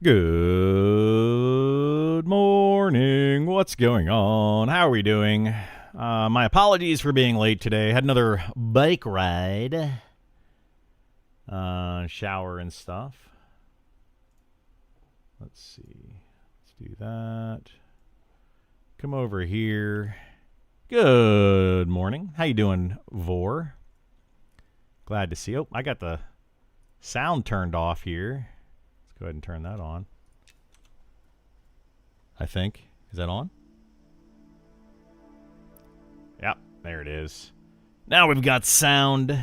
Good morning. What's going on? How are we doing? My apologies for being late today. Had another bike ride. Shower and stuff. Let's see. Let's do that. Come over here. Good morning. How you doing, Vor? Glad to see you. Oh, I got the sound turned off here. Go ahead and turn that on. I think. Is that on? Yep, there it is. Now we've got sound.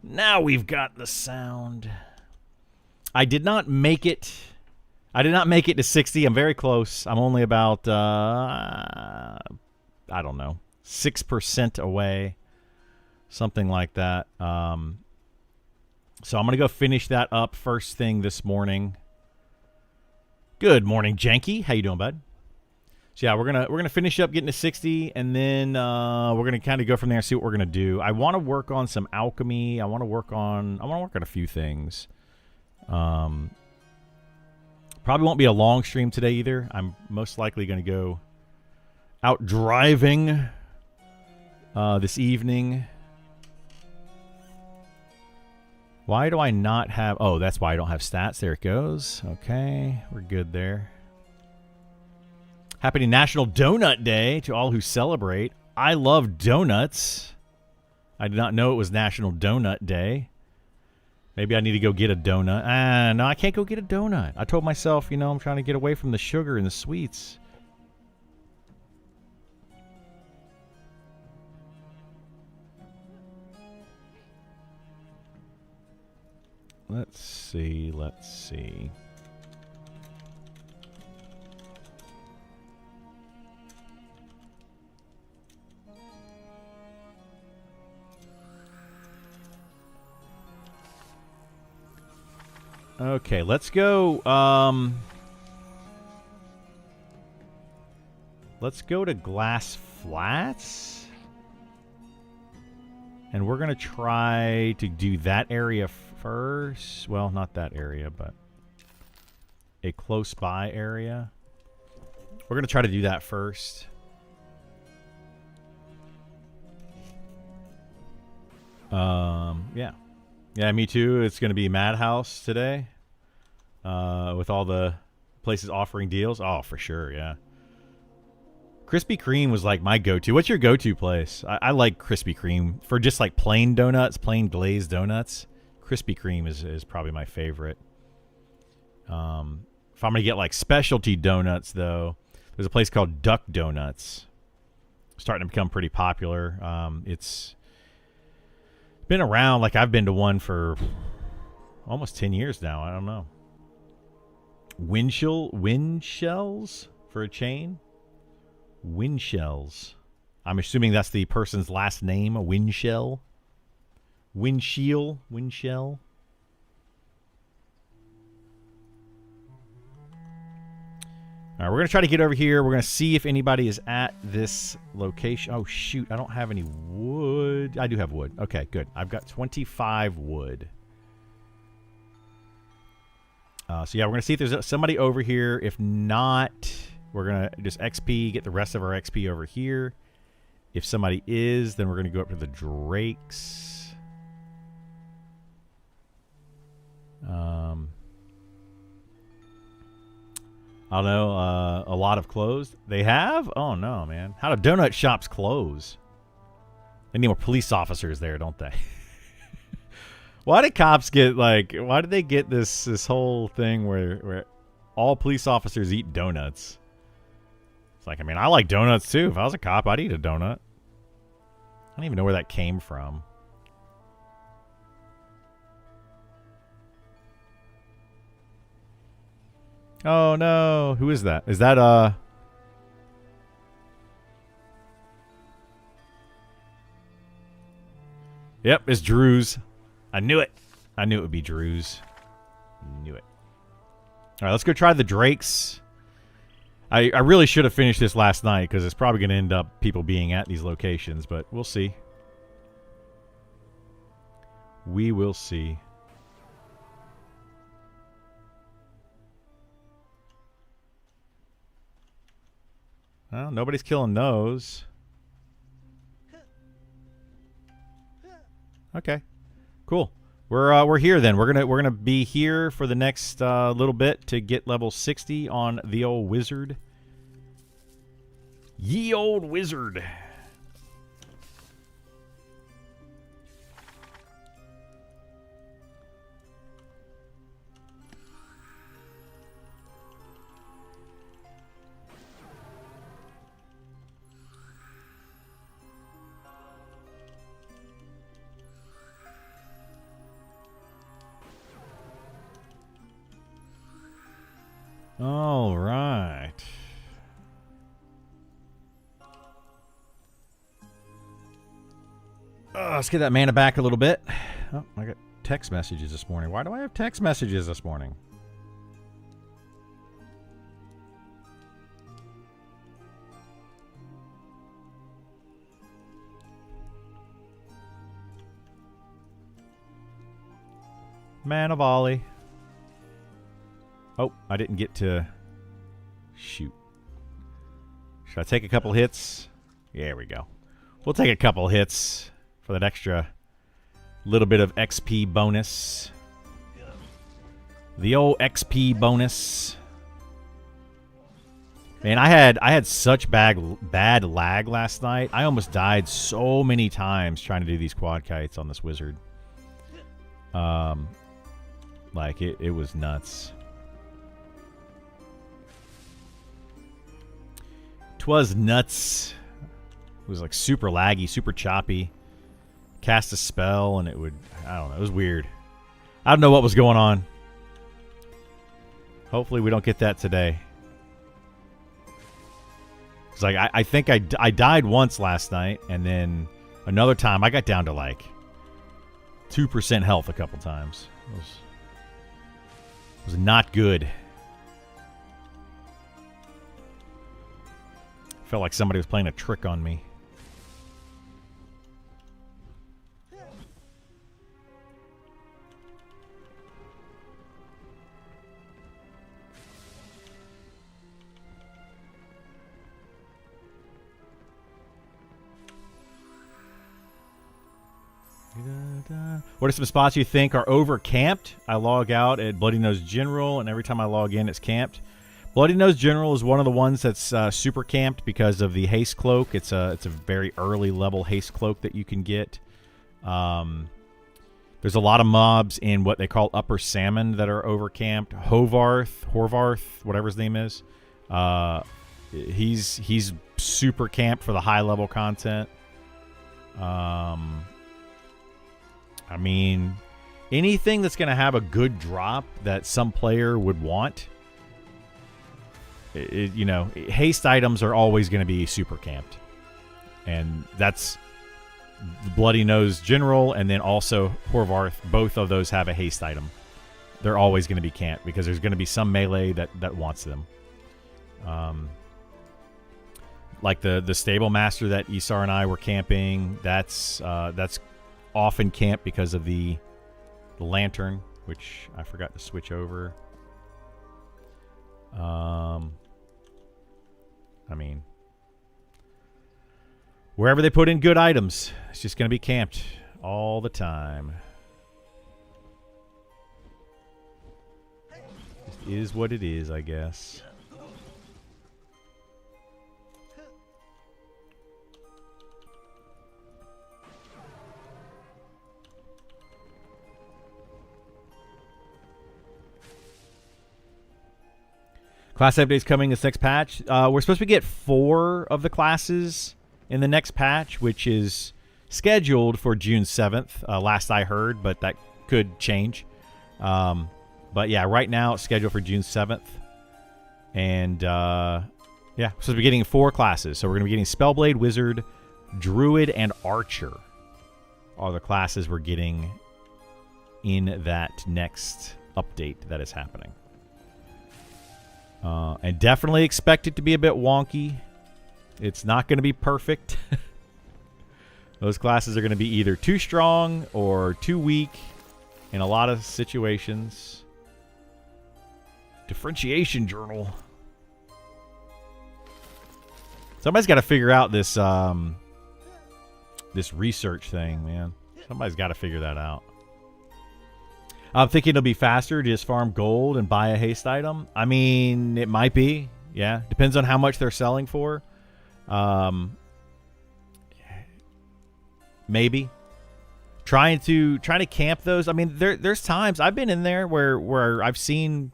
Now we've got the sound. I did not make it. I did not make it to 60. I'm very close. I'm only about, I don't know, 6% away. Something like that. So I'm going to go finish that up first thing this morning. Good morning, Janky. How you doing, bud? So yeah, we're gonna finish up getting to 60, and then we're gonna kind of go from there and see what we're gonna do. I want to work on some alchemy. I want to work on a few things. Probably won't be a long stream today either. I'm most likely gonna go out driving this evening. Why do I not have... Oh, that's why I don't have stats. There it goes. Okay, we're good there. Happy National Donut Day to all who celebrate. I love donuts. I did not know it was National Donut Day. Maybe I need to go get a donut. No, I can't go get a donut. I told myself, I'm trying to get away from the sugar and the sweets. Let's see. Okay, let's go. Let's go to Glass Flats. And we're going to try to do that area first. Well, not that area, but a close by area. We're going to try to do that first. Yeah. Yeah, me too. It's going to be Madhouse today. With all the places offering deals. Oh, for sure, yeah. Krispy Kreme was like my go-to. What's your go-to place? I like Krispy Kreme for just like plain donuts, plain glazed donuts. Krispy Kreme is probably my favorite. If I'm gonna get like specialty donuts, though, there's a place called Duck Donuts, starting to become pretty popular. It's been around. Like I've been to one for almost 10 years now. I don't know. Wind shells for a chain. Windshells. I'm assuming that's the person's last name, a windshell. Windshell. All right, we're going to try to get over here. We're going to see if anybody is at this location. Oh, shoot. I don't have any wood. I do have wood. Okay, good. I've got 25 wood. So, yeah, we're going to see if there's somebody over here. If not... We're going to just XP, get the rest of our XP over here. If somebody is, then we're going to go up to the Drakes. I don't know. A lot have closed. They have? Oh, no, man. How do donut shops close? They need more police officers there, don't they? Why did cops get, like... Why did they get this whole thing where all police officers eat donuts? It's like, I mean, I like donuts too. If I was a cop, I'd eat a donut. I don't even know where that came from. Oh no, who is that? Is that Yep, it's Drew's. I knew it. I knew it would be Drew's. Knew it. All right, let's go try the Drakes. I really should have finished this last night because it's probably going to end up people being at these locations, but we'll see. We will see. Well, nobody's killing those. Okay, cool. We're here then. We're gonna be here for the next little bit to get level 60 on the old wizard. Ye old wizard. All right. Let's get that mana back a little bit. Oh, I got text messages this morning. Why do I have text messages this morning? Mana volley. Oh, I didn't get to shoot. Should I take a couple hits? Yeah, there we go. We'll take a couple hits for that extra little bit of XP bonus. The old XP bonus. Man, I had such bad lag last night. I almost died so many times trying to do these quad kites on this wizard. Like it was nuts. 'Twas nuts. It was like super laggy, super choppy. Cast a spell and it would, I don't know, it was weird. I don't know what was going on. Hopefully we don't get that today. It's like I think I died once last night, and then another time I got down to like 2% health a couple times. It was not good. Felt like somebody was playing a trick on me. What are some spots you think are over camped? I log out at Bloody Nose General, and every time I log in, it's camped. Bloody Nose General is one of the ones that's super camped because of the haste cloak. It's a very early level haste cloak that you can get. There's a lot of mobs in what they call Upper Salmon that are over camped. Horvarth, whatever his name is. He's super camped for the high level content. I mean, anything that's going to have a good drop that some player would want. You know, haste items are always going to be super camped. And that's Bloody Nose General and then also Horvarth. Both of those have a haste item. They're always going to be camped because there's going to be some melee that wants them. Like the Stable Master that Isar and I were camping, that's often camped because of the lantern, which I forgot to switch over. I mean, wherever they put in good items, it's just going to be camped all the time. Just is what it is, I guess. Class updates coming this next patch. We're supposed to get 4 of the classes in the next patch, which is scheduled for June 7th, last I heard, but that could change. But yeah, right now it's scheduled for June 7th. And yeah, we're supposed to be getting 4 classes. So we're going to be getting Spellblade, Wizard, Druid, and Archer are the classes we're getting in that next update that is happening. And definitely expect it to be a bit wonky. It's not going to be perfect. Those classes are going to be either too strong or too weak in a lot of situations. Differentiation journal. Somebody's got to figure out this this research thing, man. Somebody's got to figure that out. I'm thinking it'll be faster to just farm gold and buy a haste item. I mean, it might be. Yeah, depends on how much they're selling for. Maybe. Trying to camp those. I mean, there's times I've been in there where I've seen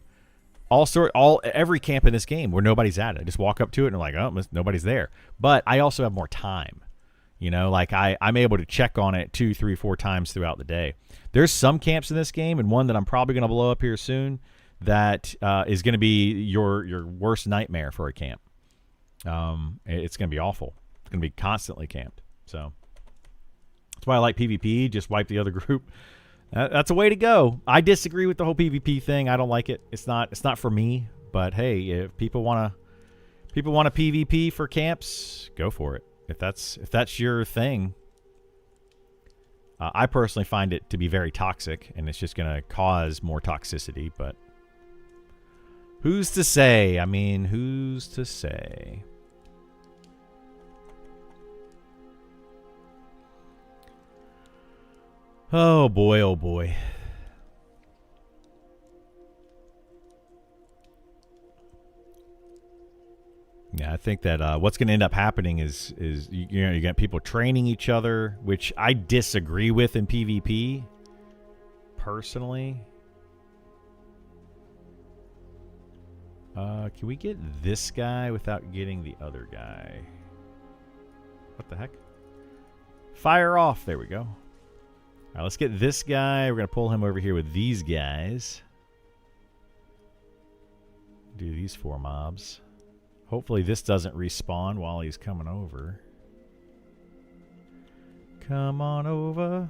every camp in this game where nobody's at it. I just walk up to it and I'm like, oh, nobody's there. But I also have more time. You know, like I'm able to check on it 2, 3, 4 times throughout the day. There's some camps in this game, and one that I'm probably going to blow up here soon that is going to be your worst nightmare for a camp. It's going to be awful. It's going to be constantly camped. So that's why I like PvP. Just wipe the other group. That's a way to go. I disagree with the whole PvP thing. I don't like it. It's not for me. But hey, if people want to PvP for camps, go for it. If that's your thing. I personally find it to be very toxic, and it's just going to cause more toxicity. But who's to say? I mean, who's to say? Oh boy, oh boy. Yeah, I think that what's going to end up happening is you got people training each other, which I disagree with in PvP, personally. Can we get this guy without getting the other guy? What the heck? Fire off. There we go. All right, let's get this guy. We're going to pull him over here with these guys. Do these 4 mobs. Hopefully this doesn't respawn while he's coming over. Come on over.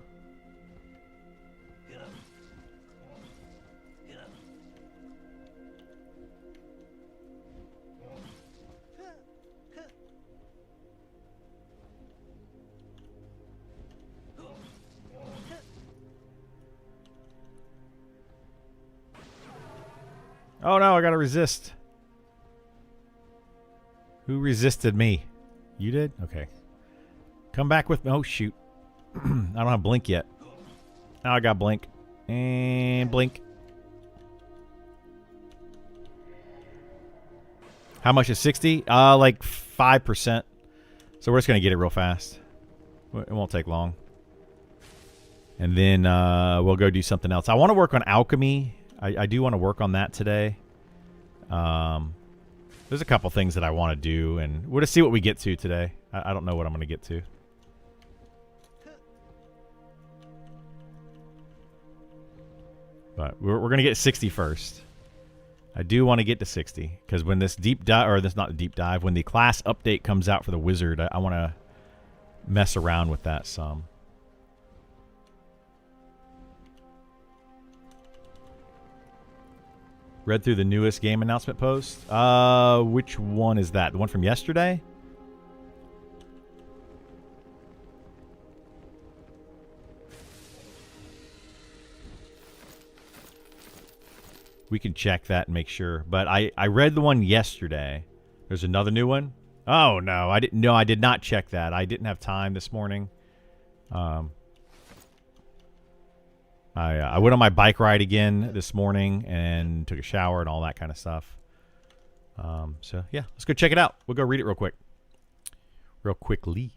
Oh no, I gotta resist. Who resisted me? You did? Okay. Come back with me. Oh, shoot. I don't have blink yet. Now I got blink. And blink. How much is 60? Like 5%. So we're just going to get it real fast. It won't take long. And then we'll go do something else. I want to work on alchemy. I do want to work on that today. There's a couple things that I want to do, and we'll just see what we get to today. I don't know what I'm going to get to. But we're going to get 60 first. I do want to get to 60, because when this deep dive, or this not a deep dive, when the class update comes out for the wizard, I want to mess around with that some. Read through the newest game announcement post. Which one is that? The one from yesterday? We can check that and make sure. But I read the one yesterday. There's another new one. Oh no, I didn't. No, I did not check that. I didn't have time this morning. I went on my bike ride again this morning and took a shower and all that kind of stuff. So, yeah, let's go check it out. We'll go read it real quick. Real quickly.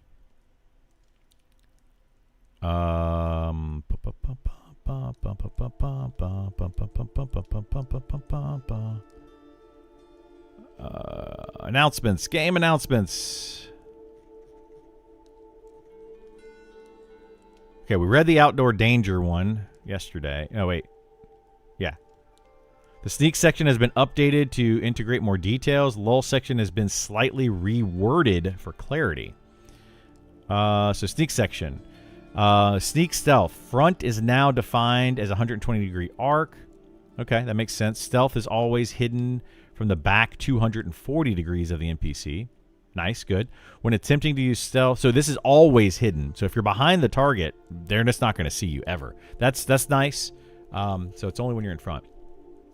Announcements. Game announcements. Okay, we read the outdoor danger one yesterday. Oh, wait. Yeah. The sneak section has been updated to integrate more details. Lull section has been slightly reworded for clarity. So sneak section. Sneak stealth. Front is now defined as a 120-degree arc. Okay, that makes sense. Stealth is always hidden from the back 240 degrees of the NPC. Nice, good. When attempting to use stealth, so this is always hidden. So if you're behind the target, they're just not going to see you ever. That's nice. So it's only when you're in front.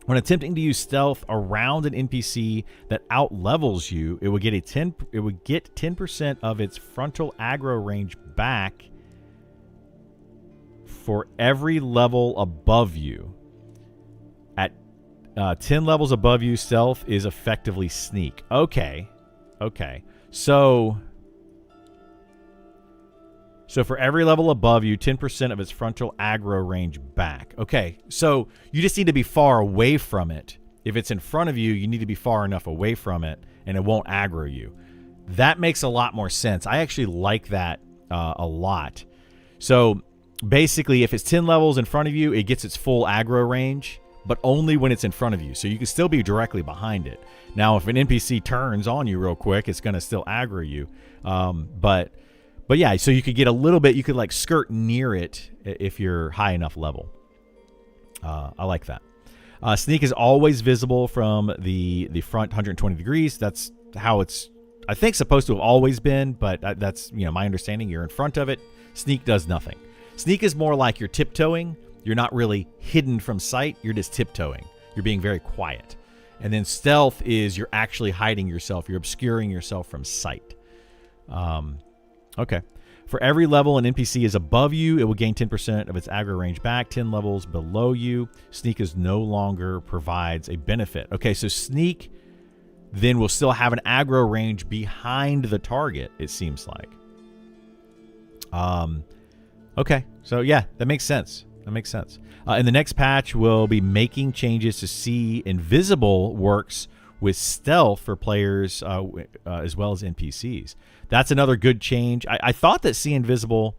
When attempting to use stealth around an NPC that outlevels you, it would get 10% of its frontal aggro range back for every level above you. At 10 levels above you, stealth is effectively sneak. Okay. So for every level above you, 10% of its frontal aggro range back. Okay, so you just need to be far away from it. If it's in front of you, you need to be far enough away from it, and it won't aggro you. That makes a lot more sense. I actually like that a lot. So basically, if it's 10 levels in front of you, it gets its full aggro range, but only when it's in front of you. So you can still be directly behind it. Now, if an NPC turns on you real quick, it's going to still aggro you. But yeah, so you could get a little bit, you could like skirt near it if you're high enough level. I like that. Sneak is always visible from the front 120 degrees. That's how it's, I think, supposed to have always been, but that's, my understanding. You're in front of it. Sneak does nothing. Sneak is more like you're tiptoeing. You're not really hidden from sight. You're just tiptoeing. You're being very quiet. And then stealth is you're actually hiding yourself. You're obscuring yourself from sight. Okay. For every level an NPC is above you, it will gain 10% of its aggro range back. 10 levels below you, Sneak is no longer provides a benefit. Okay, so Sneak then will still have an aggro range behind the target, it seems like. Okay, so yeah, that makes sense. In the next patch, we'll be making changes to see invisible works with stealth for players as well as NPCs. That's another good change. I thought that See Invisible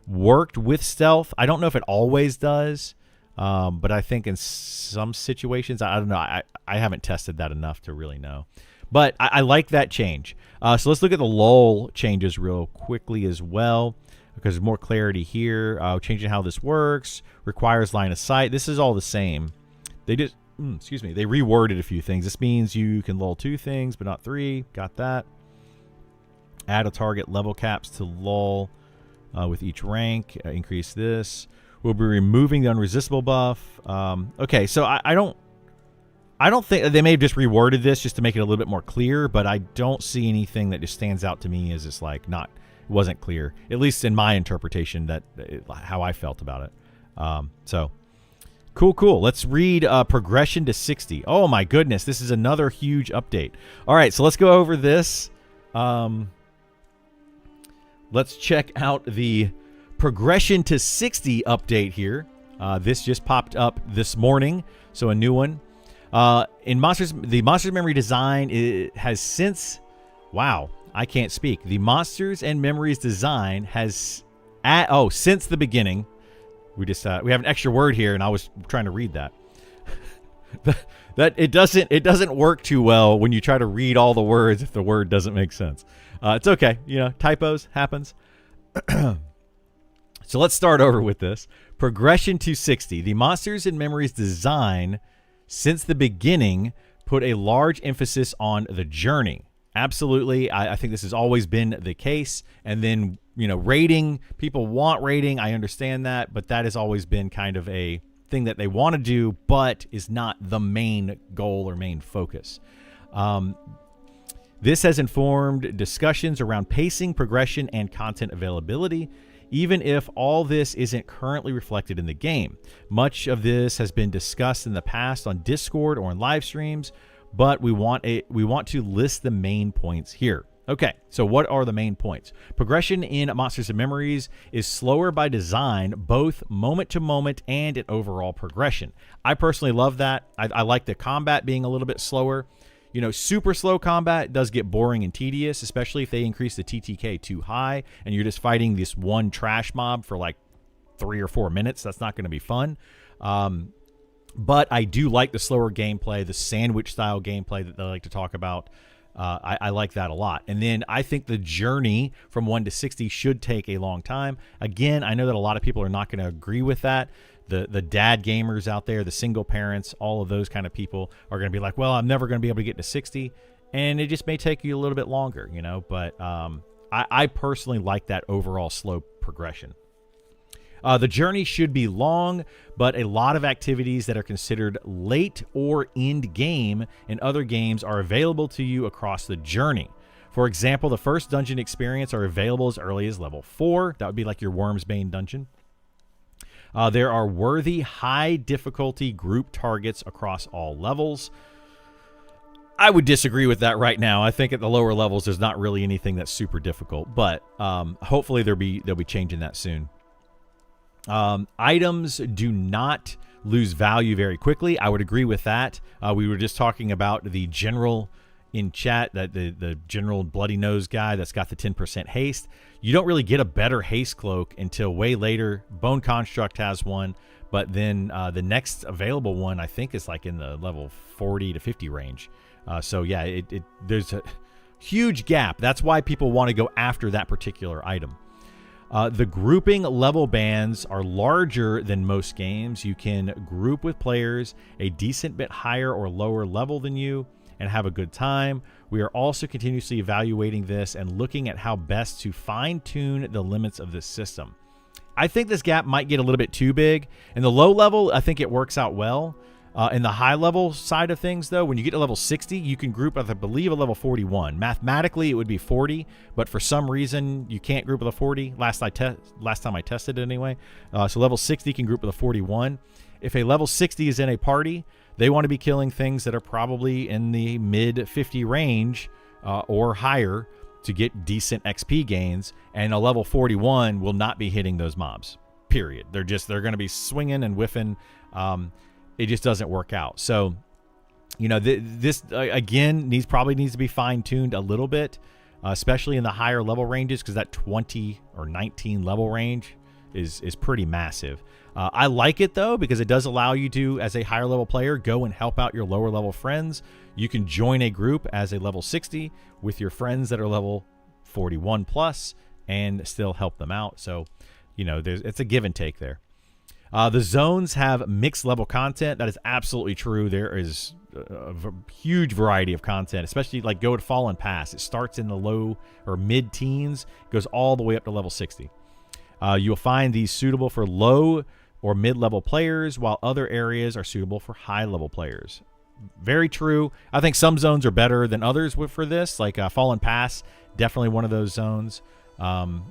worked with stealth. I don't know if it always does, but I think in some situations, I don't know. I haven't tested that enough to really know. But I like that change. So let's look at the lull changes real quickly as well, because there's more clarity here. Changing how this works, requires line of sight. This is all the same. They just, they reworded a few things. This means you can lull 2 things, but not 3. Got that. Add a target level caps to lull with each rank. Increase this. We'll be removing the unresistible buff. Okay, so I don't think they may have just reworded this just to make it a little bit more clear, but I don't see anything that just stands out to me as it's like it wasn't clear, at least in my interpretation, how I felt about it. So cool. Let's read progression to 60. Oh my goodness, this is another huge update. All right, so let's go over this. Let's check out the progression to 60 update here. This just popped up this morning, so a new one. In the Monsters Memory design, it has since... Wow, I can't speak. The Monsters and Memories design has... since the beginning. We have an extra word here, and I was trying to read that. That it doesn't work too well when you try to read all the words if the word doesn't make sense. It's okay, typos happens. So let's start over with this. Progression to 60. The Monsters and Memories design since the beginning put a large emphasis on the journey. Absolutely. I think this has always been the case. And then, rating, people want rating. I understand that, but that has always been kind of a thing that they want to do, but is not the main goal or main focus. This has informed discussions around pacing, progression, and content availability, even if all this isn't currently reflected in the game. Much of this has been discussed in the past on Discord or in live streams, but we want to list the main points here. Okay, so what are the main points? Progression in Monsters and Memories is slower by design, both moment to moment and in overall progression. I personally love that. I like the combat being a little bit slower. Super slow combat does get boring and tedious, especially if they increase the TTK too high and you're just fighting this one trash mob for like 3 or 4 minutes. That's not going to be fun. But I do like the slower gameplay, the sandwich style gameplay that they like to talk about. I like that a lot. And then I think the journey from 1 to 60 should take a long time. Again, I know that a lot of people are not going to agree with that. The dad gamers out there, the single parents, all of those kind of people are going to be like, well, I'm never going to be able to get to 60. And it just may take you a little bit longer, But I personally like that overall slow progression. The journey should be long, but a lot of activities that are considered late or end game in other games are available to you across the journey. For example, the first dungeon experience are available as early as level 4. That would be like your Worm's Bane dungeon. There are worthy high difficulty group targets across all levels. I would disagree with that right now. I think at the lower levels, there's not really anything that's super difficult, but hopefully they'll be changing that soon. Items do not lose value very quickly. I would agree with that. We were just talking about the general in chat, that the general bloody nose guy that's got the 10% haste. You don't really get a better haste cloak until way later. Bone Construct has one, but then the next available one I think is like in the level 40 to 50 range. So yeah, there's a huge gap. That's why people want to go after that particular item. The grouping level bands are larger than most games. You can group with players a decent bit higher or lower level than you and have a good time. We are also continuously evaluating this and looking at how best to fine-tune the limits of this system. I think this gap might get a little bit too big. In the low level, I think it works out well. In the high level side of things, though, when you get to level 60, you can group with, I believe, a level 41. Mathematically, it would be 40, but for some reason, you can't group with a 40. Last time I tested it anyway. So level 60 can group with a 41. If a level 60 is in a party, they want to be killing things that are probably in the mid 50 range or higher to get decent XP gains, and a level 41 will not be hitting those mobs. Period. They're going to be swinging and whiffing. It just doesn't work out. So, this again probably needs to be fine-tuned a little bit, especially in the higher level ranges, because that 20 or 19 level range is pretty massive. I like it though, because it does allow you to, as a higher level player, go and help out your lower level friends. You can join a group as a level 60 with your friends that are level 41 plus and still help them out. So, it's a give and take there. The zones have mixed level content. That is absolutely true. There is a huge variety of content, especially like go to Fallen Pass. It starts in the low or mid teens, goes all the way up to level 60. You'll find these suitable for low or mid-level players, while other areas are suitable for high-level players. Very true. I think some zones are better than others for this, like Fallen Pass, definitely one of those zones. But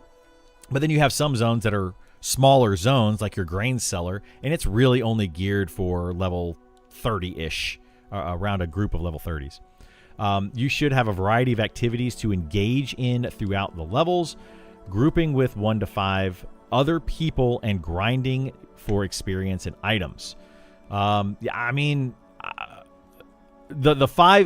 then you have some zones that are smaller zones, like your grain cellar, and it's really only geared for level 30-ish, around a group of level 30s. You should have a variety of activities to engage in throughout the levels, grouping with 1 to 5 other people and grinding for experience and items. The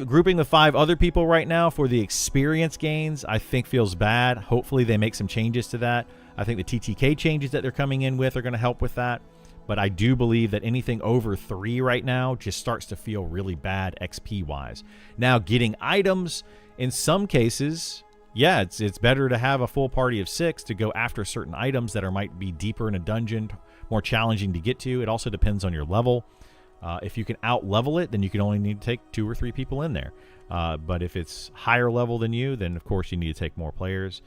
grouping the 5 other people right now for the experience gains, I think feels bad. Hopefully they make some changes to that. I think the TTK changes that they're coming in with are going to help with that. But I do believe that anything over 3 right now just starts to feel really bad XP wise. Now, getting items in some cases, yeah, it's better to have a full party of 6 to go after certain items that might be deeper in a dungeon, more challenging to get to. It also depends on your level. If you can out-level it, then you can only need to take 2 or 3 people in there. But if it's higher level than you, then of course you need to take more players.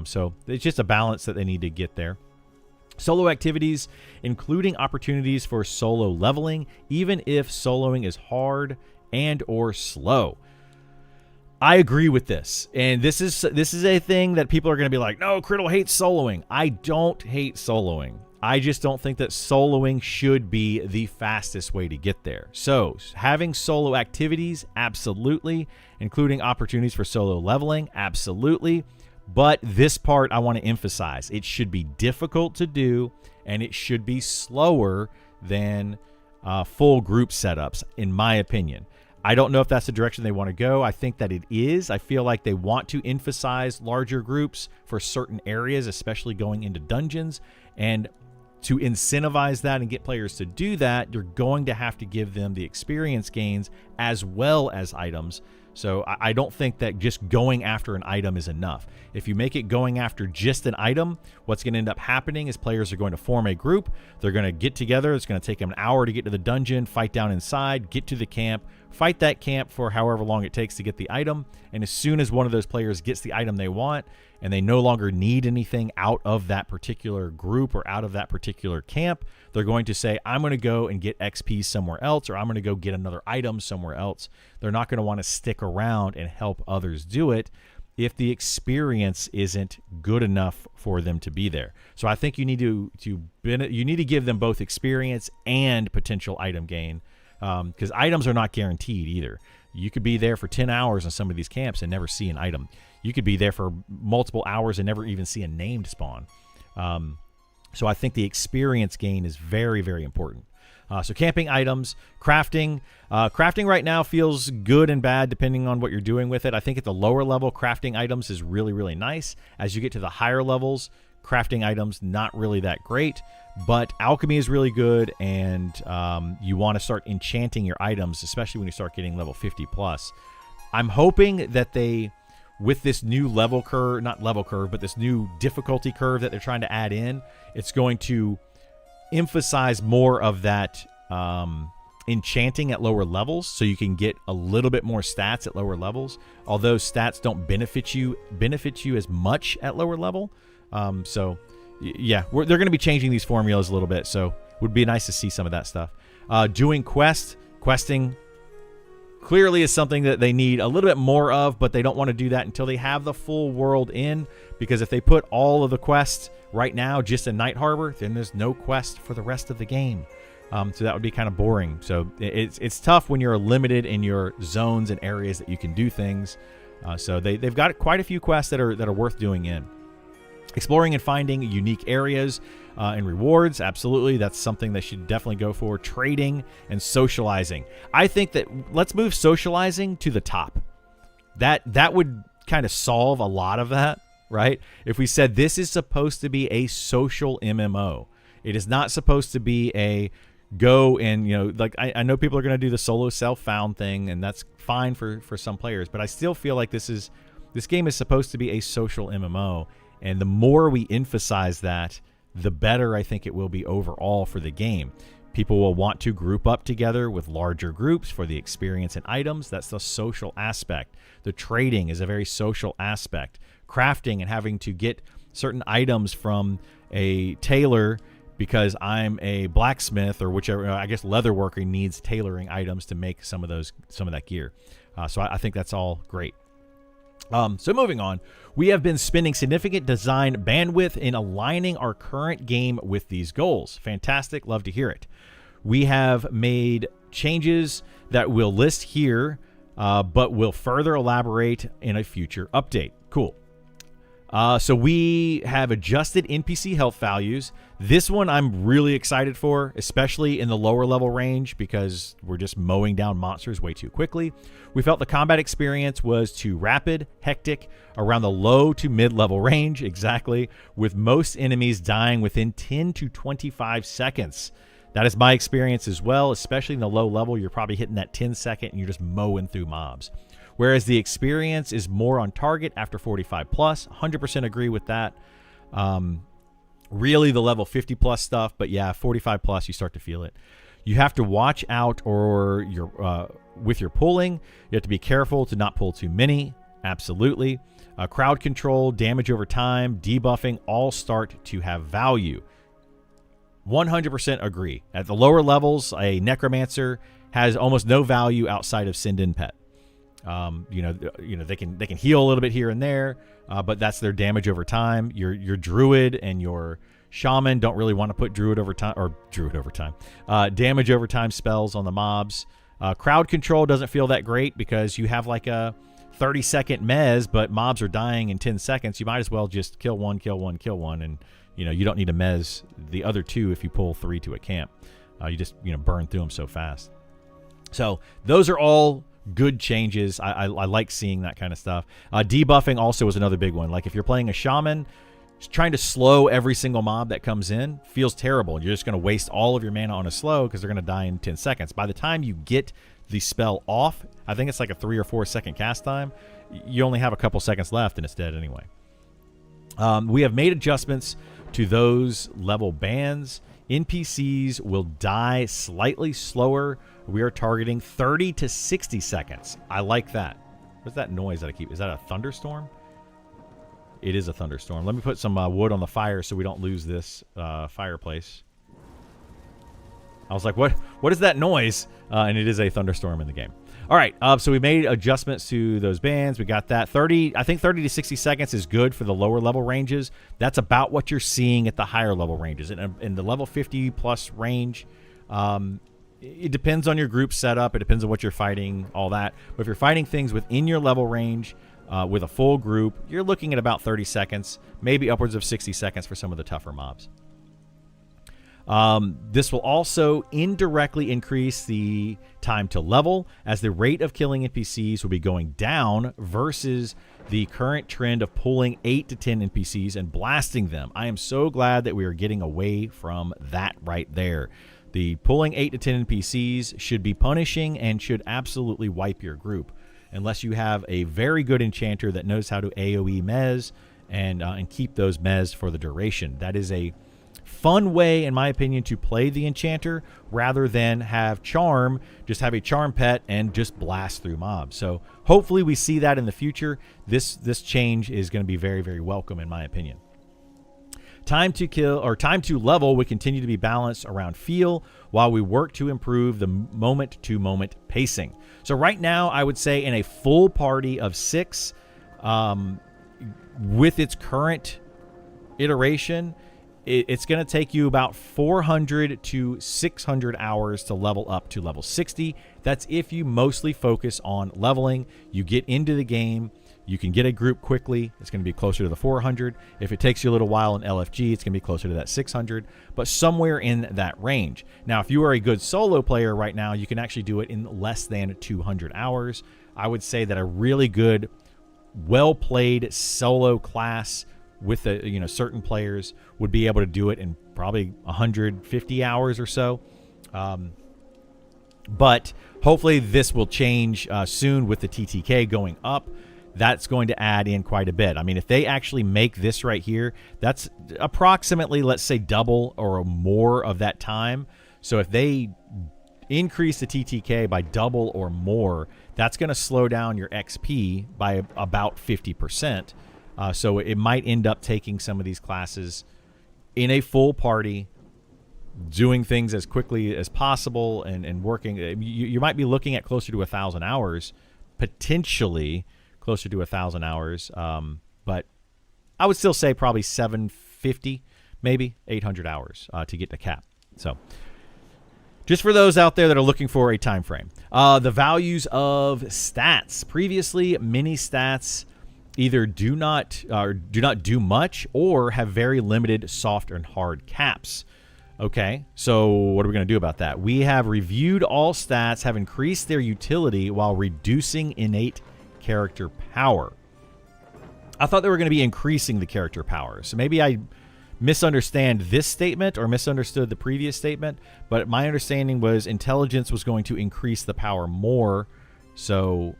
So it's just a balance that they need to get there. Solo activities, including opportunities for solo leveling, even if soloing is hard and or slow. I agree with this, and this is a thing that people are going to be like, no, Criddle hates soloing. I don't hate soloing. I just don't think that soloing should be the fastest way to get there. So having solo activities, absolutely. Including opportunities for solo leveling, absolutely. But this part I want to emphasize. It should be difficult to do, and it should be slower than full group setups, in my opinion. I don't know if that's the direction they want to go. I think that it is. I feel like they want to emphasize larger groups for certain areas, especially going into dungeons. And to incentivize that and get players to do that, you're going to have to give them the experience gains as well as items. So I don't think that just going after an item is enough. If you make it going after just an item, what's going to end up happening is players are going to form a group. They're going to get together. It's going to take them an hour to get to the dungeon, fight down inside, get to the camp, fight that camp for however long it takes to get the item, and as soon as one of those players gets the item they want and they no longer need anything out of that particular group or out of that particular camp, they're going to say, I'm going to go and get XP somewhere else, or I'm going to go get another item somewhere else. They're not going to want to stick around and help others do it if the experience isn't good enough for them to be there. So I think you need to give them both experience and potential item gain, because items are not guaranteed either. You could be there for 10 hours in some of these camps and never see an item. You could be there for multiple hours and never even see a named spawn. So I think the experience gain is very, very important. So camping items, crafting. Crafting right now feels good and bad depending on what you're doing with it. I think at the lower level, crafting items is really, really nice. As you get to the higher levels, crafting items, not really that great. But alchemy is really good, and you want to start enchanting your items, especially when you start getting level 50 plus. I'm hoping that they, with this new level curve, not level curve, but this new difficulty curve that they're trying to add in, it's going to emphasize more of that enchanting at lower levels, so you can get a little bit more stats at lower levels, although stats don't benefit you as much at lower level. So yeah, they're going to be changing these formulas a little bit, so it would be nice to see some of that stuff. Doing questing clearly is something that they need a little bit more of, but they don't want to do that until they have the full world in, because if they put all of the quests right now just in Night Harbor, then there's no quest for the rest of the game. So that would be kind of boring. So it's tough when you're limited in your zones and areas that you can do things. So they've got quite a few quests that are worth doing in. Exploring and finding unique areas and rewards, absolutely. That's something they should definitely go for. Trading and socializing. I think that let's move socializing to the top. That would kind of solve a lot of that, right? If we said this is supposed to be a social MMO. It is not supposed to be a go and, like I know people are going to do the solo self-found thing, and that's fine for some players, but I still feel like this game is supposed to be a social MMO. And the more we emphasize that, the better I think it will be overall for the game. People will want to group up together with larger groups for the experience and items. That's the social aspect. The trading is a very social aspect. Crafting and having to get certain items from a tailor because I'm a blacksmith or whichever, I guess leather worker needs tailoring items to make some of that gear. So I think that's all great. So moving on, we have been spending significant design bandwidth in aligning our current game with these goals. Fantastic. Love to hear it. We have made changes that we'll list here, but we'll further elaborate in a future update. Cool. So we have adjusted NPC health values. This one I'm really excited for, especially in the lower level range, because we're just mowing down monsters way too quickly. We felt the combat experience was too rapid, hectic, around the low to mid-level range, exactly, with most enemies dying within 10 to 25 seconds. That is my experience as well, especially in the low level. You're probably hitting that 10 second and you're just mowing through mobs. Whereas the experience is more on target after 45 plus. 100% agree with that. Really the level 50 plus stuff, but yeah, 45 plus, you start to feel it. You have to watch out with your pulling. You have to be careful to not pull too many. Absolutely. Crowd control, damage over time, debuffing all start to have value. 100% agree. At the lower levels, a necromancer has almost no value outside of send in pet. They can heal a little bit here and there, but that's their damage over time. Your druid and your shaman don't really want to put damage over time spells on the mobs. Crowd control doesn't feel that great because you have like a 30-second mez, but mobs are dying in 10 seconds. You might as well just kill one, and you don't need to mez the other two if you pull 3 to a camp. You just burn through them so fast. So those are all good changes. I like seeing that kind of stuff. Debuffing also was another big one. Like if you're playing a shaman, trying to slow every single mob that comes in feels terrible. You're just going to waste all of your mana on a slow because they're going to die in 10 seconds. By the time you get the spell off, I think it's like a 3 or 4 second cast time, you only have a couple seconds left and it's dead anyway. We have made adjustments to those level bands. NPCs will die slightly slower We are targeting 30 to 60 seconds. I like that. What's that noise that I keep? Is that a thunderstorm? It is a thunderstorm. Let me put some wood on the fire so we don't lose this fireplace. I was like, what is that noise? And it is a thunderstorm in the game. All right, so we made adjustments to those bands. We got that. I think 30 to 60 seconds is good for the lower level ranges. That's about what you're seeing at the higher level ranges. In the level 50 plus range, it depends on your group setup. It depends on what you're fighting, all that. But if you're fighting things within your level range with a full group, you're looking at about 30 seconds, maybe upwards of 60 seconds for some of the tougher mobs. This will also indirectly increase the time to level, as the rate of killing NPCs will be going down versus the current trend of pulling 8 to 10 NPCs and blasting them. I am so glad that we are getting away from that right there. The pulling 8 to 10 NPCs should be punishing and should absolutely wipe your group, unless you have a very good enchanter that knows how to AoE mez and keep those mez for the duration. That is a fun way, in my opinion, to play the enchanter rather than have charm, just have a charm pet and just blast through mobs. So hopefully we see that in the future. This change is going to be very, very welcome, in my opinion. Time to kill, or time to level, would continue to be balanced around feel while we work to improve the moment to moment pacing. So right now, I would say in a full party of 6, with its current iteration, it's going to take you about 400 to 600 hours to level up to level 60. That's if you mostly focus on leveling. You get into the game, you can get a group quickly. It's going to be closer to the 400. If it takes you a little while in LFG, it's going to be closer to that 600, but somewhere in that range. Now, if you are a good solo player right now, you can actually do it in less than 200 hours. I would say that a really good, well-played solo class with certain players would be able to do it in probably 150 hours or so. But hopefully this will change soon with the TTK going up. That's going to add in quite a bit. I mean, if they actually make this right here, that's approximately, let's say, double or more of that time. So if they increase the TTK by double or more, that's going to slow down your XP by about 50%. So it might end up taking some of these classes in a full party, doing things as quickly as possible and working. You might be looking at closer to 1,000 hours, potentially closer to 1,000 hours. But I would still say probably 750, maybe 800 hours to get to cap. So just for those out there that are looking for a time frame. The values of stats. Previously, mini stats either do not do much or have very limited soft and hard caps. Okay, so what are we going to do about that? We have reviewed all stats have increased their utility while reducing innate character power. I thought they were going to be increasing the character power. So maybe I misunderstand this statement or misunderstood the previous statement, but my understanding was intelligence was going to increase the power more. So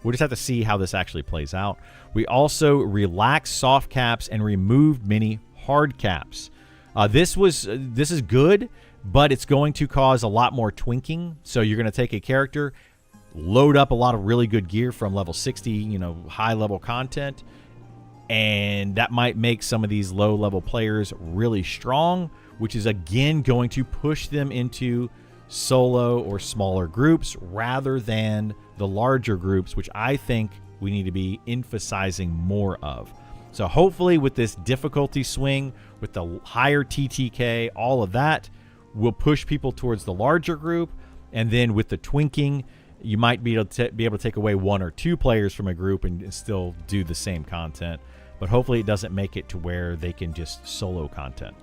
we'll just have to see how this actually plays out. We also relaxed soft caps and removed many hard caps. This is good, but it's going to cause a lot more twinking. So you're going to take a character, load up a lot of really good gear from level 60, high level content, and that might make some of these low level players really strong, which is again going to push them into solo or smaller groups rather than the larger groups, which I think we need to be emphasizing more of. So hopefully with this difficulty swing, with the higher TTK, all of that will push people towards the larger group. And then with the twinking, you might be able to take away 1 or 2 players from a group and still do the same content. But hopefully it doesn't make it to where they can just solo content.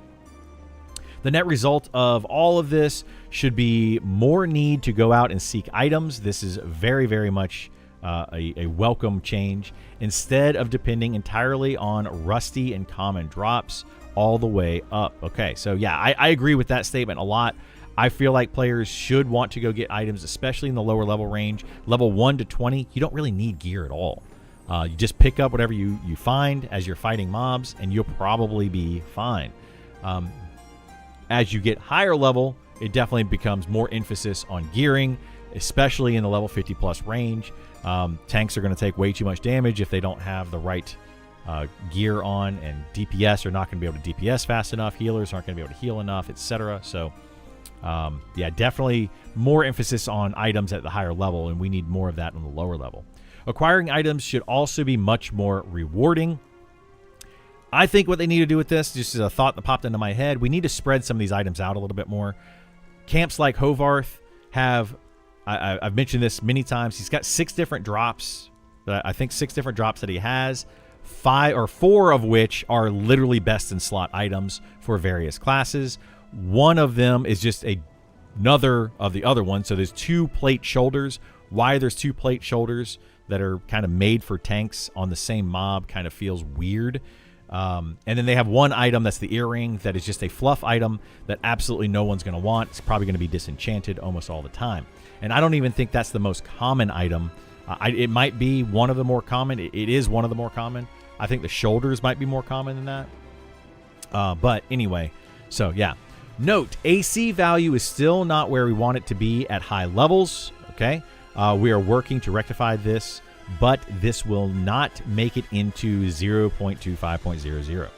The net result of all of this should be more need to go out and seek items. This is very, very much a welcome change, instead of depending entirely on rusty and common drops all the way up. Okay, so yeah, I agree with that statement a lot. I feel like players should want to go get items, especially in the lower level range. Level 1 to 20, you don't really need gear at all. You just pick up whatever you find as you're fighting mobs, and you'll probably be fine. As you get higher level, it definitely becomes more emphasis on gearing, especially in the level 50 plus range. Tanks are going to take way too much damage if they don't have the right gear on, and DPS are not going to be able to DPS fast enough. Healers aren't going to be able to heal enough, etc. So, yeah, definitely more emphasis on items at the higher level, and we need more of that on the lower level. Acquiring items should also be much more rewarding. I think what they need to do with this, just as a thought that popped into my head, we need to spread some of these items out a little bit more. Camps like Hovarth have, I've mentioned this many times, he's got 6 different drops. I think 6 different drops that he has. 5 or 4 of which are literally best in slot items for various classes. One of them is just another of the other ones. So there's 2 plate shoulders. Why there's 2 plate shoulders that are kind of made for tanks on the same mob kind of feels weird. And then they have one item that's the earring that is just a fluff item that absolutely no one's going to want. It's probably going to be disenchanted almost all the time. And I don't even think that's the most common item. It might be one of the more common. It is one of the more common. I think the shoulders might be more common than that. But anyway, so yeah. Note, AC value is still not where we want it to be at high levels. Okay. We are working to rectify this, but this will not make it into 0.25.00.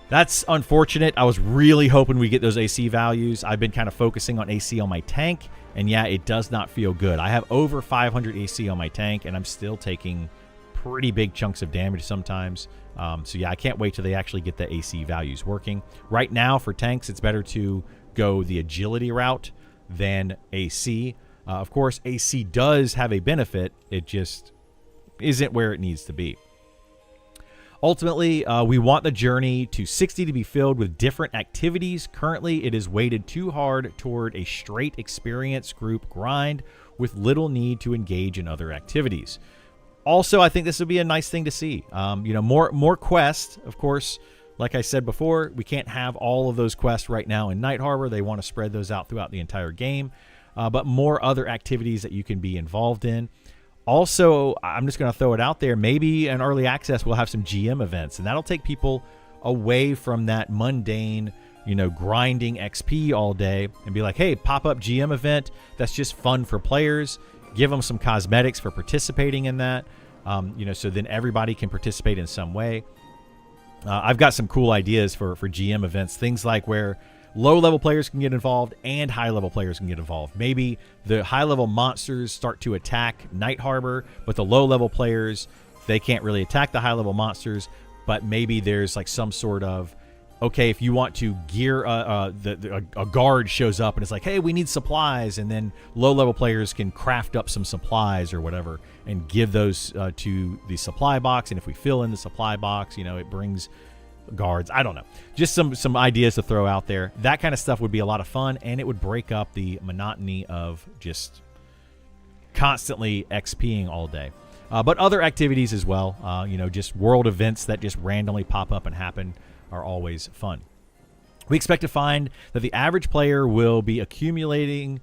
That's unfortunate. I was really hoping we get those AC values. I've been kind of focusing on AC on my tank, and yeah, it does not feel good. I have over 500 AC on my tank, and I'm still taking pretty big chunks of damage sometimes. So yeah, I can't wait till they actually get the AC values working. Right now, for tanks, it's better to go the agility route than AC. Of course, AC does have a benefit. It just isn't where it needs to be. Ultimately, we want the journey to 60 to be filled with different activities. Currently, it is weighted too hard toward a straight experience group grind with little need to engage in other activities. Also, I think this would be a nice thing to see. More quests. Of course, like I said before, we can't have all of those quests right now in Night Harbor. They want to spread those out throughout the entire game. But more other activities that you can be involved in. Also, I'm just going to throw it out there. Maybe in early access, we'll have some GM events, and that'll take people away from that mundane, grinding XP all day and be like, hey, pop-up GM event. That's just fun for players. Give them some cosmetics for participating in that, so then everybody can participate in some way. I've got some cool ideas for GM events, things like where low-level players can get involved and high-level players can get involved. Maybe the high-level monsters start to attack Night Harbor, but the low-level players, they can't really attack the high-level monsters, but maybe there's like some sort of, okay, if you want to gear, a guard shows up and it's like, hey, we need supplies, and then low-level players can craft up some supplies or whatever and give those to the supply box, and if we fill in the supply box, it brings guards. I don't know. Just some ideas to throw out there. That kind of stuff would be a lot of fun, and it would break up the monotony of just constantly XPing all day. But other activities as well, just world events that just randomly pop up and happen are always fun. We expect to find that the average player will be accumulating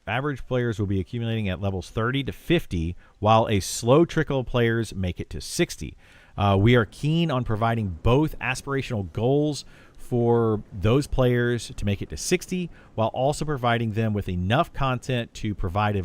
average players will be accumulating at levels 30 to 50, while a slow trickle of players make it to 60. We are keen on providing both aspirational goals for those players to make it to 60, while also providing them with enough content to provide a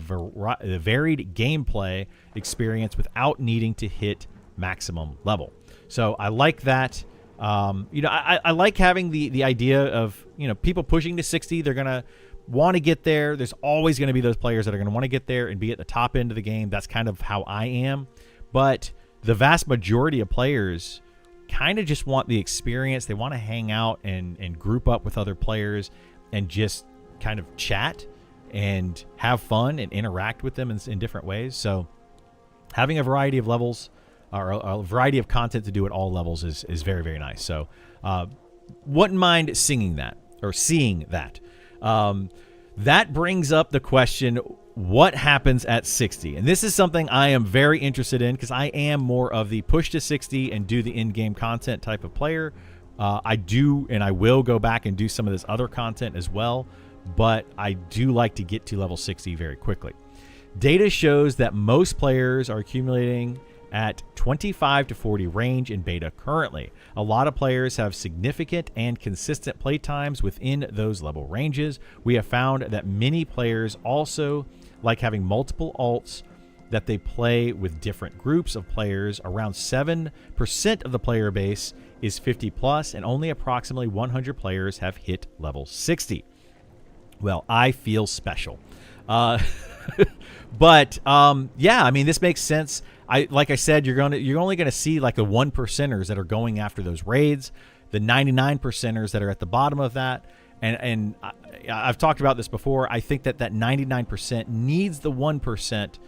varied gameplay experience without needing to hit maximum level. So I like that. I like having the idea of, people pushing to 60. They're going to want to get there. There's always going to be those players that are going to want to get there and be at the top end of the game. That's kind of how I am. But the vast majority of players kind of just want the experience. They want to hang out and group up with other players and just kind of chat and have fun and interact with them in different ways. So having a variety of levels or a variety of content to do at all levels is very, very nice. So wouldn't mind singing that or seeing that. That brings up the question, what happens at 60? And this is something I am very interested in because I am more of the push to 60 and do the in-game content type of player. I do, and I will go back and do some of this other content as well, but I do like to get to level 60 very quickly. Data shows that most players are accumulating at 25 to 40 range in beta currently. A lot of players have significant and consistent play times within those level ranges. We have found that many players also like having multiple alts that they play with different groups of players. Around 7% of the player base is 50 plus, and only approximately 100 players have hit level 60. Well, I feel special. But yeah, I mean, this makes sense. Like I said, you're only gonna see like the 1%ers that are going after those raids, the 99%ers that are at the bottom of that. And I've talked about this before. I think that 99% needs the 1%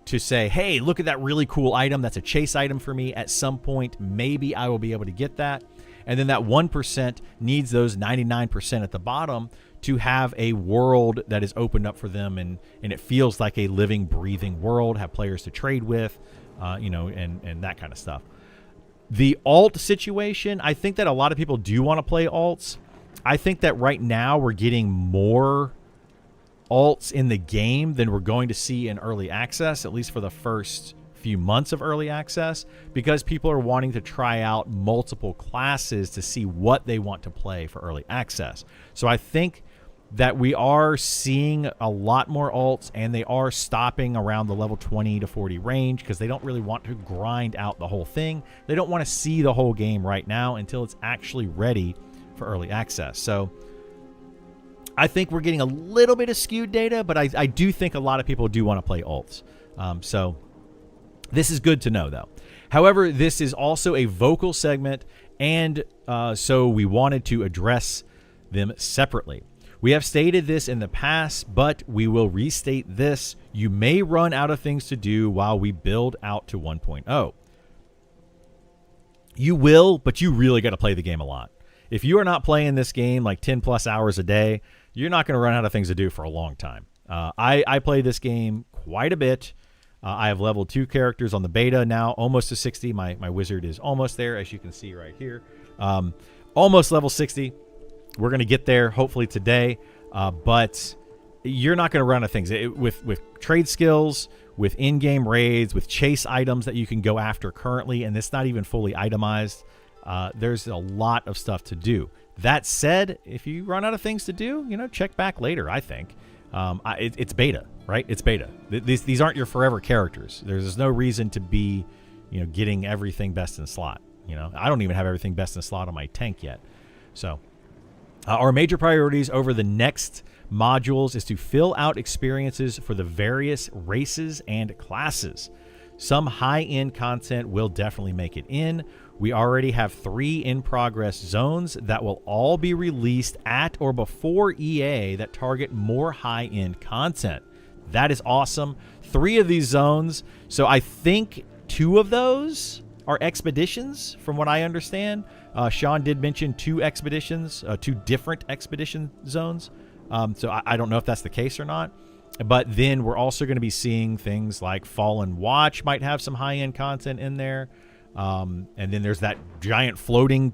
to say, hey, look at that really cool item. That's a chase item for me. At some point, maybe I will be able to get that. And then that 1% needs those 99% at the bottom to have a world that is opened up for them, and it feels like a living, breathing world, have players to trade with, and that kind of stuff. The alt situation, I think that a lot of people do want to play alts. I think that right now we're getting more alts in the game than we're going to see in early access, at least for the first few months of early access, because people are wanting to try out multiple classes to see what they want to play for early access. So I think that we are seeing a lot more alts, and they are stopping around the level 20 to 40 range because they don't really want to grind out the whole thing. They don't want to see the whole game right now until it's actually ready for early access. So I think we're getting a little bit of skewed data, but I do think a lot of people do want to play alts. So this is good to know, though. However, this is also a vocal segment, and so we wanted to address them separately. We have stated this in the past, but we will restate this. You may run out of things to do while we build out to 1.0. You will, but you really got to play the game a lot. If you are not playing this game like 10 plus hours a day, you're not going to run out of things to do for a long time. I play this game quite a bit. I have leveled 2 characters on the beta now, almost to 60. My wizard is almost there, as you can see right here. Almost level 60. We're going to get there hopefully today, but you're not going to run out of things. With trade skills, with in-game raids, with chase items that you can go after currently, and it's not even fully itemized. There's a lot of stuff to do. That said, if you run out of things to do, check back later, I think. It's beta, right? It's beta. These aren't your forever characters. There's no reason to be, getting everything best in slot. I don't even have everything best in slot on my tank yet. So our major priorities over the next modules is to fill out experiences for the various races and classes. Some high-end content will definitely make it in. We already have 3 in-progress zones that will all be released at or before EA that target more high-end content. That is awesome. 3 of these zones. So I think 2 of those are expeditions, from what I understand. Sean did mention 2 expeditions, 2 different expedition zones. So I don't know if that's the case or not. But then we're also going to be seeing things like Fallen Watch might have some high-end content in there. And then there's that giant floating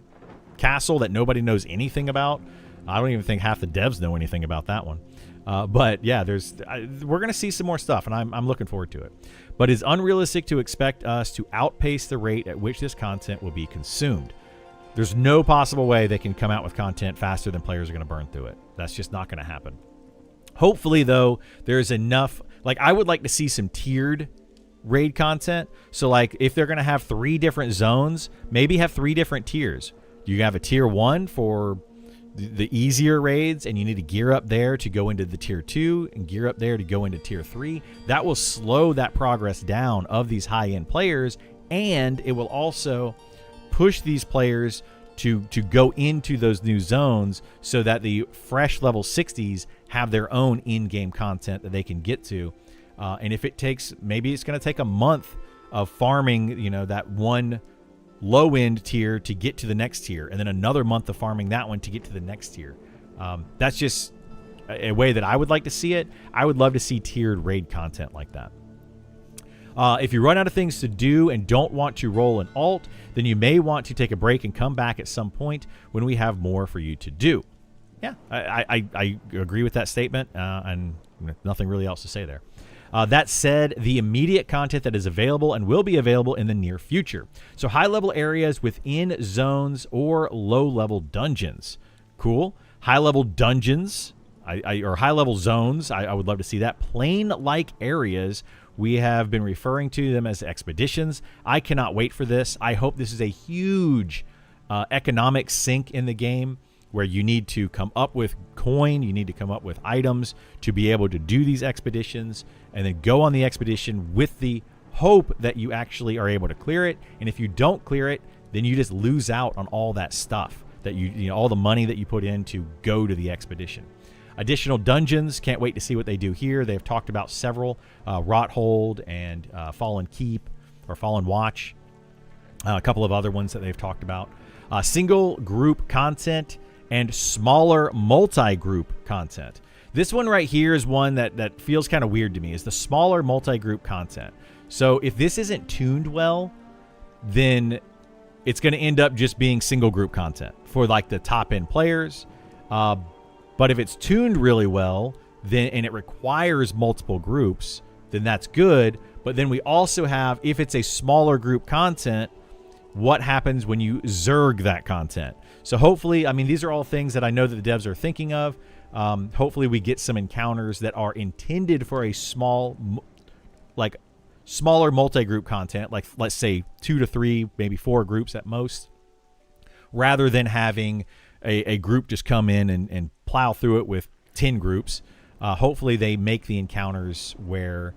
castle that nobody knows anything about. I don't even think half the devs know anything about that one. But yeah, we're going to see some more stuff, and I'm looking forward to it. But it's unrealistic to expect us to outpace the rate at which this content will be consumed. There's no possible way they can come out with content faster than players are going to burn through it. That's just not going to happen. Hopefully, though, there's enough. Like, I would like to see some tiered raid content. So, like, if they're going to have 3 different zones, maybe have 3 different tiers. You have a tier 1 for the easier raids, and you need to gear up there to go into the tier 2 and gear up there to go into tier 3. That will slow that progress down of these high-end players, and it will also push these players to go into those new zones so that the fresh level 60s have their own in-game content that they can get to. And if it takes, maybe it's going to take a month of farming, that one low-end tier to get to the next tier, and then another month of farming that one to get to the next tier. That's just a way that I would like to see it. I would love to see tiered raid content like that. If you run out of things to do and don't want to roll an alt, then you may want to take a break and come back at some point when we have more for you to do. Yeah, I agree with that statement, and nothing really else to say there. That said, the immediate content that is available and will be available in the near future. So high-level areas within zones or low-level dungeons. Cool. High-level dungeons or high-level zones. I would love to see that. Plane-like areas. We have been referring to them as expeditions. I cannot wait for this. I hope this is a huge economic sink in the game where you need to come up with coin, you need to come up with items to be able to do these expeditions, and then go on the expedition with the hope that you actually are able to clear it. And if you don't clear it, then you just lose out on all that stuff that you know, all the money that you put in to go to the expedition. Additional dungeons, can't wait to see what they do here. They've talked about several, Rothold and Fallen Keep or Fallen Watch, a couple of other ones that they've talked about. Single group content and smaller multi-group content. This one right here is one that feels kind of weird to me, is the smaller multi-group content. So if this isn't tuned well, then it's going to end up just being single group content for like the top end players. But if it's tuned really well, then and it requires multiple groups, then that's good. But then we also have, if it's a smaller group content, what happens when you zerg that content? So hopefully, I mean, these are all things that I know that the devs are thinking of. Hopefully we get some encounters that are intended for a smaller multi-group content, like let's say 2 to 3, maybe 4 groups at most, rather than having a group just come in and plow through it with 10 groups. Hopefully they make the encounters where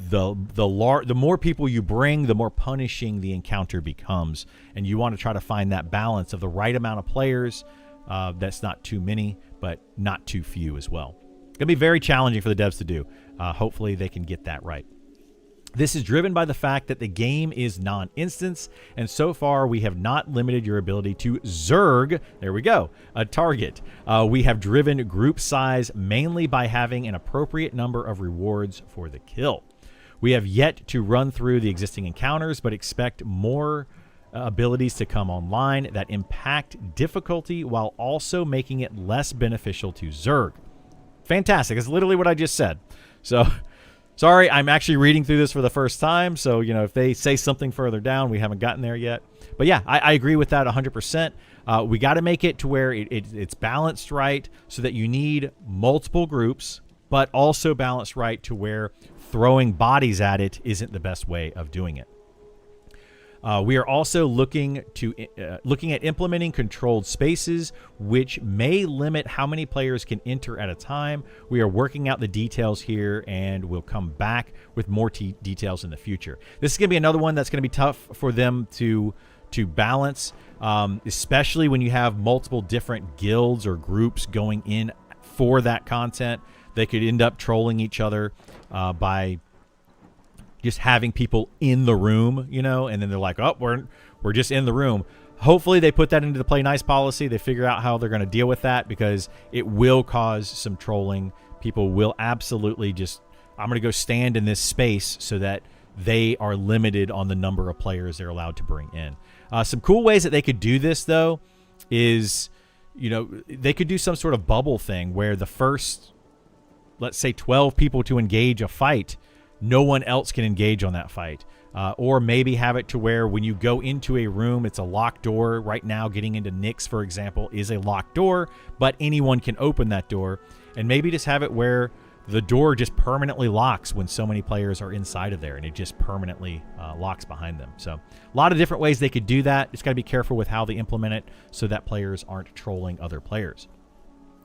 the more people you bring, the more punishing the encounter becomes, and you want to try to find that balance of the right amount of players. That's not too many, but not too few as well. It's gonna be very challenging for the devs to do. Hopefully they can get that right. This is driven by the fact that the game is non-instance, and so far we have not limited your ability to zerg, there we go, a target. We have driven group size mainly by having an appropriate number of rewards for the kill. We have yet to run through the existing encounters, but expect more abilities to come online that impact difficulty while also making it less beneficial to zerg. Fantastic. That's literally what I just said. So, sorry, I'm actually reading through this for the first time, so, you know, if they say something further down, we haven't gotten there yet. But yeah, I agree with that 100%. We got to make it to where it's balanced right so that you need multiple groups, but also balanced right to where throwing bodies at it isn't the best way of doing it. We are also looking at implementing controlled spaces, which may limit how many players can enter at a time. We are working out the details here, and we'll come back with more details in the future. This is going to be another one that's going to be tough for them to balance, especially when you have multiple different guilds or groups going in for that content. They could end up trolling each other by just having people in the room, you know, and then they're like, oh, we're just in the room. Hopefully they put that into the play nice policy. They figure out how they're going to deal with that, because it will cause some trolling. People will absolutely just, I'm going to go stand in this space so that they are limited on the number of players they're allowed to bring in. Some cool ways that they could do this, though, is, you know, they could do some sort of bubble thing where the first, let's say 12 people to engage a fight, no one else can engage on that fight. Or maybe have it to where when you go into a room, it's a locked door. Right now, getting into Nyx, for example, is a locked door, but anyone can open that door. And maybe just have it where the door just permanently locks when so many players are inside of there, and it just permanently locks behind them. So a lot of different ways they could do that. Just got to be careful with how they implement it so that players aren't trolling other players.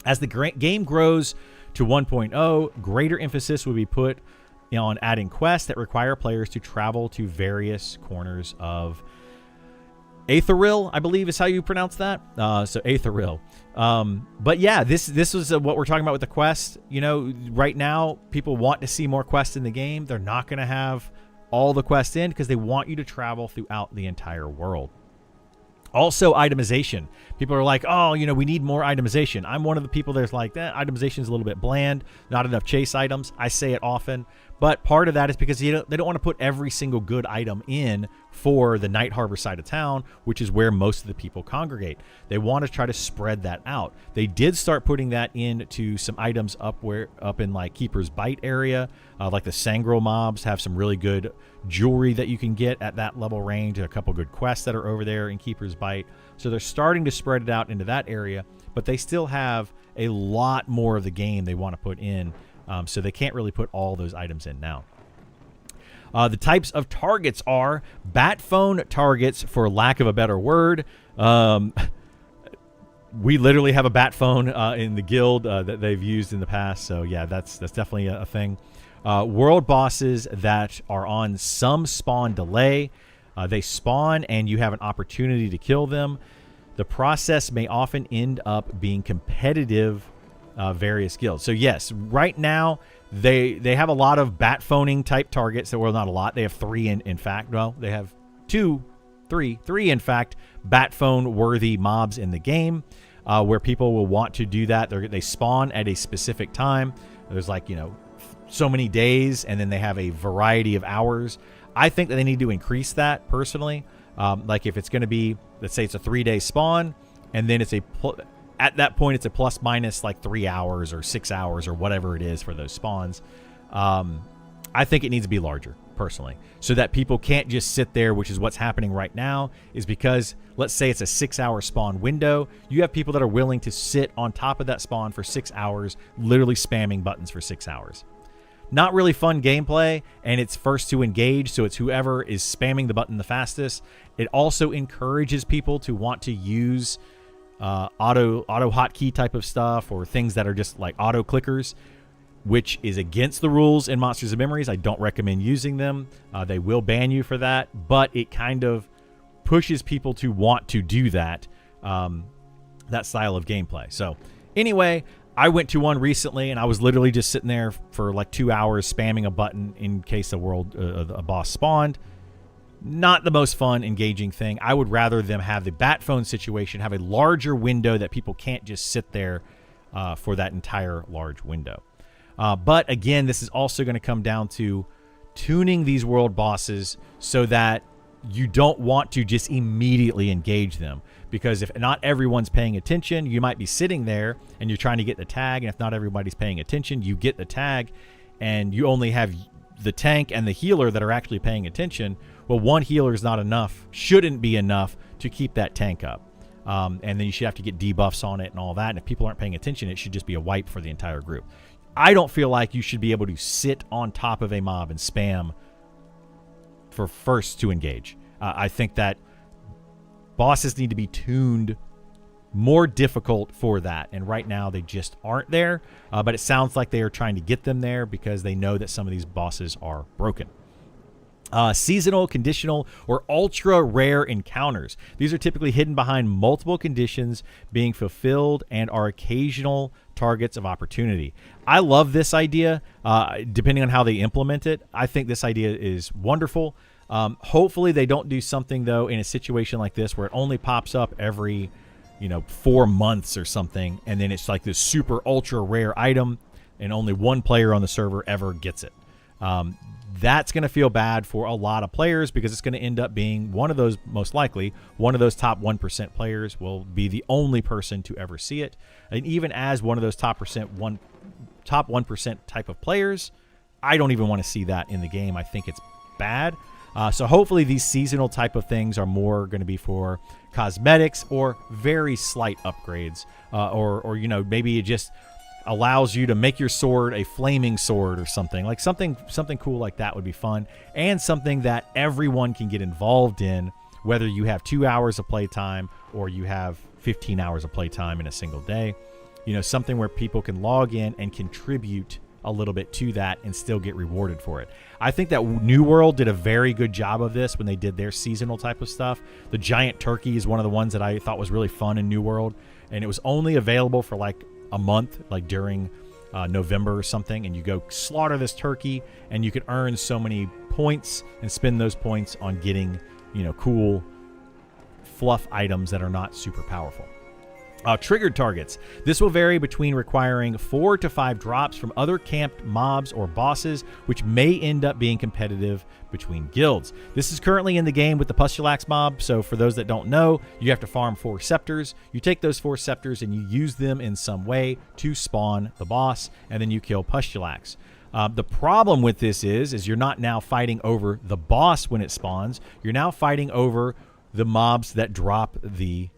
As the game grows to 1.0, greater emphasis will be put on adding quests that require players to travel to various corners of Aetheril, I believe is how you pronounce that. So Aetheril. But yeah, this was what we're talking about with the quest. You know, right now people want to see more quests in the game. They're not going to have all the quests in because they want you to travel throughout the entire world. Also, itemization. People are like, oh, you know, we need more itemization. I'm one of the people that's like, itemization is a little bit bland, not enough chase items. I say it often, But part of that is because they don't want to put every single good item in for the Night Harbor side of town, which is where most of the people congregate. They want to try to spread that out. They did start putting that into some items up in like Keeper's Bite area, like the Sangro mobs have some really good jewelry that you can get at that level range, and a couple good quests that are over there in Keeper's Bite. So they're starting to spread it out into that area, but they still have a lot more of the game they want to put in, so they can't really put all those items in now. The types of targets are bat phone targets, for lack of a better word. We literally have a bat phone in the guild that they've used in the past, so yeah, that's definitely a thing. World bosses that are on some spawn delay. They spawn and you have an opportunity to kill them. The process may often end up being competitive various guilds. So yes, right now they have a lot of bat phoning type targets. Well, not a lot. They have three in fact. Well, they have three in fact bat phone worthy mobs in the game where people will want to do that. They spawn at a specific time. There's like, so many days, and then they have a variety of hours. I think that they need to increase that personally. Like if it's going to be, let's say it's a 3-day spawn, and then at that point it's a plus minus like 3 hours or 6 hours or whatever it is for those spawns. I think it needs to be larger personally, so that people can't just sit there, which is what's happening right now, is because let's say it's a 6-hour spawn window. You have people that are willing to sit on top of that spawn for 6 hours, literally spamming buttons for 6 hours. Not really fun gameplay, and it's first to engage, so it's whoever is spamming the button the fastest. It also encourages people to want to use auto hotkey type of stuff, or things that are just like auto clickers, which is against the rules in Monsters and Memories. I don't recommend using them. They will ban you for that, but it kind of pushes people to want to do that style of gameplay. So anyway, I went to one recently, and I was literally just sitting there for like 2 hours spamming a button in case a boss spawned. Not the most fun, engaging thing. I would rather them have the bat phone situation, have a larger window that people can't just sit there for that entire large window. But again, this is also going to come down to tuning these world bosses so that you don't want to just immediately engage them. Because if not everyone's paying attention, you might be sitting there and you're trying to get the tag. And if not everybody's paying attention, you get the tag and you only have the tank and the healer that are actually paying attention. Well, one healer is not enough, shouldn't be enough to keep that tank up. And then you should have to get debuffs on it and all that. And if people aren't paying attention, it should just be a wipe for the entire group. I don't feel like you should be able to sit on top of a mob and spam for first to engage. I think that bosses need to be tuned more difficult for that, and right now they just aren't there, but it sounds like they are trying to get them there because they know that some of these bosses are broken. Seasonal, conditional, or ultra rare encounters. These are typically hidden behind multiple conditions being fulfilled and are occasional targets of opportunity. I love this idea, depending on how they implement it. I think this idea is wonderful. Hopefully they don't do something though in a situation like this where it only pops up every 4 months or something, and then it's like this super ultra rare item and only one player on the server ever gets it. That's going to feel bad for a lot of players because it's going to end up being one of those, most likely one of those top 1% players will be the only person to ever see it. And even as one of those top 1% type of players, I don't even want to see that in the game. I think it's bad. So hopefully these seasonal type of things are more going to be for cosmetics or very slight upgrades, or maybe it just allows you to make your sword a flaming sword or something cool like that would be fun, and something that everyone can get involved in, whether you have 2 hours of playtime or you have 15 hours of playtime in a single day. Something where people can log in and contribute a little bit to that and still get rewarded for it. I think that New World did a very good job of this when they did their seasonal type of stuff. The giant turkey is one of the ones that I thought was really fun in New World, and it was only available for like a month, like during November or something, and you go slaughter this turkey and you can earn so many points and spend those points on getting cool fluff items that are not super powerful. Triggered targets. This will vary between requiring 4 to 5 drops from other camped mobs or bosses, which may end up being competitive between guilds. This is currently in the game with the Pustulax mob, so for those that don't know, you have to farm 4 scepters. You take those 4 scepters and you use them in some way to spawn the boss, and then you kill Pustulax. The problem with this is you're not now fighting over the boss when it spawns. You're now fighting over the mobs that drop the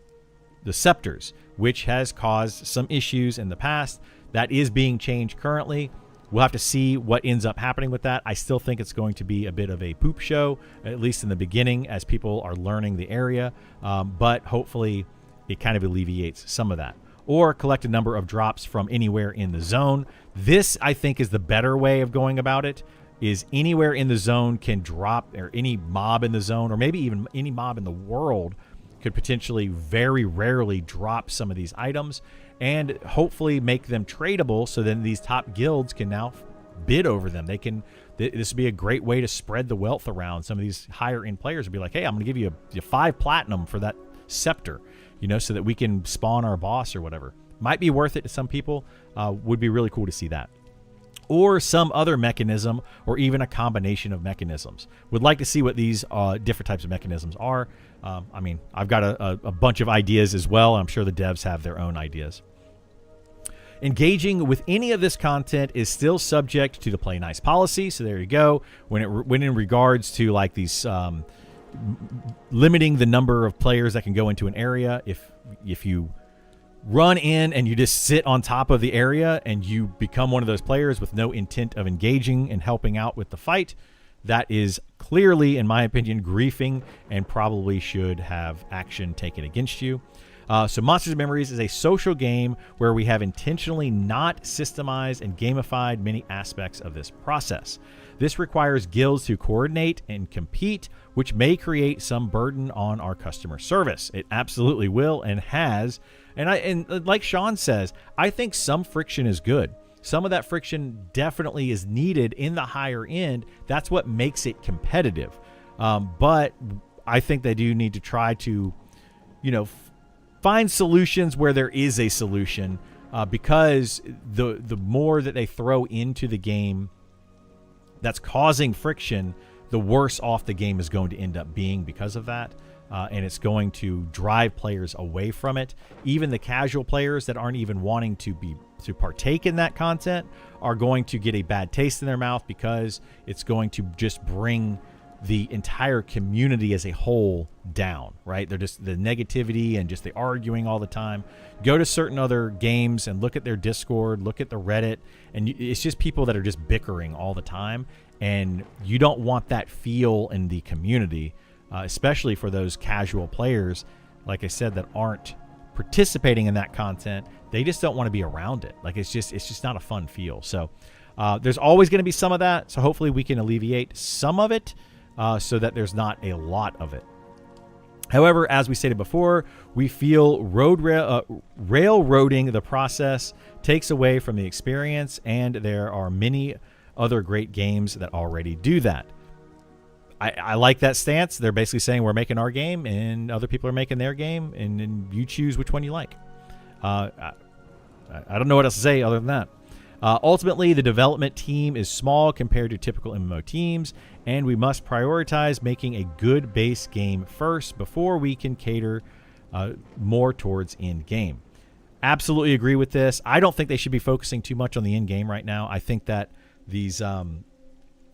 scepters, which has caused some issues in the past. That is being changed currently. We'll have to see what ends up happening with that. I still think it's going to be a bit of a poop show, at least in the beginning, as people are learning the area. But hopefully it kind of alleviates some of that. Or collect a number of drops from anywhere in the zone. This, I think, is the better way of going about it, is anywhere in the zone can drop, or any mob in the zone, or maybe even any mob in the world could potentially very rarely drop some of these items, and hopefully make them tradable, so then these top guilds can now bid over them. This would be a great way to spread the wealth around. Some of these higher end players would be like, hey, I'm going to give you 5 platinum for that scepter, so that we can spawn our boss or whatever. Might be worth it to some people. Would be really cool to see that. Or some other mechanism, or even a combination of mechanisms. Would like to see what these different types of mechanisms are. I mean, I've got a bunch of ideas as well. I'm sure the devs have their own ideas. Engaging with any of this content is still subject to the Play Nice policy. So there you go. When in regards to like these limiting the number of players that can go into an area, if you run in and you just sit on top of the area and you become one of those players with no intent of engaging and helping out with the fight, that is clearly, in my opinion, griefing and probably should have action taken against you. So Monsters and Memories is a social game where we have intentionally not systemized and gamified many aspects of this process. This requires guilds to coordinate and compete, which may create some burden on our customer service. It absolutely will and has. And like Sean says, I think some friction is good. Some of that friction definitely is needed in the higher end. That's what makes it competitive. But I think they do need to try to, find solutions where there is a solution, because the more that they throw into the game that's causing friction, the worse off the game is going to end up being because of that. And it's going to drive players away from it. Even the casual players that aren't even wanting to partake in that content are going to get a bad taste in their mouth, because it's going to just bring the entire community as a whole down, right? They're just the negativity and just the arguing all the time. Go to certain other games and look at their Discord, look at the Reddit, and it's just people that are just bickering all the time. And you don't want that feel in the community. Especially for those casual players, like I said, that aren't participating in that content. They just don't want to be around it. Like it's just not a fun feel. So there's always going to be some of that. So hopefully we can alleviate some of it, so that there's not a lot of it. However, as we stated before, we feel railroading the process takes away from the experience, and there are many other great games that already do that. I like that stance. They're basically saying we're making our game and other people are making their game, and you choose which one you like. I don't know what else to say other than that. Ultimately, the development team is small compared to typical MMO teams, and we must prioritize making a good base game first before we can cater more towards in-game. Absolutely agree with this. I don't think they should be focusing too much on the in-game right now. I think that these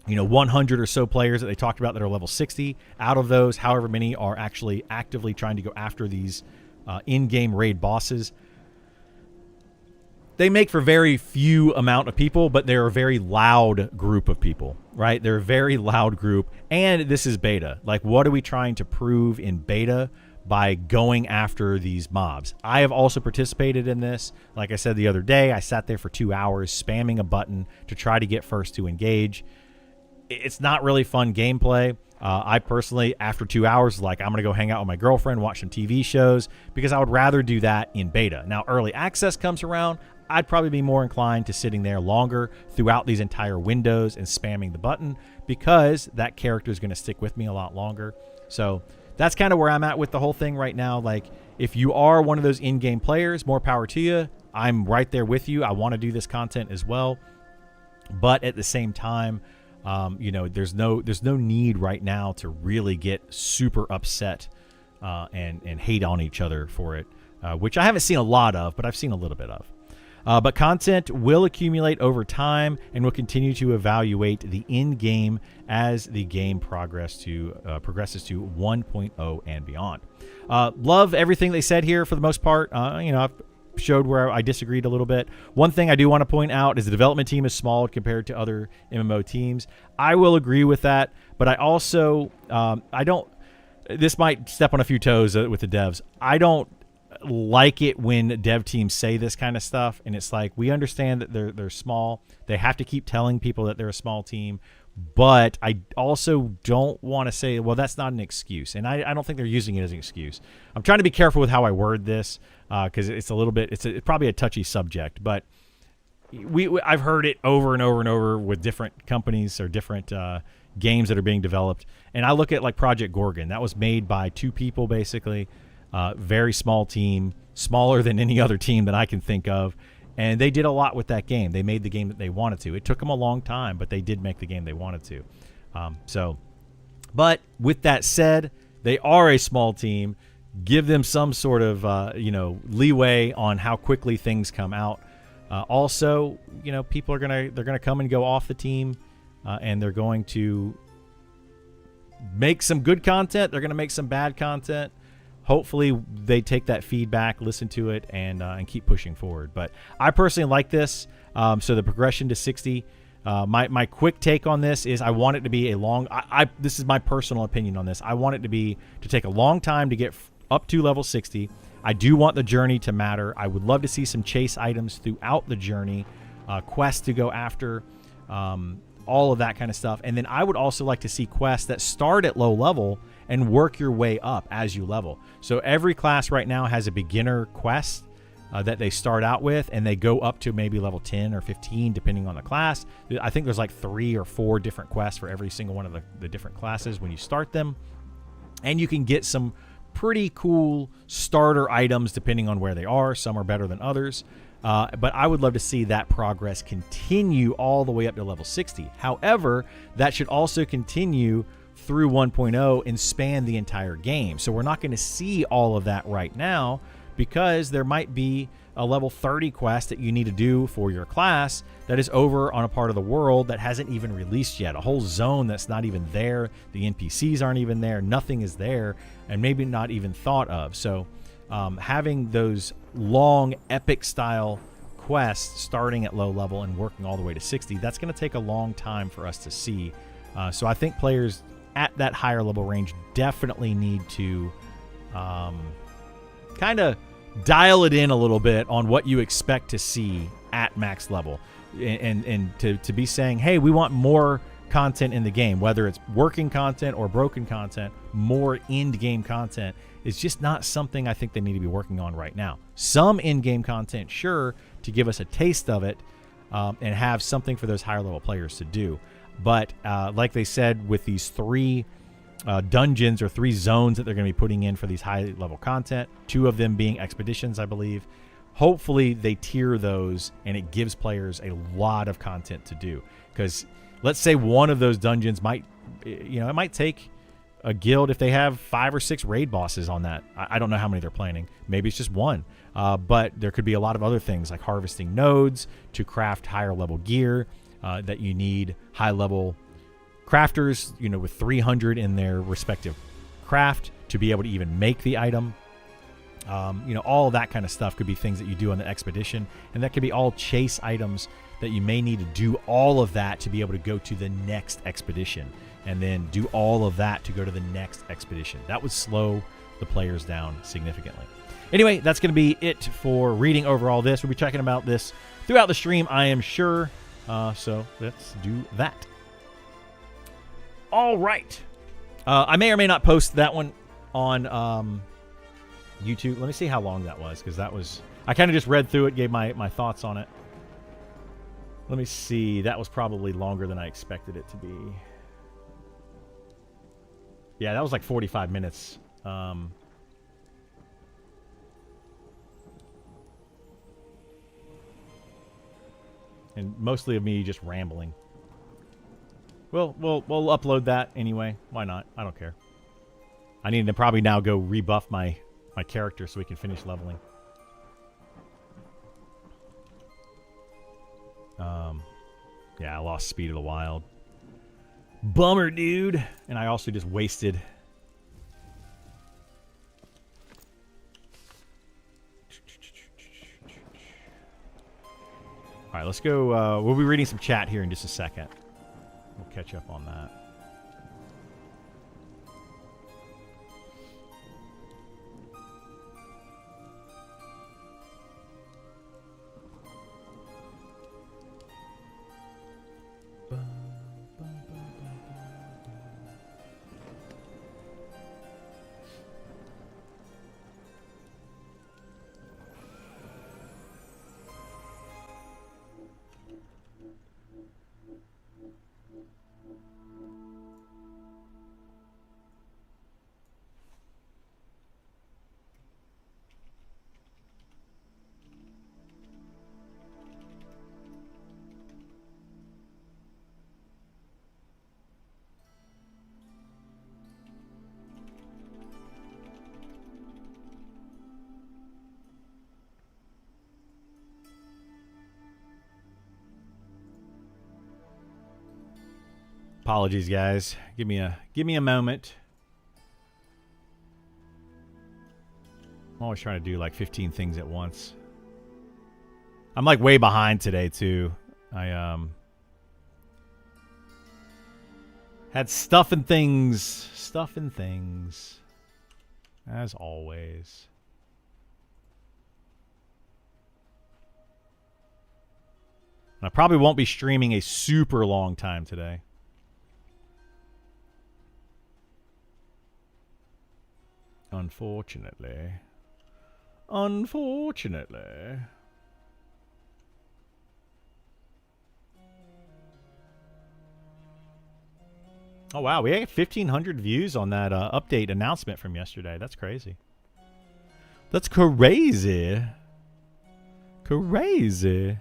100 or so players that they talked about that are level 60, out of those, however many are actually actively trying to go after these in-game raid bosses. They make for very few amount of people, but they're a very loud group of people, right? They're a very loud group, and this is beta. Like, what are we trying to prove in beta by going after these mobs? I have also participated in this. Like I said the other day, I sat there for 2 hours spamming a button to try to get first to engage. It's not really fun gameplay. I personally, after 2 hours, I'm going to go hang out with my girlfriend, watch some TV shows, because I would rather do that in beta. Now, early access comes around, I'd probably be more inclined to sitting there longer throughout these entire windows and spamming the button, because that character is going to stick with me a lot longer. So that's kind of where I'm at with the whole thing right now. Like, if you are one of those in-game players, more power to you. I'm right there with you. I want to do this content as well. But at the same time, you know, there's no need right now to really get super upset and hate on each other for it, which I haven't seen a lot of, but I've seen a little bit of. But content will accumulate over time, and we'll continue to evaluate the in-game as the game progresses to 1.0 and beyond. Love everything they said here for the most part. You know, I've showed where I disagreed a little bit. One thing I do want to point out is the development team is small compared to other MMO teams. I will agree with that, but I also I don't. This might step on a few toes with the devs. I don't like it when dev teams say this kind of stuff, and it's like, we understand that they're small. They have to keep telling people that they're a small team, but I also don't want to say, well, that's not an excuse, and I don't think they're using it as an excuse. I'm trying to be careful with how I word this because it's a little bit, it's probably a touchy subject, but I've heard it over and over and over with different companies or different games that are being developed, and I look at like Project Gorgon. That was made by 2 people basically. Very small team, smaller than any other team that I can think of, and they did a lot with that game. They made the game that they wanted to. It took them a long time, but they did make the game they wanted to. But with that said, they are a small team. Give them some sort of leeway on how quickly things come out. Also, you know, people are they're gonna come and go off the team, and they're going to make some good content. They're gonna make some bad content. Hopefully they take that feedback, listen to it, and keep pushing forward. But I personally like this. So the progression to 60. My quick take on this is I want it to be a long. This is my personal opinion on this. I want it to take a long time to get up to level 60. I do want the journey to matter. I would love to see some chase items throughout the journey, quests to go after, all of that kind of stuff. And then I would also like to see quests that start at low level and work your way up as you level. So every class right now has a beginner quest that they start out with, and they go up to maybe level 10 or 15 depending on the class. I think there's like 3 or 4 different quests for every single one of the different classes when you start them. And you can get some pretty cool starter items depending on where they are. Some are better than others. But I would love to see that progress continue all the way up to level 60. However, that should also continue through 1.0 and span the entire game. So we're not going to see all of that right now because there might be a level 30 quest that you need to do for your class that is over on a part of the world that hasn't even released yet. A whole zone that's not even there. The NPCs aren't even there. Nothing is there and maybe not even thought of. So having those long epic style quests starting at low level and working all the way to 60, that's going to take a long time for us to see. So I think players at that higher level range definitely need to kind of dial it in a little bit on what you expect to see at max level, and to be saying, hey, we want more content in the game, whether it's working content or broken content. More in-game content is just not something I think they need to be working on right now. Some in-game content, sure, to give us a taste of it, and have something for those higher level players to do. But like they said, with these 3 dungeons or 3 zones that they're going to be putting in for these high level content, 2 of them being expeditions, I believe. Hopefully they tier those and it gives players a lot of content to do. Because let's say one of those dungeons might, it might take a guild if they have 5 or 6 raid bosses on that. I don't know how many they're planning. Maybe it's just 1. But there could be a lot of other things like harvesting nodes to craft higher level gear. That you need high level crafters, with 300 in their respective craft to be able to even make the item. All that kind of stuff could be things that you do on the expedition, and that could be all chase items that you may need to do all of that to be able to go to the next expedition, and then do all of that to go to the next expedition. That would slow the players down significantly. Anyway, that's going to be it for reading over all this. We'll be checking about this throughout the stream, I am sure. So let's do that. All right. I may or may not post that one on YouTube. Let me see how long that was, because I kind of just read through it, gave my thoughts on it. Let me see. That was probably longer than I expected it to be. Yeah, that was like 45 minutes. Um, and mostly of me just rambling. We'll upload that anyway. Why not? I don't care. I need to probably now go rebuff my character so we can finish leveling. Yeah, I lost Speed of the Wild. Bummer, dude. And I also just wasted. All right, let's go. We'll be reading some chat here in just a second. We'll catch up on that. Apologies, guys. Give me a moment. I'm always trying to do like 15 things at once. I'm like way behind today too. I had stuff and things as always. And I probably won't be streaming a super long time today. Unfortunately. Unfortunately. Oh, wow. We had 1,500 views on that update announcement from yesterday. That's crazy. That's crazy. Crazy.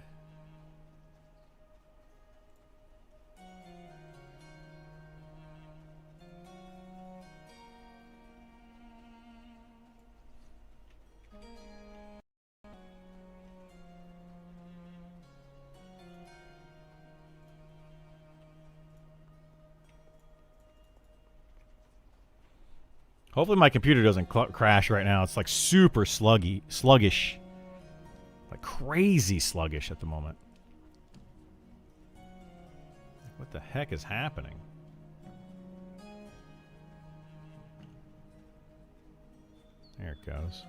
Hopefully my computer doesn't crash right now. It's like super sluggish. Like crazy sluggish at the moment. What the heck is happening? There it goes.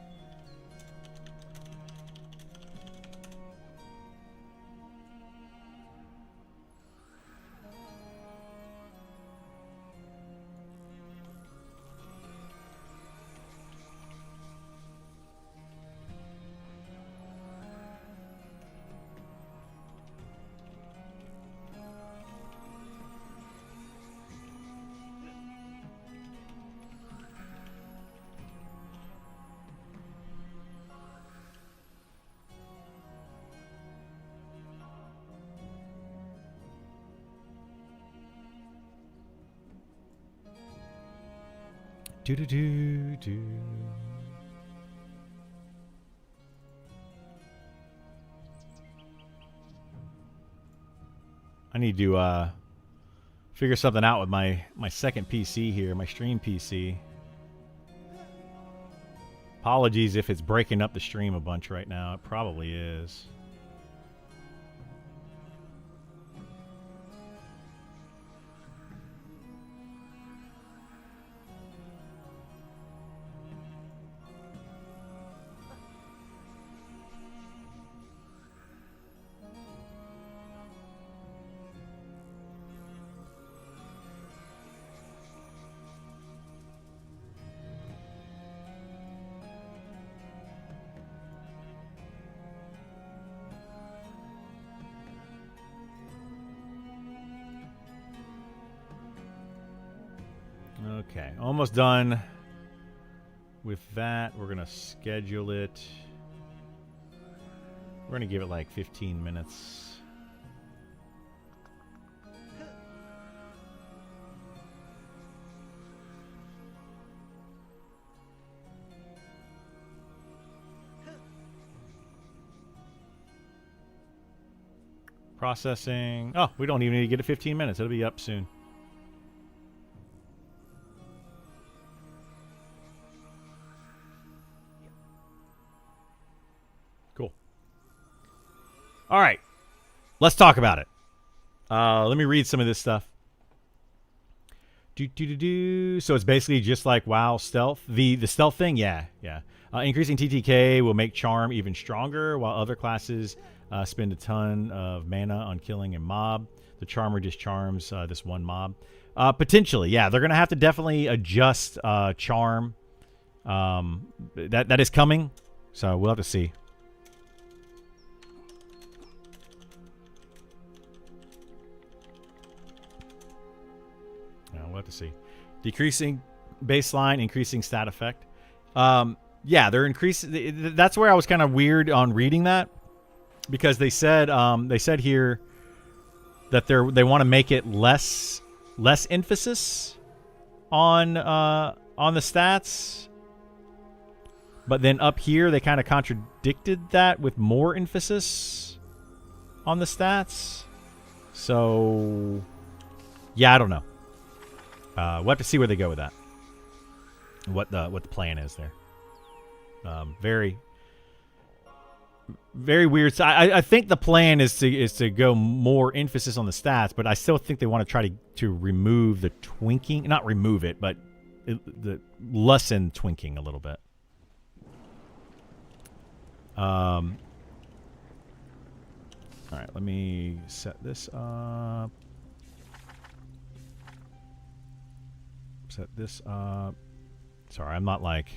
Do. I need to figure something out with my second PC here, my stream PC. Apologies if it's breaking up the stream a bunch right now. It probably is. Okay, almost done with that, we're going to schedule it. We're going to give it like 15 minutes. Processing. Oh, we don't even need to get it 15 minutes. It'll be up soon. Cool. All right. Let's talk about it. Let me read some of this stuff. So it's basically just like WoW stealth. The stealth thing, yeah. Increasing TTK will make Charm even stronger, while other classes spend a ton of mana on killing a mob. The Charmer just charms this one mob. Potentially, yeah. They're going to have to definitely adjust Charm. That is coming, so we'll have to see. We'll have to see. Decreasing baseline, increasing stat effect. Yeah, they're increasing. That's where I was kind of weird on reading that, because they said here that they want to make it less emphasis on the stats, but then up here they kind of contradicted that with more emphasis on the stats. So yeah, I don't know. We'll have to see where they go with that. What the plan is there. Very, very weird. So I think the plan is to go more emphasis on the stats, but I still think they want to try to remove the twinking. Not remove it, but lessen twinking a little bit. All right, let me set this up. Set this up. Sorry, I'm not like...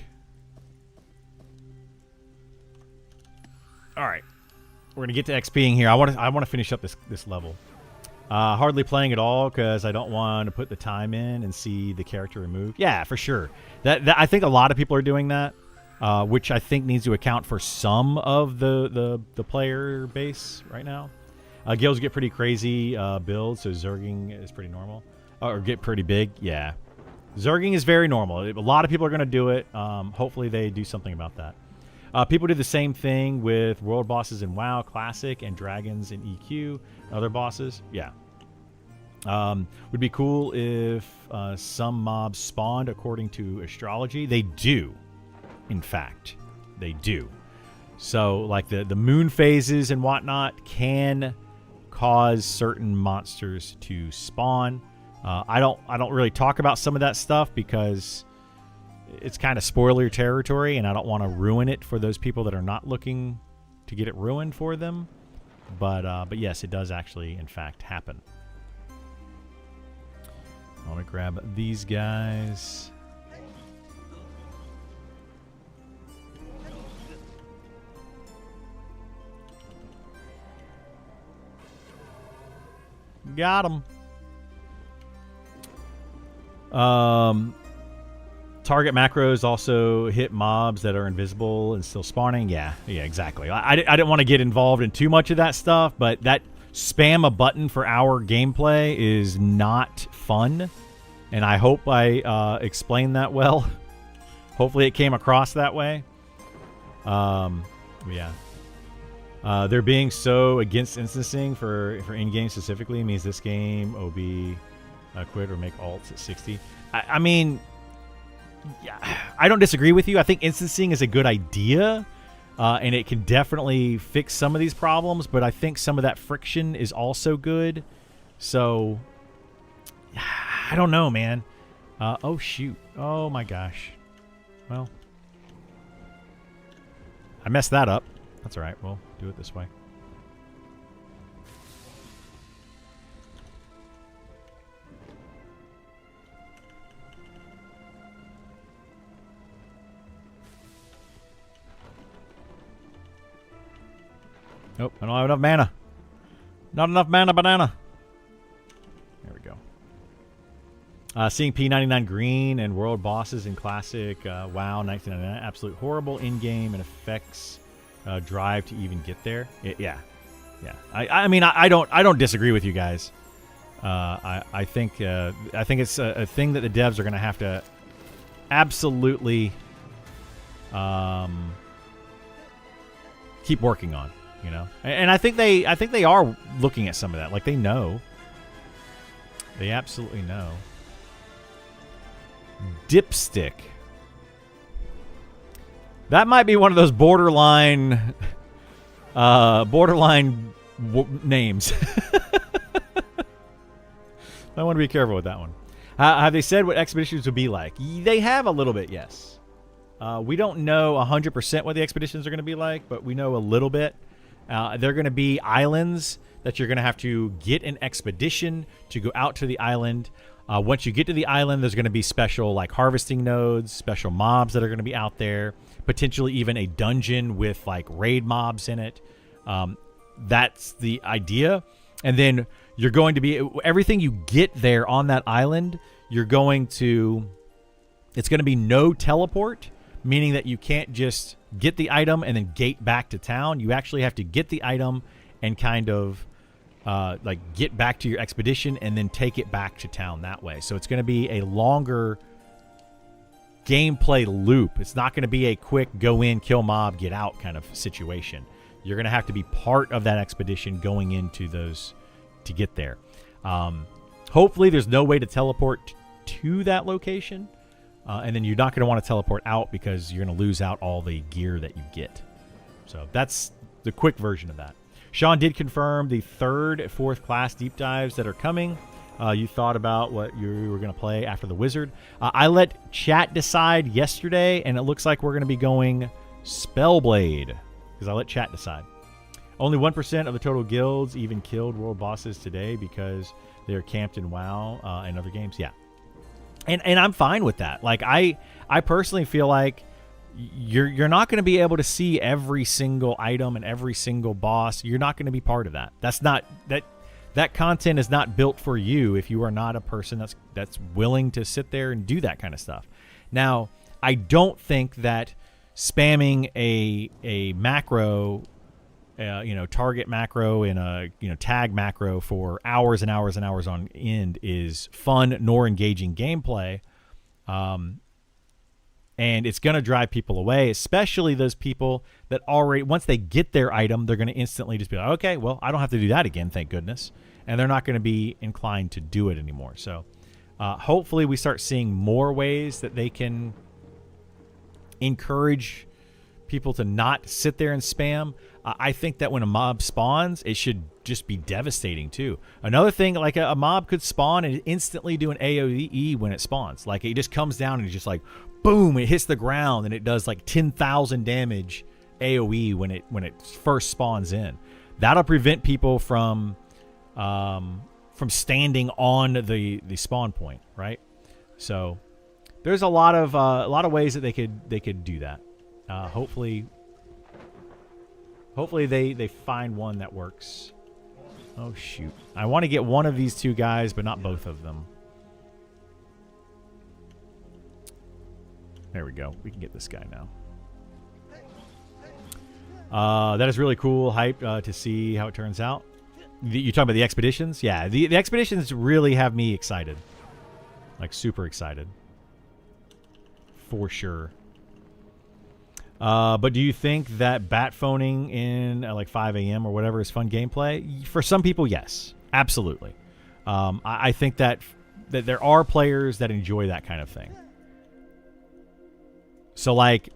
All right. We're going to get to XPing here. I want to finish up this level. Hardly playing at all because I don't want to put the time in and see the character removed. Yeah, for sure. That I think a lot of people are doing that, which I think needs to account for some of the player base right now. Guilds get pretty crazy builds, so Zerging is pretty normal. Or get pretty big, yeah. Zerging is very normal. A lot of people are going to do it. Hopefully they do something about that. People do the same thing with world bosses in WoW Classic and dragons in EQ. Other bosses, yeah. Would be cool if some mobs spawned according to astrology. They do, in fact. They do. So, like the moon phases and whatnot can cause certain monsters to spawn. I don't really talk about some of that stuff because it's kind of spoiler territory, and I don't want to ruin it for those people that are not looking to get it ruined for them. But yes, it does actually, in fact, happen. I want to grab these guys. Got them. Target macros also hit mobs that are invisible and still spawning. Yeah, exactly. I didn't want to get involved in too much of that stuff, but that spam a button for hour gameplay is not fun, and I hope I explained that well. Hopefully it came across that way. Yeah. They're being so against instancing for in-game specifically means this game OB quit or make alts at 60. I mean, yeah, I don't disagree with you. I think instancing is a good idea, and it can definitely fix some of these problems, but I think some of that friction is also good. So, I don't know, man. Oh, shoot. Oh, my gosh. Well, I messed that up. That's all right. We'll do it this way. Nope, I don't have enough mana. Not enough mana, banana. There we go. Seeing P99 green and world bosses in classic WoW 1999, absolute horrible in-game and affects drive to even get there. Yeah. I mean, I don't disagree with you guys. I think it's a thing that the devs are going to have to absolutely keep working on, you know. And I think they are looking at some of that. Like, they know. They absolutely know. Dipstick. That might be one of those borderline names. I want to be careful with that one. Have they said what expeditions would be like? They have a little bit, yes. We don't know 100% what the expeditions are going to be like, but we know a little bit. They're going to be islands that you're going to have to get an expedition to go out to the island. Once you get to the island, there's going to be special like harvesting nodes, special mobs that are going to be out there, potentially even a dungeon with like raid mobs in it. That's the idea. And then you're going to be, everything you get there on that island, it's going to be no teleport, meaning that you can't just get the item and then gate back to town. You actually have to get the item and kind of like get back to your expedition and then take it back to town that way. So it's going to be a longer gameplay loop. It's not going to be a quick go in, kill mob, get out kind of situation. You're going to have to be part of that expedition going into those to get there. Hopefully there's no way to teleport to that location. And then you're not going to want to teleport out because you're going to lose out all the gear that you get. So that's the quick version of that. Sean did confirm the 3rd, 4th class deep dives that are coming. You thought about what you were going to play after the Wizard. I let chat decide yesterday, and it looks like we're going to be going Spellblade because I let chat decide. Only 1% of the total guilds even killed world bosses today because they're camped in WoW and other games. Yeah. And I'm fine with that. Like, I personally feel like you're not going to be able to see every single item and every single boss. You're not going to be part of that. That content is not built for you if you are not a person that's willing to sit there and do that kind of stuff. Now, I don't think that spamming a macro, target macro and a tag macro for hours and hours and hours on end is fun nor engaging gameplay. And it's going to drive people away, especially those people that already, once they get their item, they're going to instantly just be like, okay, well, I don't have to do that again, thank goodness. And they're not going to be inclined to do it anymore. So hopefully we start seeing more ways that they can encourage people to not sit there and spam. I think that when a mob spawns, it should just be devastating too. Another thing, like a mob could spawn and instantly do an AoE when it spawns. Like, it just comes down and it's just like, boom, it hits the ground and it does like 10,000 damage AoE when it first spawns in. That'll prevent people from standing on the spawn point, right? So there's a lot of ways that they could do that. Hopefully they find one that works. Oh shoot! I want to get one of these two guys, but not both of them. There we go. We can get this guy now. That is really cool. Hype to see how it turns out. You're talking about the expeditions? Yeah, the expeditions really have me excited. Like, super excited. For sure. But do you think that bat phoning in like 5 a.m. or whatever is fun gameplay? For some people, yes. Absolutely. I think that there are players that enjoy that kind of thing. So, like,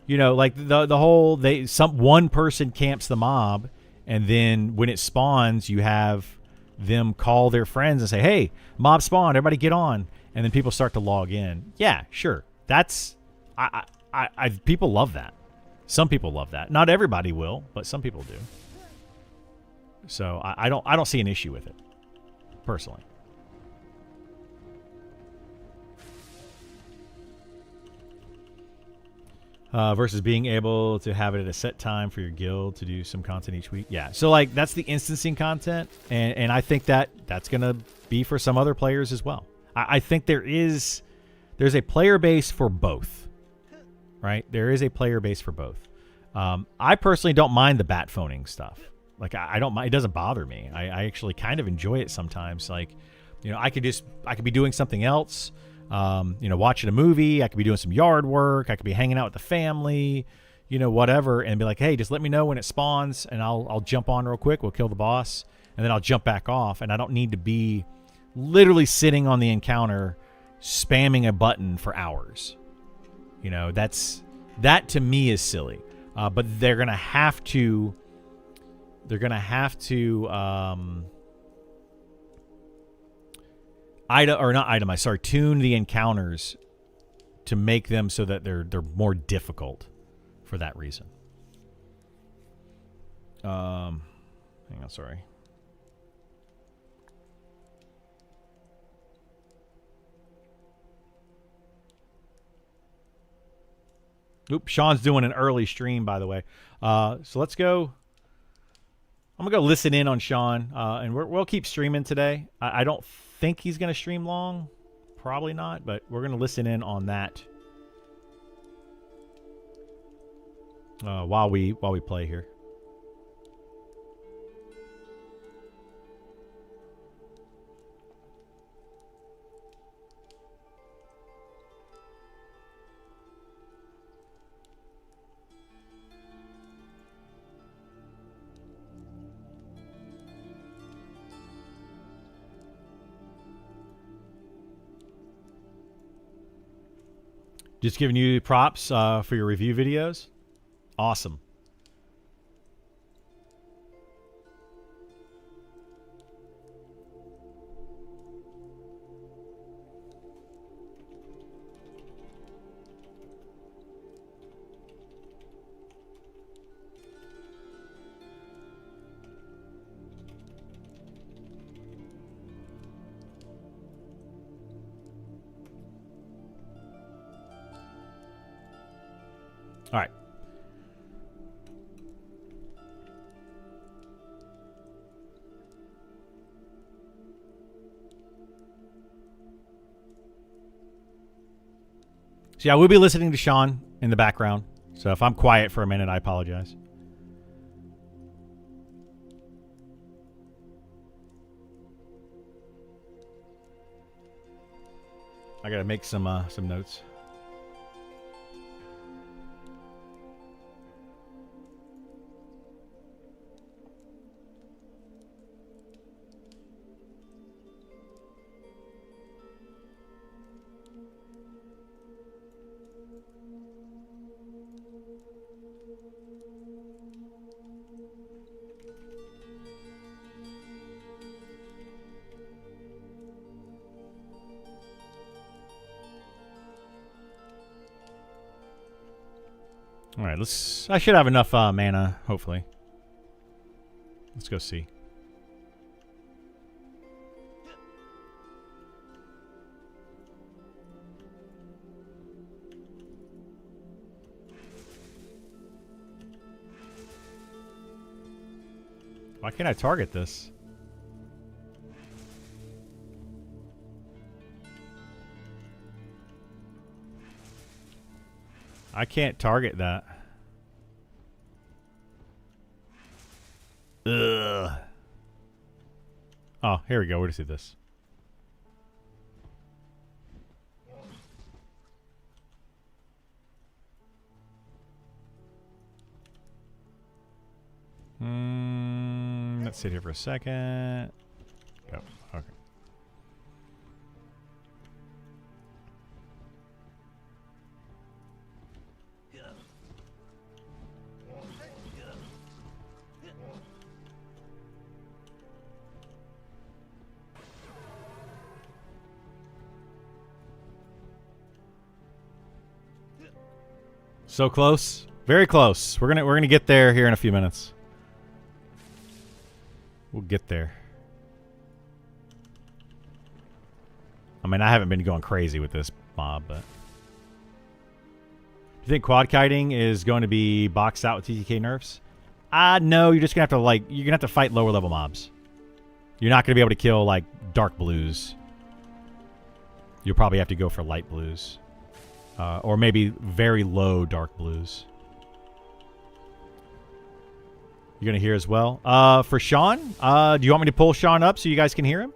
like the whole one person camps the mob, and then when it spawns, you have them call their friends and say, "Hey, mob spawned, everybody get on," and then people start to log in. Yeah, sure. That's people love that. Some people love that. Not everybody will, but some people do. So I don't see an issue with it, personally. Versus being able to have it at a set time for your guild to do some content each week. Yeah, so that's the instancing content, and I think that's going to be for some other players as well. I think there's a player base for both, right? There is a player base for both. I personally don't mind the bat phoning stuff. Like, I don't mind. It doesn't bother me. I actually kind of enjoy it sometimes. Like, you know, I could be doing something else, you know, watching a movie. I could be doing some yard work. I could be hanging out with the family, you know, whatever, and be like, hey, just let me know when it spawns, and I'll jump on real quick. We'll kill the boss, and then I'll jump back off, and I don't need to be literally sitting on the encounter spamming a button for hours. You know, that to me is silly. But they're gonna have to tune the encounters to make them so that they're more difficult for that reason. Hang on, sorry. Oops, Sean's doing an early stream, by the way. So let's go. I'm going to go listen in on Sean, and we'll keep streaming today. I don't think he's going to stream long. Probably not, but we're going to listen in on that while we play here. Just giving you props for your review videos. Awesome. All right. So yeah, we'll be listening to Sean in the background. So if I'm quiet for a minute, I apologize. I gotta make some notes. All right, I should have enough mana, hopefully. Let's go see. Why can't I target this? I can't target that. Ugh. Oh, here we go. Where to see this? Let's sit here for a second. Go. Okay. So close. Very close. We're gonna get there here in a few minutes. We'll get there. I mean, I haven't been going crazy with this mob, but... Do you think quad kiting is going to be boxed out with TTK nerfs? No, you're just gonna have to, like, you're gonna have to fight lower level mobs. You're not gonna be able to kill, like, dark blues. you'll probably have to go for light blues. Or maybe very low dark blues. You're going to hear as well. For Sean, do you want me to pull Sean up so you guys can hear him?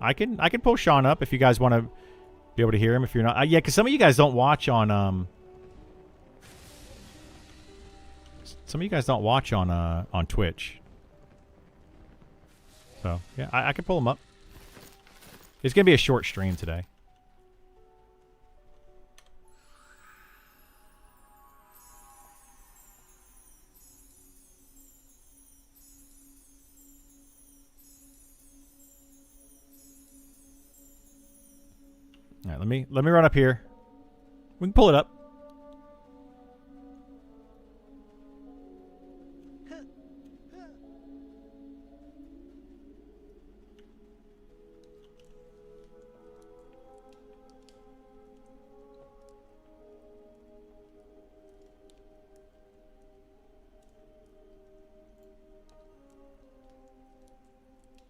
I can pull Sean up if you guys want to be able to hear him. If you're not, yeah, because some of you guys don't watch on on Twitch. So yeah, I can pull him up. It's gonna be a short stream today. All right, let me run up here. We can pull it up.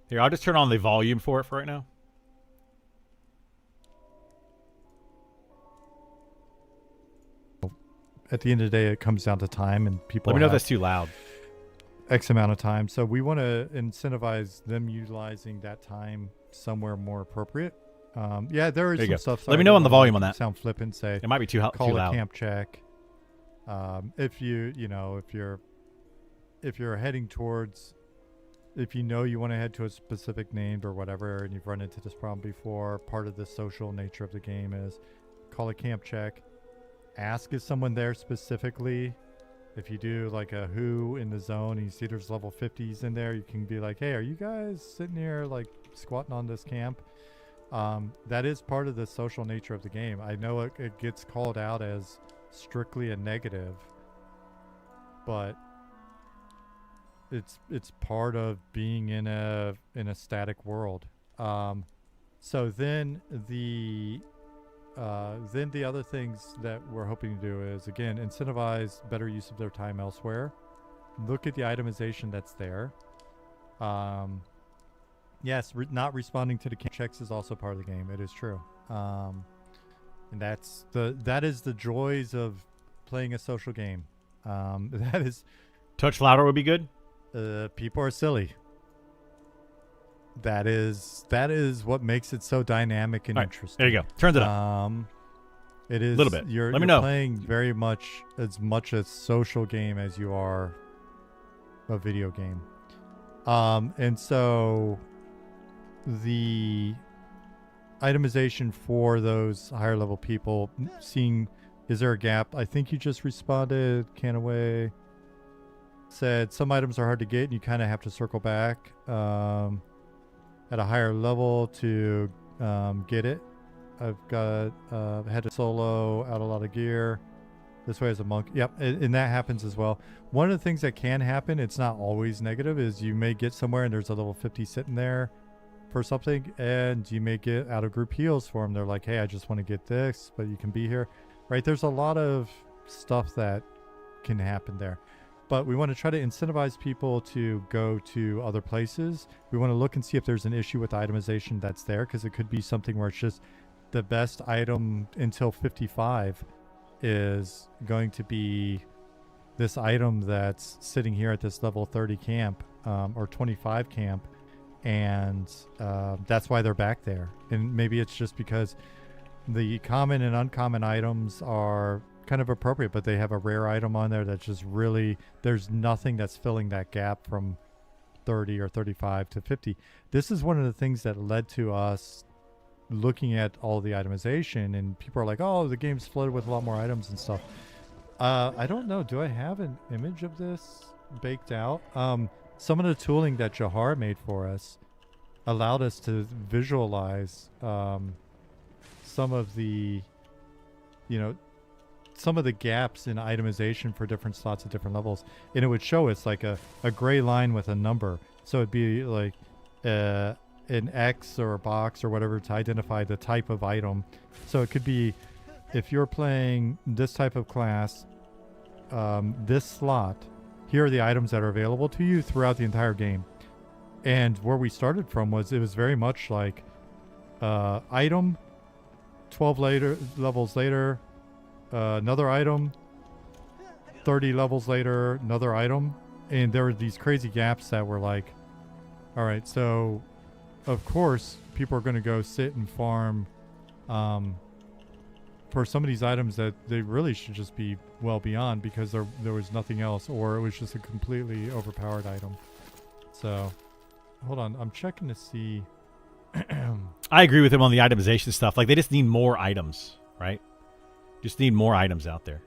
Here, I'll just turn on the volume for it for right now. At the end of the day, it comes down to time, and people Let me know if that's too loud. X amount of time. So we want to incentivize them utilizing that time somewhere more appropriate. Yeah, there is some stuff. Let me know on the volume on that. Sound flippant. Say it might be too loud. Call a camp check. If you're heading towards, if you know you want to head to a specific name or whatever, and you've run into this problem before, part of the social nature of the game is call a camp check. Ask is someone there specifically. If you do like a who in the zone and you see there's level 50s in there, you can be like, hey, are you guys sitting here like squatting on this camp? That is part of the social nature of the game. I know it gets called out as strictly a negative, but it's part of being in a static world. So then the other things that we're hoping to do is, again, incentivize better use of their time elsewhere. Look at the itemization that's there. Yes, not responding to the camp checks is also part of the game. It is true. And that is the joys of playing a social game. That is... Touch louder would be good. People are silly. That is what makes it so dynamic and interesting. There you go. Turns it up. It is a little bit. You're playing very much a social game as you are a video game. And so the itemization for those higher level people, seeing is there a gap? I think you just responded, Canaway said some items are hard to get and you kind of have to circle back at a higher level to get it. I've got had to solo out a lot of gear this way as a monk. Yep, and that happens as well. One of the things that can happen, it's not always negative, is you may get somewhere and there's a level 50 sitting there for something, and you may get out of group heals for them. They're like, hey, I just want to get this, but you can be here, right? There's a lot of stuff that can happen there. But we want to try to incentivize people to go to other places. We want to look and see if there's an issue with the itemization that's there, because it could be something where it's just the best item until 55 is going to be this item that's sitting here at this level 30 camp or 25 camp, and that's why they're back there. And maybe it's just because the common and uncommon items are kind of appropriate, but they have a rare item on there that's just really, there's nothing that's filling that gap from 30 or 35 to 50. This is one of the things that led to us looking at all the itemization, and people are like, oh, the game's flooded with a lot more items and stuff. I don't know, do I have an image of this baked out? Some of the tooling that Jahar made for us allowed us to visualize some of the gaps in itemization for different slots at different levels, and it would show us like a gray line with a number, so it'd be like an X or a box or whatever to identify the type of item. So it could be, if you're playing this type of class, this slot, here are the items that are available to you throughout the entire game. And where we started from was, it was very much like item 12 levels later, another item. 30 levels later, another item. And there were these crazy gaps that were like, all right, so of course people are going to go sit and farm for some of these items that they really should just be well beyond because there was nothing else, or it was just a completely overpowered item. So hold on, I'm checking to see. I agree with him on the itemization stuff. Like, they just need more items, right? Just need more items out there.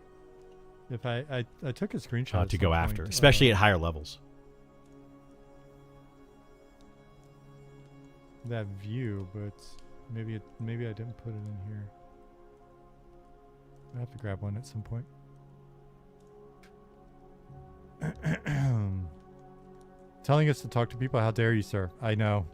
If I took a screenshot at to some go point, after, especially at higher levels. That view, but maybe I didn't put it in here. I have to grab one at some point. Telling us to talk to people. How dare you, sir? I know.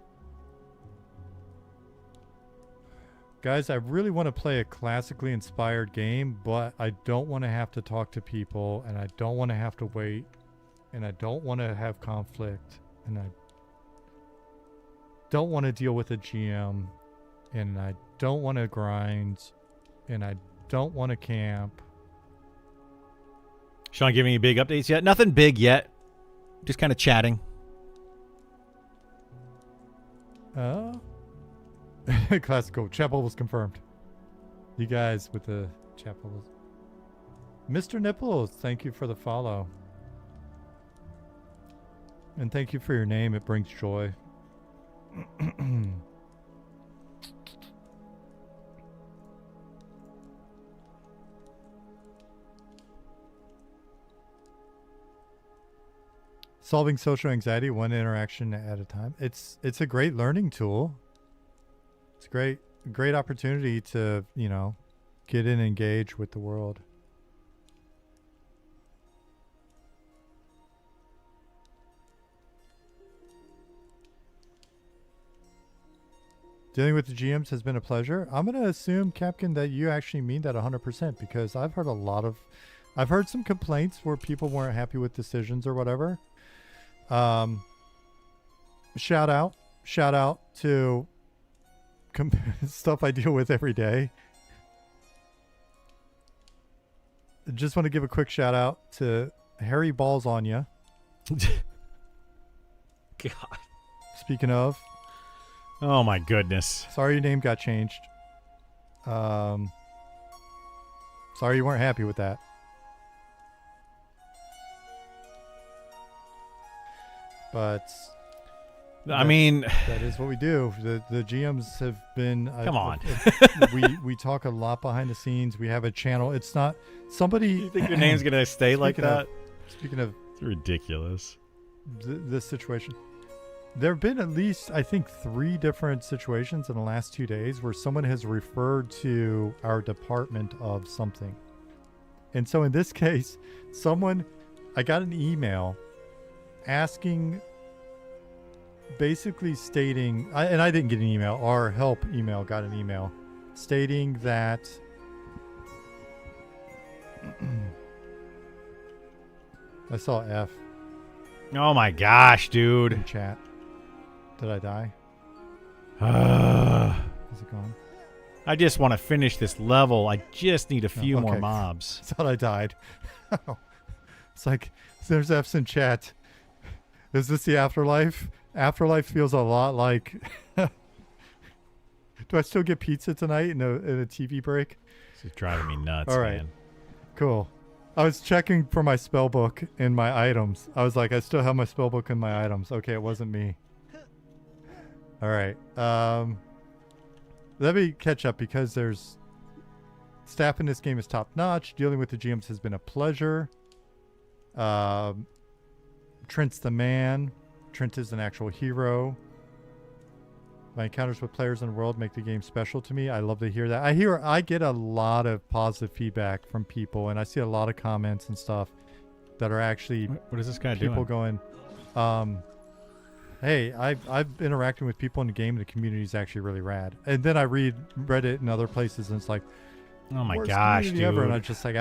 Guys, I really want to play a classically inspired game, but I don't want to have to talk to people, and I don't want to have to wait, and I don't want to have conflict, and I don't want to deal with a GM, and I don't want to grind, and I don't want to camp. Sean giving you big updates yet? Nothing big yet. Just kind of chatting. Classical. Chat bubbles confirmed. You guys with the chat bubbles. Mr. Nipples, thank you for the follow. And thank you for your name. It brings joy. Solving social anxiety one interaction at a time. It's a great learning tool. It's a great opportunity to, you know, get in and engage with the world. Dealing with the GMs has been a pleasure. I'm going to assume, Capkin, that you actually mean that 100% because I've heard some complaints where people weren't happy with decisions or whatever. Shout out to stuff I deal with every day. Just want to give a quick shout out to Harry Balls on ya. God. Speaking of, oh my goodness. sorry your name got changed. Sorry you weren't happy with that. But I mean, that is what we do. The GMs have been. Come on. we talk a lot behind the scenes. We have a channel. It's not somebody. You think your name's gonna stay like that? Speaking of, it's ridiculous. This situation, there have been at least I think 3 different situations in the last 2 days where someone has referred to our department of something, and so in this case, I got an email asking. Basically stating, and I didn't get an email, our help email got an email stating that I saw F Oh my gosh, dude. in chat. Did I die? Is it gone? I just want to finish this level. I just need a few more okay. mobs. I thought I died. It's like, there's F's in chat. Is this the afterlife? Afterlife feels a lot like... Do I still get pizza tonight in a TV break? This is driving me nuts, All right. man. Cool. I was checking for my spell book and my items. I was like, I still have my spell book and my items. Okay, it wasn't me. All right. Let me catch up because there's... Staff in this game is top notch. Dealing with the GMs has been a pleasure. Trent's the man. Trent is an actual hero. My encounters with players in the world make the game special to me. I love to hear that. I get a lot of positive feedback from people, and I see a lot of comments and stuff that are actually What is this guy people doing? going, hey, I've interacting with people in the game, and the community is actually really rad. And then I read Reddit and other places, and it's like, Oh my worst gosh, community dude. ever. And I'm just like,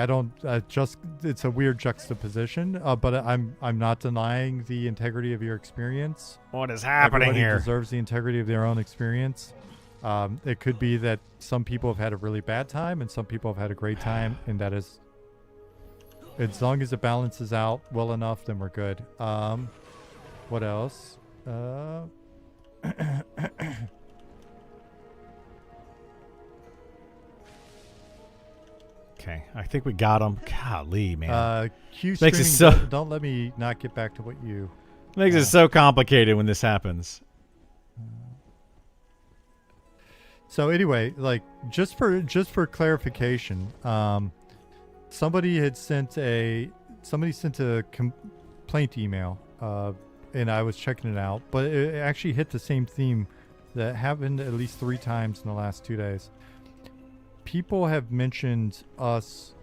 it's a weird juxtaposition, but I'm not denying the integrity of your experience. What is happening Everybody here? deserves the integrity of their own experience. It could be that some people have had a really bad time and some people have had a great time, and that is, as long as it balances out well enough, then we're good. What else? Okay, I think we got him. Golly, man. Q Makes it streaming, so- don't let me not get back to what you... Makes it so complicated when this happens. So anyway, like just for clarification, somebody sent a complaint email, and I was checking it out, but it actually hit the same theme that happened at least 3 times in the last 2 days. People have mentioned us.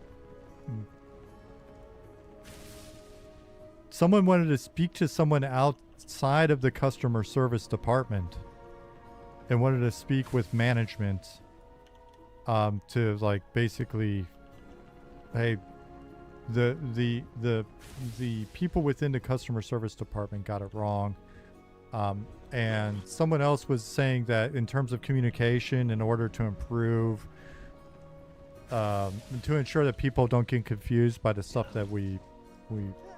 Someone wanted to speak to someone outside of the customer service department and wanted to speak with management to like basically, hey, the people within the customer service department got it wrong. And someone else was saying that in terms of communication, in order to improve, to ensure that people don't get confused by the stuff that we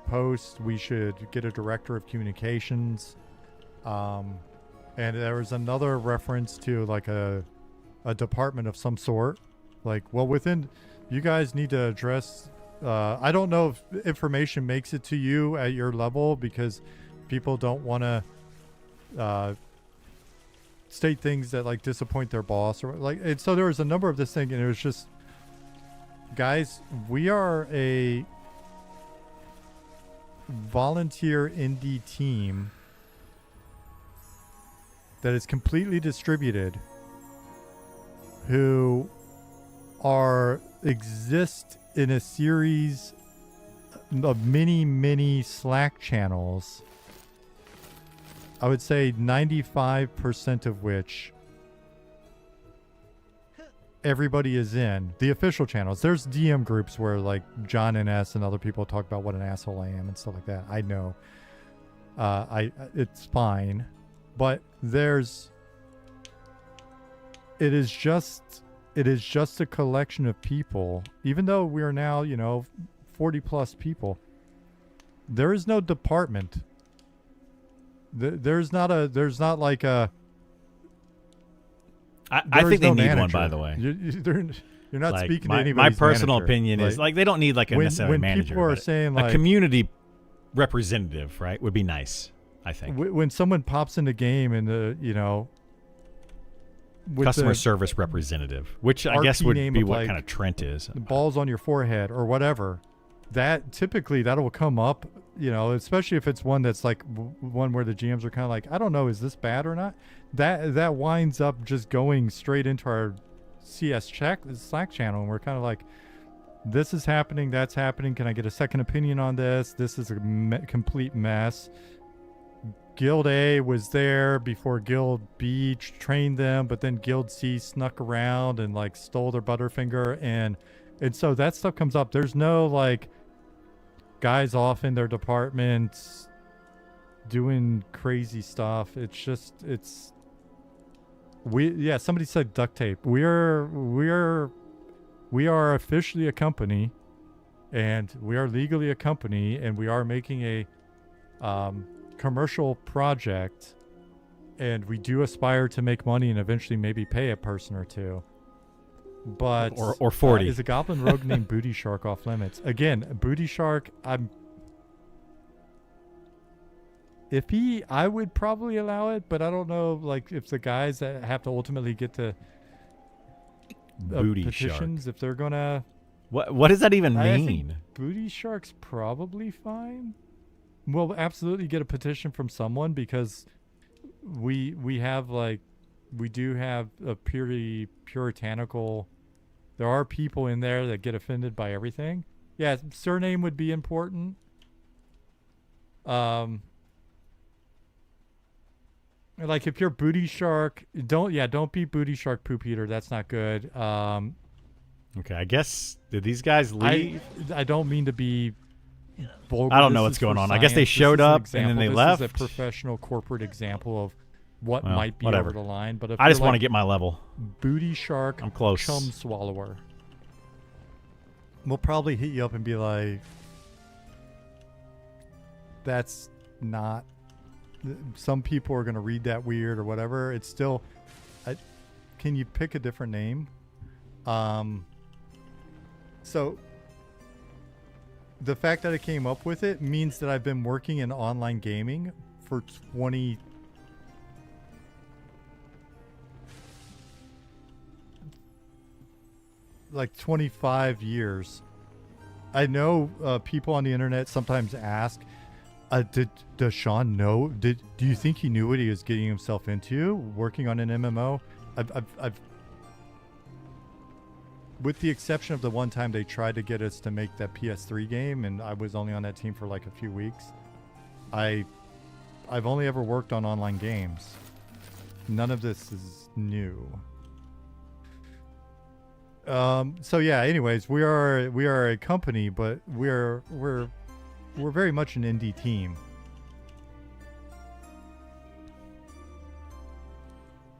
post, we should get a director of communications. And there was another reference to like a department of some sort. Like, well, within, you guys need to address, I don't know if information makes it to you at your level because people don't want to state things that like disappoint their boss or like, and so there was a number of this thing, and it was just, guys, we are a volunteer indie team that is completely distributed, who exist in a series of many Slack channels. I would say 95% of which everybody is in the official channels. There's DM groups where like John and S and other people talk about what an asshole I am and stuff like that. I know. It's fine. But it is just a collection of people. Even though we are now, 40 plus people, there is no department. There's not like a. I think they no need manager. one, by the way. You're not Like, speaking my, to anybody's my personal manager. opinion is like they don't need like a necessarily when manager. people are but saying a like community representative, right, would be nice. I think when someone pops in the game and with customer the service representative, which I RP guess would name be of, what like, kind of Trent is. balls on your forehead or whatever, that typically that'll come up, especially if it's one that's like one where the GMs are kind of like, I don't know, is this bad or not? That winds up just going straight into our CS Slack channel, and we're kind of like, this is happening, that's happening. Can I get a second opinion on this? This is a complete mess. Guild A was there before Guild B trained them, but then Guild C snuck around and like stole their Butterfinger, and so that stuff comes up. There's no like guys off in their departments doing crazy stuff. It's just somebody said duct tape. We are officially a company, and we are legally a company, and we are making a commercial project, and we do aspire to make money and eventually maybe pay a person or two. But or 40 is a goblin rogue named Booty Shark off limits? Again, Booty Shark, I would probably allow it, but I don't know like if the guys that have to ultimately get to Booty petitions, Shark. if they're gonna, What does that even I think mean? Booty Shark's probably fine. We'll absolutely get a petition from someone because we do have a purely puritanical. There are people in there that get offended by everything. Yeah, surname would be important. Like if you're Booty Shark, don't be Booty Shark Poop Eater. That's not good. Okay, I guess did these guys leave? I don't mean to be vulgar. I don't know This what's is going for on. I guess they science. This showed is an up and then example. they this left. Is a professional corporate example of what Well, might be whatever. over the line. But if I just want to get my level. Booty Shark, I'm close. Chum Swallower, we'll probably hit you up and be like, that's not. Some people are gonna read that weird or whatever. It's still. Can you pick a different name? So the fact that I came up with it means that I've been working in online gaming for 25 years. I know people on the internet sometimes ask, does Sean know? Do you think he knew what he was getting himself into working on an MMO? I've with the exception of the one time they tried to get us to make that PS3 game, and I was only on that team for like a few weeks. I've only ever worked on online games. None of this is new. So yeah, anyways, we are a company, but we're very much an indie team.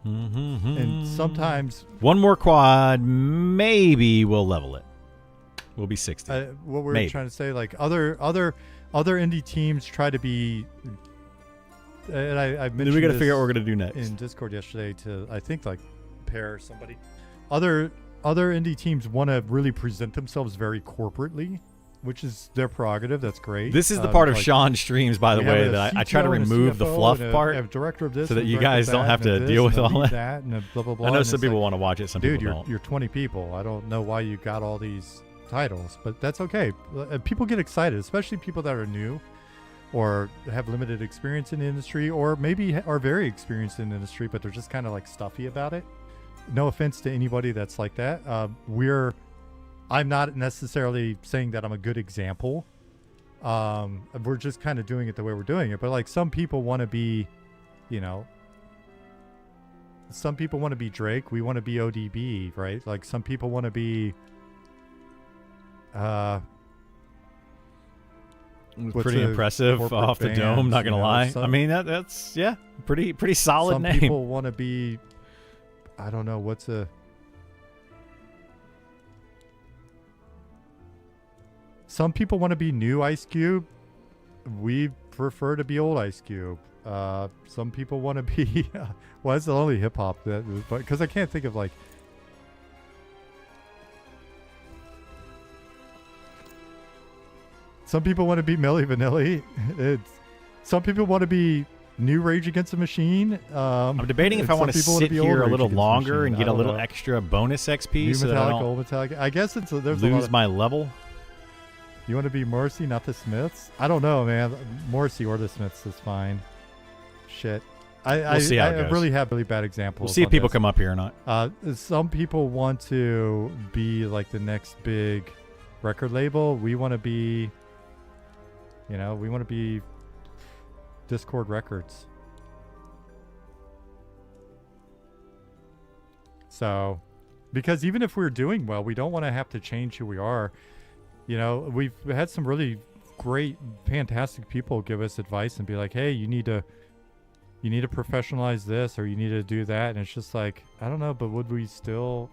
And sometimes one more quad, maybe we'll level it. We'll be 60. What we're maybe. trying to say, like other indie teams try to be, and I mentioned we got to this figure out what we're gonna do next in Discord yesterday to, I think, like Pear or somebody. Other indie teams want to really present themselves very corporately, which is their prerogative. That's great. This is the part of like, Sean's streams, by the way, that I try to remove the fluff part, director of this, so that you director of guys don't that, have to and deal with and all lead that. and blah, blah, blah, I know and some it's people like, want to watch it, some dude, people don't. you're 20 people. I don't know why you got all these titles, but that's okay. People get excited, especially people that are new or have limited experience in the industry, or maybe are very experienced in the industry, but they're just kind of like stuffy about it. No offense to anybody that's like that. I'm not necessarily saying that I'm a good example. We're just kind of doing it the way we're doing it. But like some people want to be, some people want to be Drake. We want to be ODB, right? Like some people want to be, pretty impressive off the dome, not gonna lie. I mean that's pretty solid some name. Some people want to be, I don't know, some people want to be new Ice Cube. We prefer to be old Ice Cube. Some people want to be, well, it's the only hip hop that, but because I can't think of like. Some people want to be Milli Vanilli. Some people want to be new Rage Against the Machine. I'm debating if I want to sit here a little longer and get a little extra bonus XP new so Metallica, that I don't old Metallica. I guess there's lose a lot of, my level. You want to be Morrissey, not the Smiths? I don't know, man. Morrissey or the Smiths is fine. Shit. We'll see how it I goes. really have really bad examples. We'll see if people come up here or not. Some people want to be like the next big record label. We want to be, we want to be Discord Records. So, because even if we're doing well, we don't want to have to change who we are. We've had some really great, fantastic people give us advice and be like, hey, you need to professionalize this, or you need to do that. And it's just like, I don't know, but would it still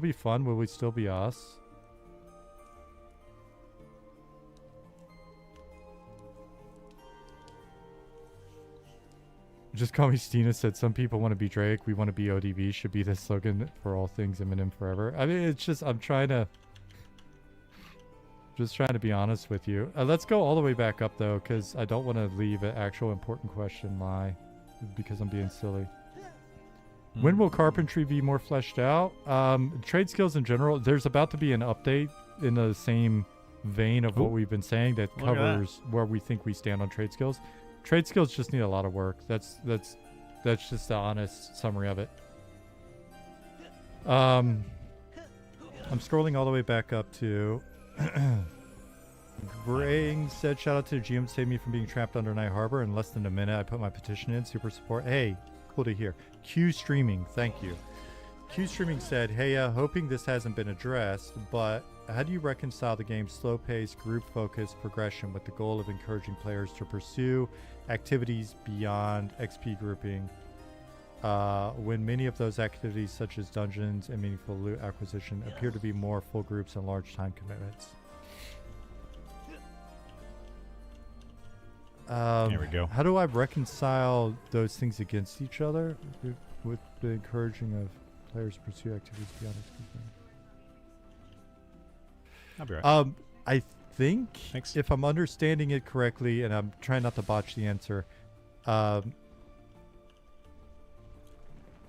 be fun? Would we still be us? Just call me Stina said, some people want to be Drake. We want to be ODB should be the slogan for all things MnM forever. I mean, it's just, I'm trying to be honest with you. Let's go all the way back up though, because I don't want to leave an actual important question lie because I'm being silly. When will carpentry be more fleshed out? Trade skills in general, there's about to be an update in the same vein of what we've been saying that covers where we think we stand on trade skills. Trade skills just need a lot of work. That's just the honest summary of it. I'm scrolling all the way back up to Graying said, shout out to the GM to save me from being trapped under Night Harbor in less than a minute. I put my petition in. Super support. Hey, cool to hear. Q Streaming, thank you. Q Streaming said, hey, hoping this hasn't been addressed, but how do you reconcile the game's slow-paced, group-focused progression with the goal of encouraging players to pursue activities beyond XP grouping when many of those activities, such as dungeons and meaningful loot acquisition, appear to be more full groups and large time commitments. There we go. How do I reconcile those things against each other with the encouraging of players to pursue activities beyond expectation? I'll be right. I think Thanks. if I'm understanding it correctly, and I'm trying not to botch the answer,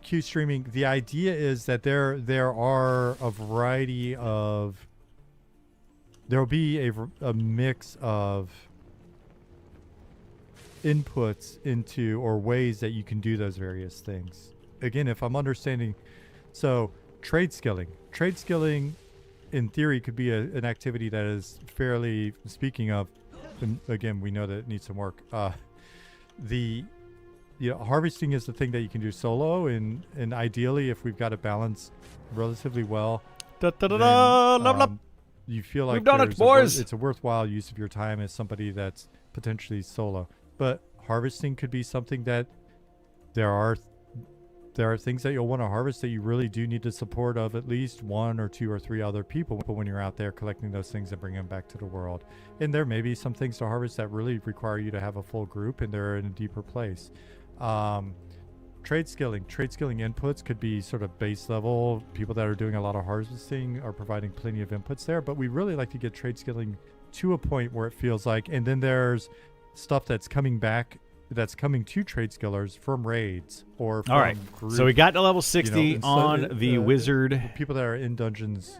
Q streaming. The idea is that there are a variety of. There will be a mix of inputs into or ways that you can do those various things. Again, if I'm understanding, so trade skilling in theory could be an activity that is fairly, speaking of, and again, we know that it needs some work. Harvesting is the thing that you can do solo, and ideally, if we've got it balanced relatively well, then, you feel like we've done it, boys. It's a worthwhile use of your time as somebody that's potentially solo. But harvesting could be something that there are things that you'll want to harvest that you really do need the support of at least 1 or 2 or 3 other people when you're out there collecting those things and bringing them back to the world. And there may be some things to harvest that really require you to have a full group and they're in a deeper place. Trade skilling inputs could be sort of base level. People that are doing a lot of harvesting are providing plenty of inputs there, but we really like to get trade skilling to a point where it feels like, and then there's stuff that's coming to trade skillers from raids or from All right. group, So we got to level 60 so on the wizard. People that are in dungeons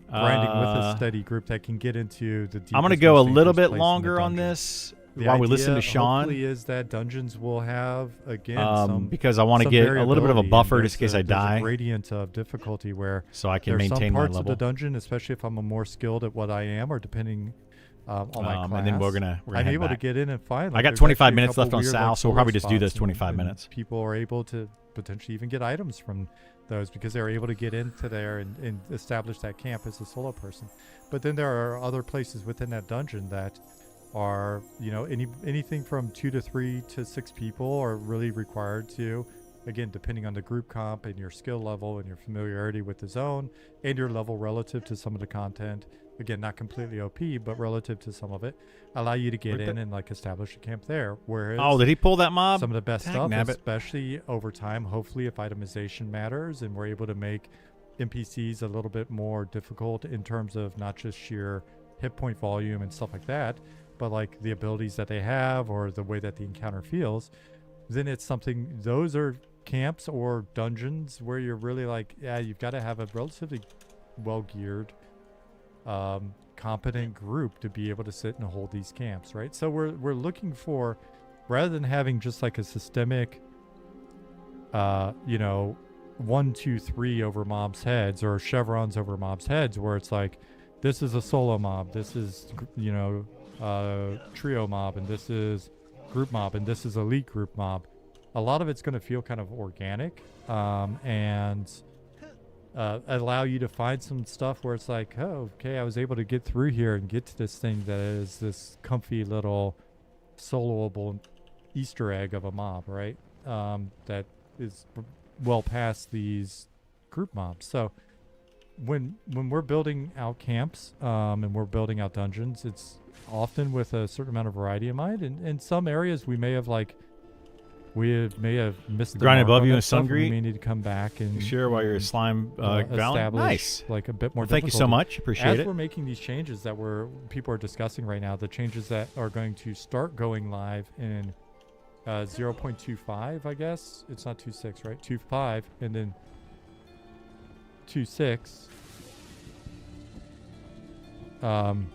grinding with a steady group that can get into the deepest, I'm going to go a most little dangerous bit place in longer the on dungeon. this The while we idea, listen to Sean. hopefully, is that dungeons will have again because I want to some get a little bit of a variability, buffer and just in case I there's a die, gradient of difficulty where so I can there's maintain some my parts level. of the dungeon, especially if I'm more skilled at what I am, or depending on my class. And then we're gonna I'm head able back. to get in and find. I got there's 25 actually a minutes couple left on weird, Sal, so we'll solo probably just do spots, this 25 and minutes. People are able to potentially even get items from those because they're able to get into there and establish that camp as a solo person. But then there are other places within that dungeon that are, anything from 2 to 3 to 6 people are really required to, again, depending on the group comp and your skill level and your familiarity with the zone and your level relative to some of the content. Again, not completely OP, but relative to some of it, allow you to get in and establish a camp there. Whereas, Did he pull that mob? some of the best stuff, nabbit. especially over time, hopefully if itemization matters and we're able to make NPCs a little bit more difficult in terms of not just sheer hit point volume and stuff like that, but like the abilities that they have or the way that the encounter feels, then it's something, those are camps or dungeons where you're really you've got to have a relatively well-geared, competent group to be able to sit and hold these camps, right? So we're looking for, rather than having just like a systemic 1, 2, 3 over mobs' heads or chevrons over mobs' heads, where it's like, this is a solo mob, this is trio mob, and this is group mob, and this is elite group mob. A lot of it's going to feel kind of organic, and allow you to find some stuff where it's like, oh, okay, I was able to get through here and get to this thing that is this comfy little soloable Easter egg of a mob, right? That is well past these group mobs. So when we're building out camps and we're building out dungeons, it's often with a certain amount of variety in mind. And in some areas, we may have missed the Grind mark above on you that in stuff, and Sungri? we may need to come back and Sure, while you're a slime valley. establish Nice. like a bit more. Thank you so difficulty. much. Appreciate As it. we're making these changes that people are discussing right now, the changes that are going to start going live in 0.25, I guess it's not 2.6, right? 2.5, and then 2.6. 2.5,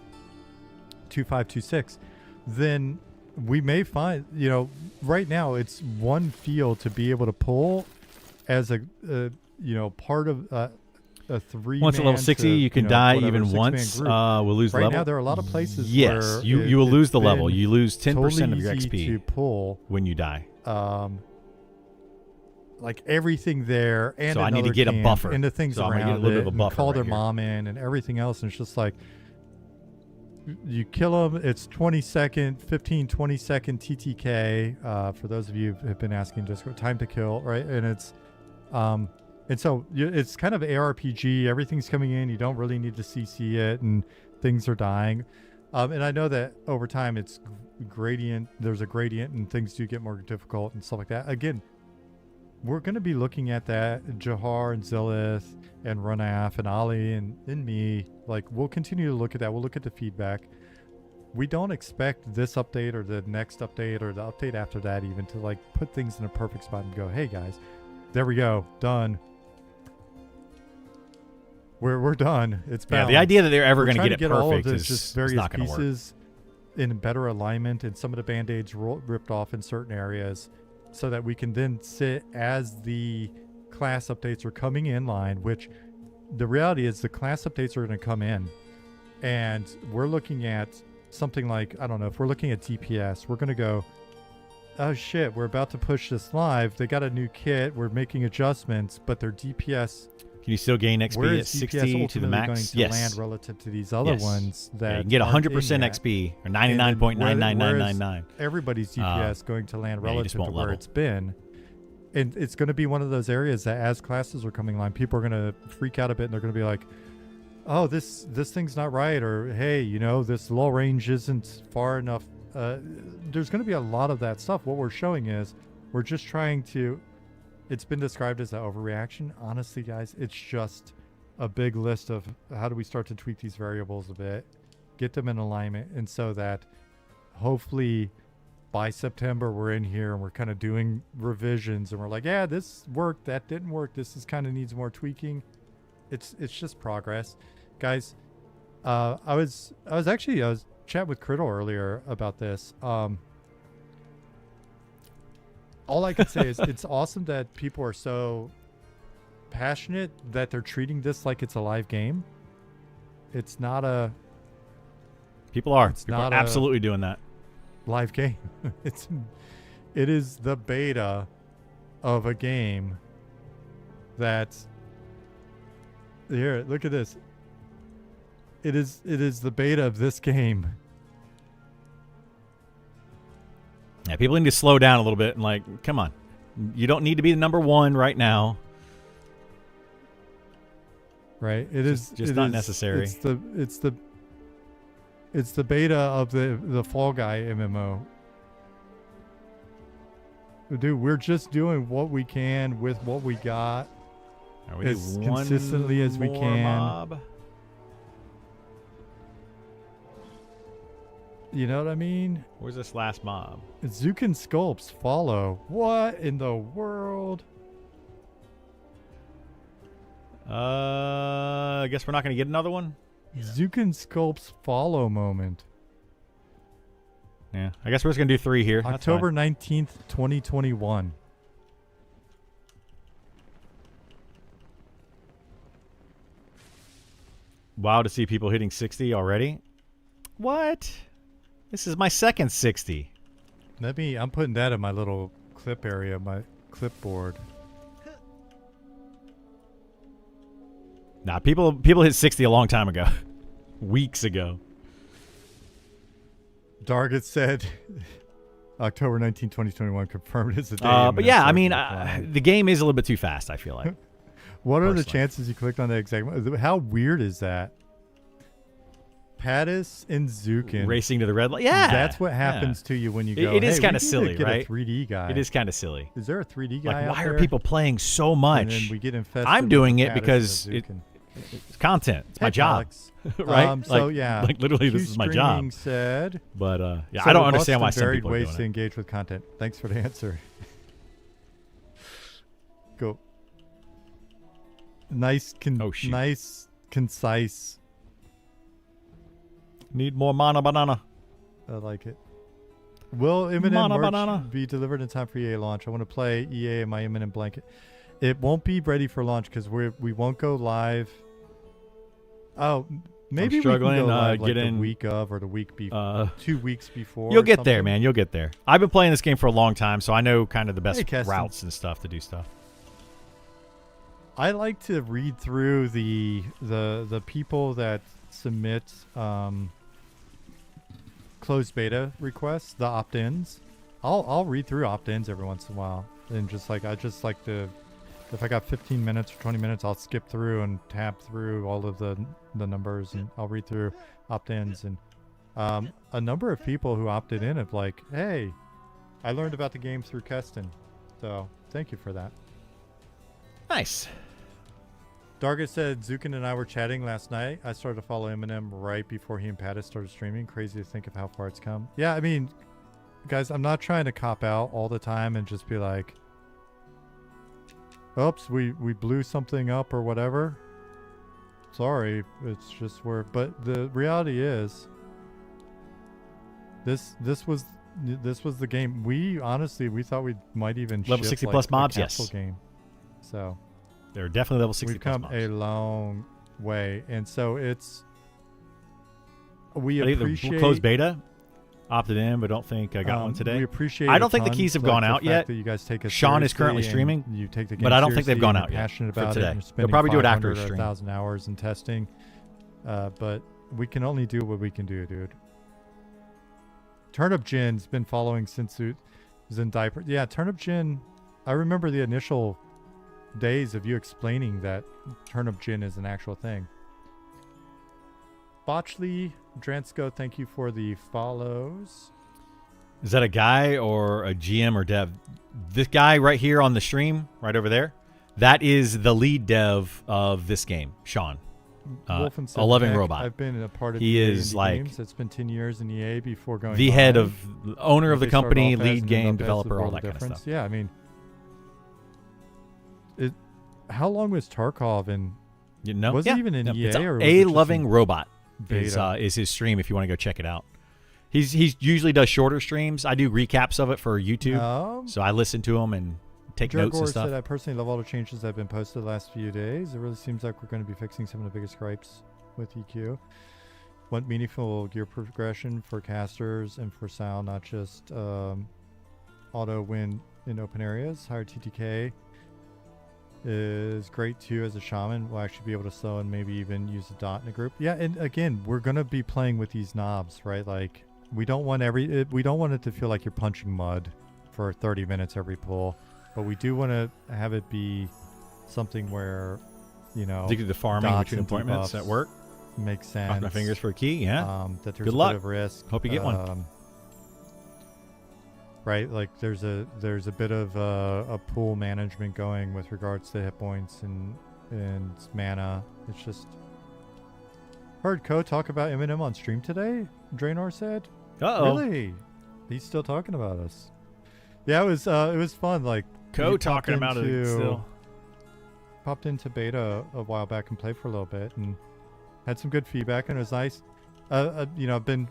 2.6. Then we may find, right now it's one field to be able to pull as a part of a 3. Once at level 60, you can die even once. We'll lose right level. now there are a lot of places Yes, where you will lose the it's level. been You lose 10% totally of your easy XP to pull when you die. like everything there, and So I need to another get a camp, buffer. and the things So I'm gonna around get a little bit it, of a and buffer call right their here. mom in and everything else, and it's just like you kill them. It's 20-second, 15, 20-second TTK. For those of you who have been asking, just time to kill, right? And it's, and so it's kind of ARPG. Everything's coming in. You don't really need to CC it, and things are dying. And I know that over time it's gradient. There's a gradient, and things do get more difficult and stuff like that. Again, we're going to be looking at that. Jahar and Zilith and Runaf and Ali and me. Like, we'll continue to look at that. We'll look at the feedback. We don't expect this update or the next update or the update after that even to like put things in a perfect spot and go, hey guys, there we go, done. We're done. It's balanced. Yeah, the idea that they're ever going to get it all of perfect this, is just various not going to work. pieces in better alignment, and some of the band-aids ripped off in certain areas, so that we can then sit as the class updates are coming in line, which the reality is the class updates are going to come in, and we're looking at something like, I don't know, if we're looking at DPS, we're going to go, oh shit, we're about to push this live. They got a new kit. We're making adjustments, but their DPS... Can you still gain XP at 60 to the max? Going to land relative to these other ones that you can get 100% XP or 99.99999. Everybody's DPS going to land relative to where it's been. And it's going to be one of those areas that as classes are coming online, people are going to freak out a bit, and they're going to be like, oh, this thing's not right, or hey, you know, this low range isn't far enough. There's going to be a lot of that stuff. What we're showing is we're just trying to... It's been described as an overreaction. Honestly, guys, it's just a big list of how do we start to tweak these variables a bit, get them in alignment, and so that hopefully by September we're in here and we're kind of doing revisions and we're like, yeah, this worked, that didn't work, this is kind of needs more tweaking. It's just progress, guys. I was chatting with Criddle earlier about this. All I can say is it's awesome that people are so passionate that they're treating this like it's a live game. It's not a... People are absolutely doing that. Live game. It is the beta of a game that's... Here, look at this. It is the beta of this game. Yeah, people need to slow down a little bit and like, come on. You don't need to be the number one right now. Right. It's not necessary. It's the beta of the Fall Guy MMO. Dude, we're just doing what we can with what we got as consistently as we can. Mob? You know what I mean? Where's this last mob? Zukin Sculpts follow. What in the world? I guess we're not going to get another one. Zukin Sculpts follow moment. Yeah, I guess we're just going to do 3 here. October 19th, 2021. Wow, to see people hitting 60 already. What? This is my second 60. I'm putting that in my little clip area, my clipboard. Nah, people hit 60 a long time ago. Weeks ago. Dargit said October 19, 2021 confirmed as the day. But yeah, I mean, the game is a little bit too fast, I feel like. What are the chances you clicked on that exact... How weird is that? Pattis and Zukin racing to the red light. Yeah, that's what happens to you when you go. It is kind of silly, right? A 3D guy. It is kind of silly. Is there a 3D guy? Like, why are people playing so much? And then we get infested. I'm doing it because it's content. It's my job, right? So yeah, like literally, this is my job. Said, but yeah, I don't understand why some people are doing ways to engage with content. Thanks for the answer. Go. Nice, nice, concise. Need more mana banana. I like it. Will MnM merch be delivered in time for EA launch? I want to play EA in my MnM blanket. It won't be ready for launch because we won't go live. Oh, maybe we can go live like the week of or the week before, 2 weeks before. You'll get there, man. You'll get there. I've been playing this game for a long time, so I know kind of the best routes and stuff to do stuff. I like to read through the people that submit closed beta requests, the opt-ins. I'll read through opt-ins every once in a while, and I just like to, if I got 15 minutes or 20 minutes, I'll skip through and tab through all of the numbers, and I'll read through opt-ins. And a number of people who opted in have like, hey, I learned about the game through Keston, so thank you for that. Nice. Darga said Zukin and I were chatting last night. I started to follow MnM right before he and Pattis started streaming. Crazy to think of how far it's come. Yeah, I mean, guys, I'm not trying to cop out all the time and just be like, oops, we blew something up or whatever. Sorry, it's just where. But the reality is, this was the game. We honestly thought we might even level ship 60 like plus a mobs. capsule Yes, game. So they're definitely level 60 we've plus come mobs. a long way, and so it's we I think appreciate the closed beta opted in, but don't think I got one today. We appreciate. I don't think the keys have gone out yet. That you guys take it Sean is seriously currently and streaming, you take the game but I don't think they've seriously gone and out you're yet passionate for about today. it. And They'll spending probably do it after 500 his or stream. 1,000 hours in testing, but we can only do what we can do, dude. Turnip Gin's been following since it was in diaper. Yeah, Turnip Gin. I remember the initial days of you explaining that Turnip Gin is an actual thing. Botchley Dransko, thank you for the follows. Is that a guy or a GM or dev? This guy right here on the stream, right over there, that is the lead dev of this game, Sean. Wolfen a loving Tech, robot. I've been a part of He EA is indie like games. It's been 10 years in EA before going the head live. of owner of the They started company, off as lead and game ended up as developer, the all World that kind of Difference. stuff. Yeah, I mean, how long was Tarkov in? You know, Was it even in EA It's or was a it just loving in robot beta? is his stream if you want to go check it out. He's usually does shorter streams. I do recaps of it for YouTube, so I listen to him and take notes and stuff. Said, I personally love all the changes that have been posted the last few days. It really seems like we're going to be fixing some of the biggest gripes with EQ. Want meaningful gear progression for casters and for sound, not just auto win in open areas. Higher TTK is great too. As a shaman, we'll actually be able to slow and maybe even use a dot in a group. Yeah, and again, we're going to be playing with these knobs, right? Like, we don't want it to feel like you're punching mud for 30 minutes every pull, but we do want to have it be something where, you know, Addicted to farming between appointments at work. Makes sense. Cross my fingers for a key. Yeah. That there's Good a luck. bit of risk. Hope you get one. Right, like there's a bit of a pool management going with regards to hit points and mana. It's just heard Ko talk about MnM on stream today. Draenor said. Uh-oh. Really? He's still talking about us. Yeah, it was fun. Like Co he talking about it still. Popped into beta a while back and played for a little bit and had some good feedback, and it was nice. You know, I've been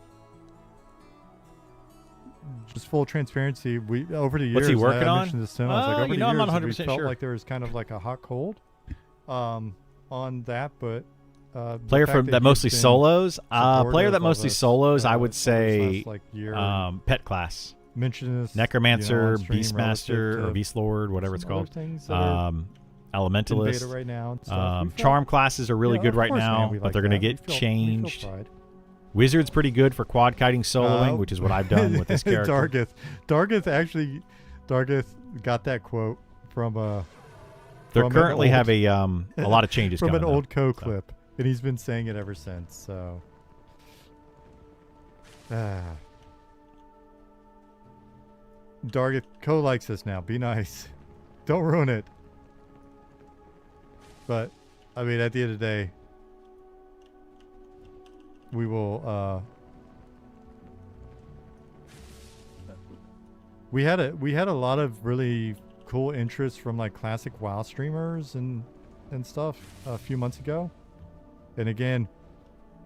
just full transparency. We over the years. What's he working I on? mentioned this to him. I was like, over you the know, I'm years, not we 100% felt sure. like there was kind of like a hot cold, on that, but. Player from that mostly solos. Player that mostly us, solos. I would over this say last, like, year, pet class. mention this, Necromancer, on stream Beastmaster, relative or to Beast Lord, whatever it's some other called. things that are in Elementalist. beta right now and stuff. We felt- Charm classes are really yeah, good of right course, now, man, we but like they're going to that. We get feel changed. pride. Wizard's pretty good for quad kiting soloing, which is what I've done with this character. Dargith got that quote from They from an currently old- have a lot of changes from coming an old up, Co so. clip, and he's been saying it ever since. So, Dargith Co likes us now. Be nice, don't ruin it. But I mean, at the end of the day, we will. We had a lot of really cool interest from like classic WoW streamers and stuff a few months ago. And again,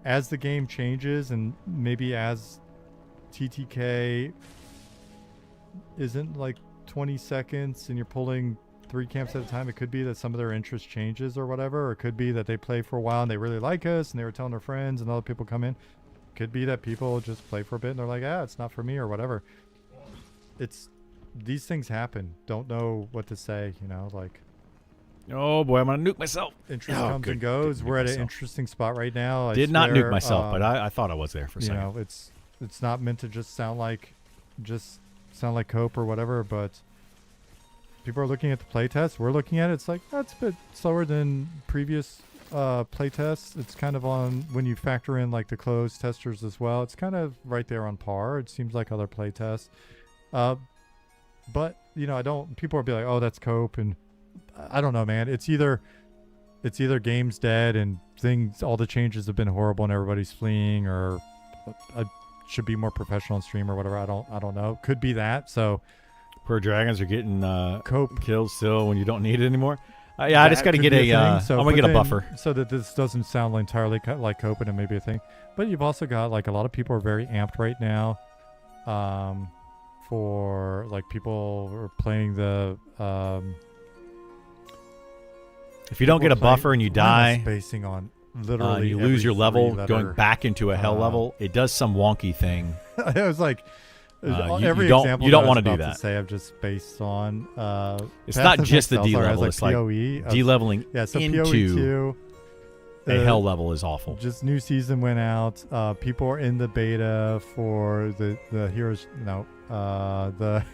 as the game changes and maybe as TTK isn't like 20 seconds and you're pulling 3 camps at a time, it could be that some of their interest changes or whatever. Or it could be that they play for a while and they really like us and they were telling their friends and other people come in. Could be that people just play for a bit and they're like, it's not for me or whatever. These things happen. Don't know what to say, you know, like. Oh boy, I'm gonna nuke myself. Interest comes and goes. We're at an interesting spot right now. Did not nuke myself, but I thought I was there for a second. You know, it's It's not meant to just sound like cope or whatever, but people are looking at the playtest. We're looking at it. It's like, that's a bit slower than previous playtests. It's kind of on, when you factor in like the closed testers as well, it's kind of right there on par. It seems like other playtests. But, you know, people will be like, oh, that's cope. And I don't know, man. It's either game's dead and all the changes have been horrible and everybody's fleeing, or should be more professional on stream or whatever. I don't know. Could be that. So poor dragons are getting cope killed still when you don't need it anymore. Yeah, I just got to get I'm gonna get a buffer so that this doesn't sound entirely like cope, and it may be a thing. But you've also got like a lot of people are very amped right now, for like people are playing the. If you don't get a buffer and you die, basing on literally you lose your level, letter. going back into a hell level. It does some wonky thing. I was like, every you don't example don't want to do that. Say I've just based on. It's not just the D level. Like it's like PoE. de-leveling so into PoE2. A hell level is awful. Just new season went out. People are in the beta for the heroes. No, the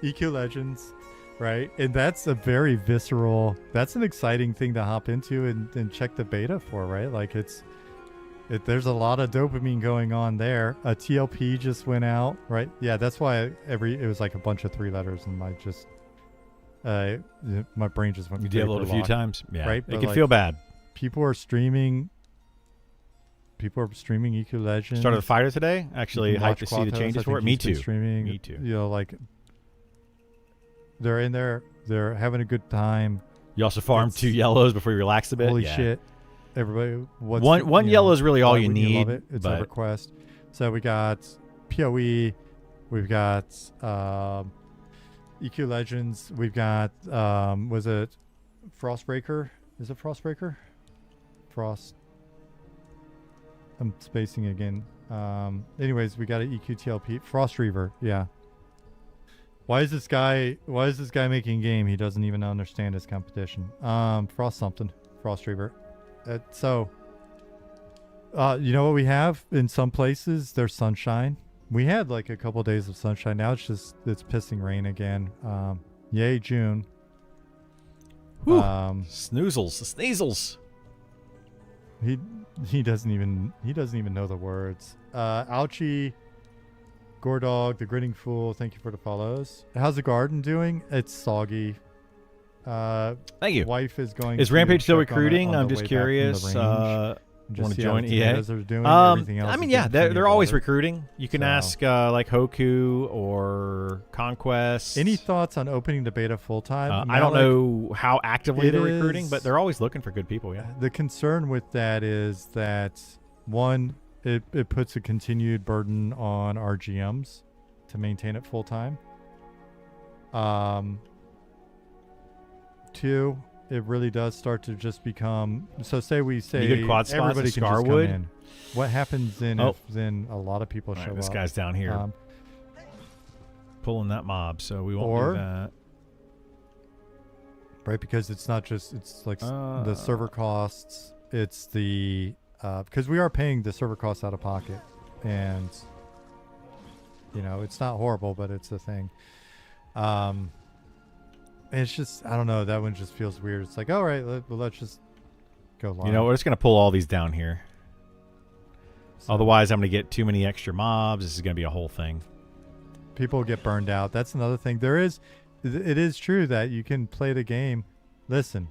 EQ Legends, right? And that's a very visceral. That's an exciting thing to hop into and check the beta for, right? Like there's a lot of dopamine going on there. A TLP just went out, right? Yeah, that's why it was like a bunch of 3 letters, and my brain just went. You did a few times, yeah. Right, it can feel bad. People are streaming EQ Legends. Started the fighter today. Actually, hyped to see the changes for it. Me too. Streaming. Me too. You know, like they're in there. They're having a good time. You also farmed 2 yellows before you relaxed a bit. Holy shit! Everybody, one yellow is really all you need. Love it. It's a request. So we got PoE. We've got EQ Legends. We've got was it Frostbreaker? Is it Frostbreaker? I'm spacing again. Anyways, we got an EQ TLP. Frost Reaver, yeah. Why is this guy making game? He doesn't even understand his competition. Frost Reaver. You know what we have in some places? There's sunshine. We had like a couple days of sunshine. Now it's pissing rain again. Yay, June. Sneasels. He doesn't even know the words. Ouchie, Gordog, the Grinning Fool, thank you for the follows. How's the garden doing? It's soggy. Thank you. Wife is going. Is Rampage still recruiting? I'm just curious. Want to join EA? I mean, yeah, they're always recruiting. You can ask like Hoku or Conquest. Any thoughts on opening the beta full time? I don't know how actively they're recruiting, but they're always looking for good people. Yeah. The concern with that is that one, it puts a continued burden on our GMs to maintain it full time. 2, it really does start to just become. So say good quad spots everybody in can just come Scarwood. in. What happens then if then a lot of people show up? This guy's down here pulling that mob, so we won't do that. Right, because it's not just like the server costs. It's the because we are paying the server costs out of pocket, and it's not horrible, but it's a thing. It's just, I don't know. That one just feels weird. It's like, all right, let's just go live. We're just going to pull all these down here. So, otherwise, I'm going to get too many extra mobs. This is going to be a whole thing. People get burned out. That's another thing. It is true that you can play the game. Listen,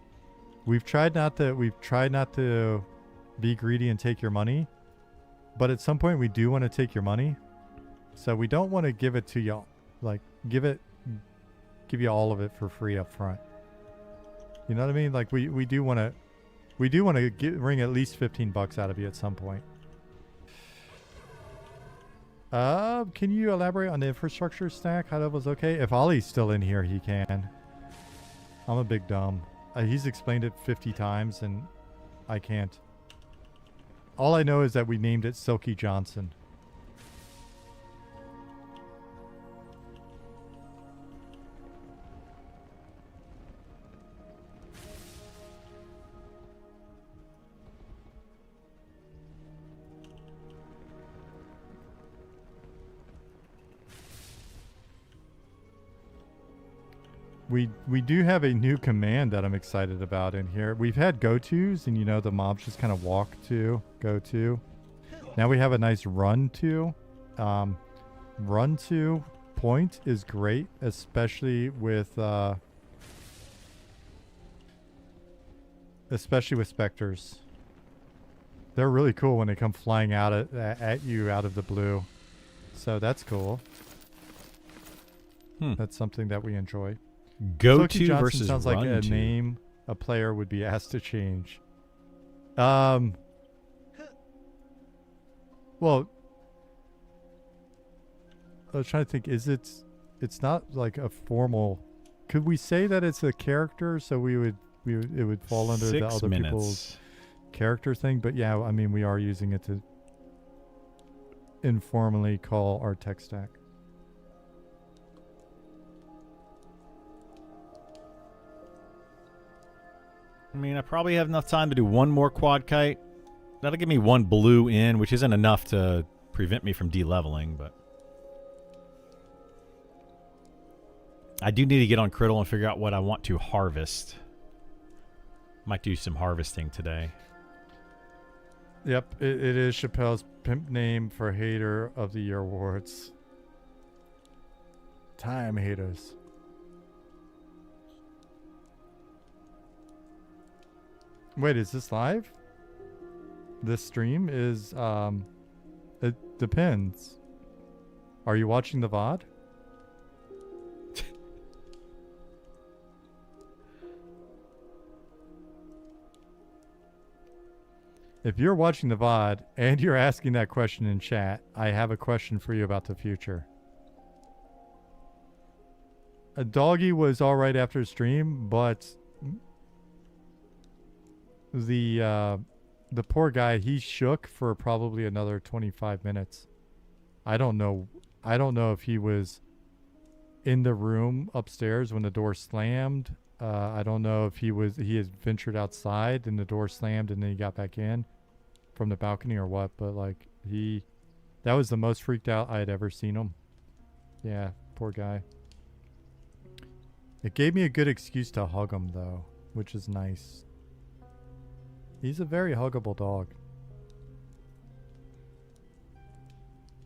we've tried not to be greedy and take your money. But at some point, we do want to take your money. So we don't want to give it to y'all. Like, give you all of it for free up front. You know what I mean? Like we do want to wring at least $15 out of you at some point. Can you elaborate on the infrastructure stack? How that was okay? If Ollie's still in here, he can. I'm a big dumb. He's explained it 50 times and I can't. All I know is that we named it Silky Johnson. we do have a new command that I'm excited about in here. We've had go-tos, and the mobs just kind of walk to, go to. Now we have a nice run to. Run to point is great, especially with specters. They're really cool when they come flying out at you out of the blue. So that's cool. That's something that we enjoy. Go Silky to Johnson versus sounds run like a to. name a player would be asked to change. Well, I was trying to think. It's not like a formal. Could we say that it's a character? So it would fall under the 6 other minutes. people's character thing. But yeah, I mean, we are using it to informally call our tech stack. I mean, I probably have enough time to do one more quad kite. That'll give me one blue in, which isn't enough to prevent me from de-leveling, but I do need to get on Criddle and figure out what I want to harvest. Might do some harvesting today. Yep, it is Chappelle's pimp name for Hater of the Year awards. Time haters. Wait, is this live? This stream is, it depends. Are you watching the VOD? If you're watching the VOD and you're asking that question in chat, I have a question for you about the future. A doggy was all right after stream, but the poor guy, he shook for probably another 25 minutes. I don't know if he was in the room upstairs when the door slammed. I don't know if he had ventured outside and the door slammed and then he got back in from the balcony or what, but like that was the most freaked out I had ever seen him. Yeah, poor guy. It gave me a good excuse to hug him though, which is nice. He's a very huggable dog.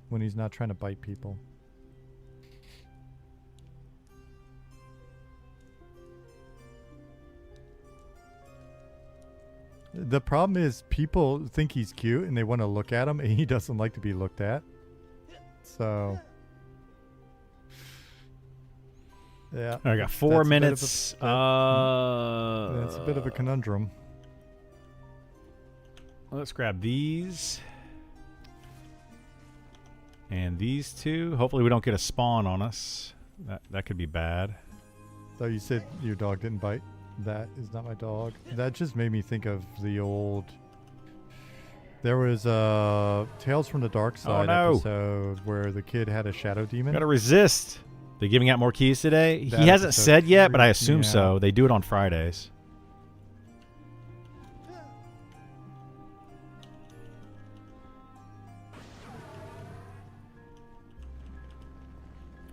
When he's not trying to bite people. The problem is people think he's cute and they want to look at him and he doesn't like to be looked at. So yeah. I got 4 minutes. That's a bit of a conundrum. Let's grab these. And these two. Hopefully we don't get a spawn on us. That could be bad. So you said your dog didn't bite? That is not my dog. That just made me think of the old... There was a Tales from the Dark Side episode where the kid had a shadow demon. Gotta resist. They're giving out more keys today? That he hasn't said yet, but I assume yeah. so. They do it on Fridays.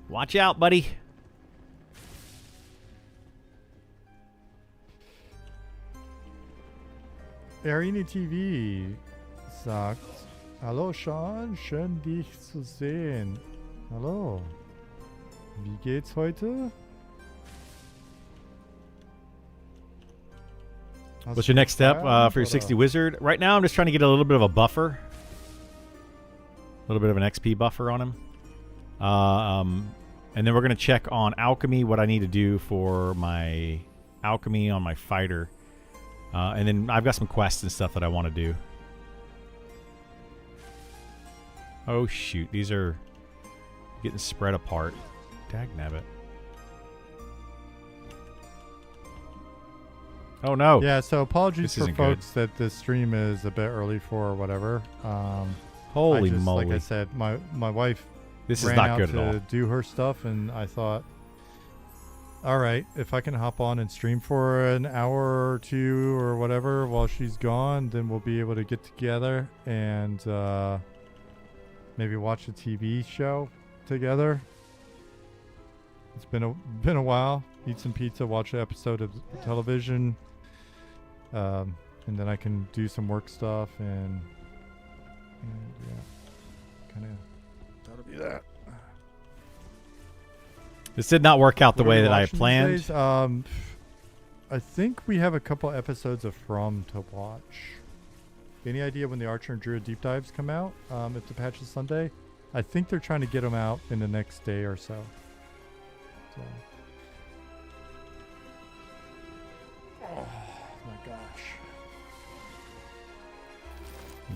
Watch out, buddy. Arena TV sagt: Hallo Sean, schön dich zu sehen. Hallo. Wie geht's heute? What's your next step for your 60 wizard? Right now, I'm just trying to get a little bit of a buffer. A little bit of an XP buffer on him. And then we're going to check on alchemy, what I need to do for my alchemy on my fighter. And then I've got some quests and stuff that I want to do. Oh, shoot. These are getting spread apart. Dagnabbit. Oh, no. Yeah, so apologies This for isn't folks that this stream is a bit early for or whatever. Holy moly. Like I said, my wife This is ran not out good to at all. do her stuff, and I thought, all right, if I can hop on and stream for an hour or two or whatever while she's gone, then we'll be able to get together and maybe watch a TV show together. It's been a while. eat some pizza, watch an episode of television, and then I can do some work stuff and yeah, kind of that'll be that. This did not work out the What are way we that I watching these planned. days? I think we have a couple episodes of From to watch. Any idea when the Archer and Druid deep dives come out? If the patch is Sunday, I think they're trying to get them out in the next day or so. Oh my gosh!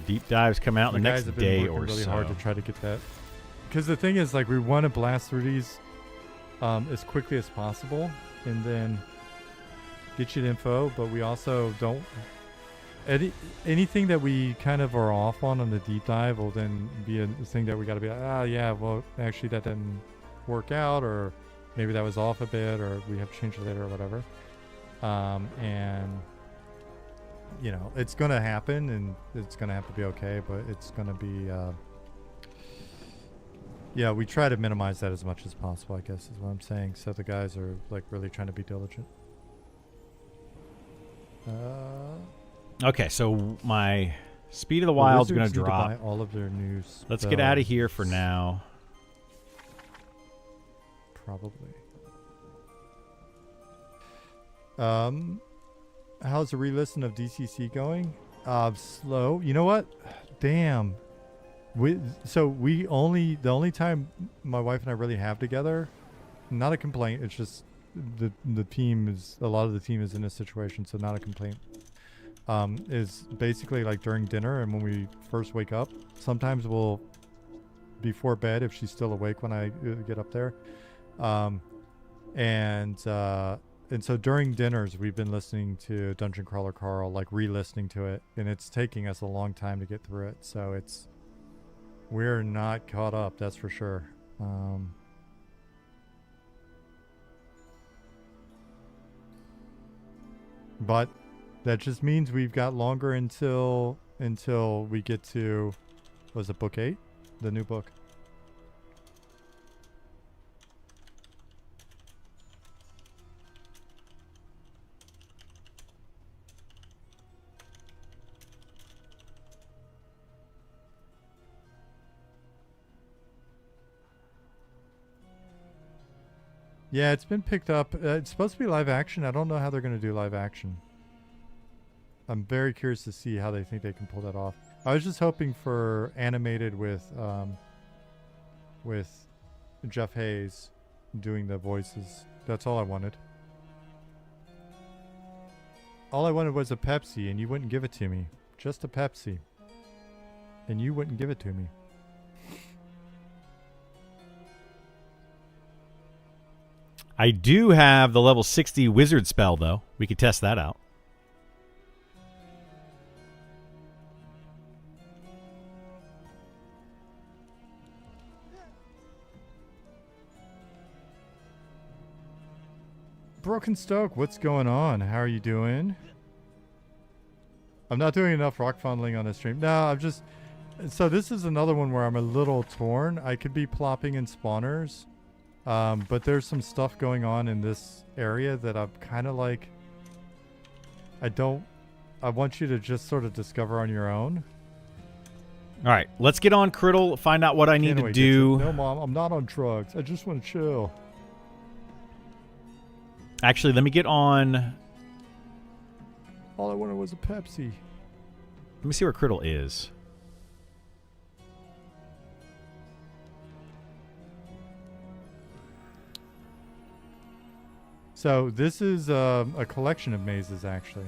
Deep dives come out The in the guys next have been day working or really so. hard to try to get that. Because the thing is, like, we want to blast through these as quickly as possible, and then get you the info. But we also don't. Anything that we kind of are off on the deep dive will then be a thing that we got to be like, yeah, well, actually that didn't work out, or maybe that was off a bit, or we have to change it later, or whatever. And you know, it's gonna happen, and it's gonna have to be okay, but it's gonna be yeah, we try to minimize that as much as possible, I guess is what I'm saying. So the guys are like really trying to be diligent. Okay, so my Speed of the Wild's going to Wizards need drop. buy all of their new Let's get out of spells. here for now. Probably. How's the re-listen of DCC going? Slow. You know what? Damn. The only time my wife and I really have together, not a complaint. It's just the team is, a lot of the team is in this situation, so not a complaint. Is basically like during dinner and when we first wake up. Sometimes we'll, before bed, if she's still awake when I get up there. And so during dinners, we've been listening to Dungeon Crawler Carl, like re-listening to it, and it's taking us a long time to get through it. So we're not caught up, that's for sure. But that just means we've got longer until we get to, was it book 8? The new book. Yeah, it's been picked up. It's supposed to be live action. I don't know how they're going to do live action. I'm very curious to see how they think they can pull that off. I was just hoping for animated with Jeff Hayes doing the voices. That's all I wanted. All I wanted was a Pepsi, and you wouldn't give it to me. Just a Pepsi. And you wouldn't give it to me. I do have the level 60 wizard spell, though. We could test that out. Broken Stoke, what's going on? How are you doing? I'm not doing enough rock fondling on this stream. No, I'm just... So this is another one where I'm a little torn. I could be plopping in spawners. But there's some stuff going on in this area that I'm kind of like... I want you to just sort of discover on your own. All right, let's get on Criddle, find out what I need to do. No, Mom, I'm not on drugs. I just want to chill. Actually, let me get on... All I wanted was a Pepsi. Let me see where Criddle is. So this is a collection of mazes, actually.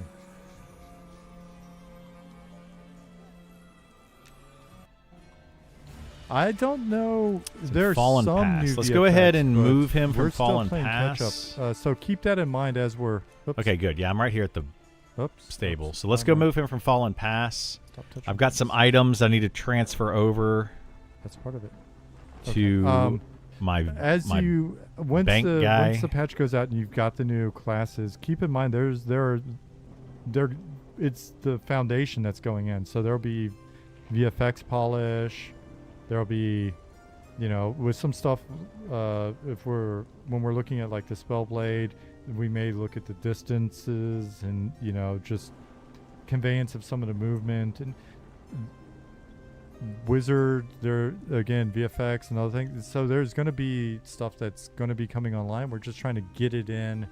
I don't know. There's Fallen some Pass. new Let's go ahead VFX, and but move him from we're still Fallen playing Pass. catch-up. So keep that in mind as we're... Oops, Okay, good. Yeah, I'm right here at the oops, stable. oops, So let's go wrong way. move him from Fallen Pass. Stop touching I've got some things. items I need to transfer over That's part of it. to my Once bank guy. once the patch goes out and you've got the new classes, keep in mind it's the foundation that's going in. So there'll be VFX polish, there'll be you know, with some stuff, when we're looking at like the spell blade, we may look at the distances and, you know, just conveyance of some of the movement and wizard there again, VFX and other things. So there's going to be stuff that's going to be coming online. We're just trying to get it in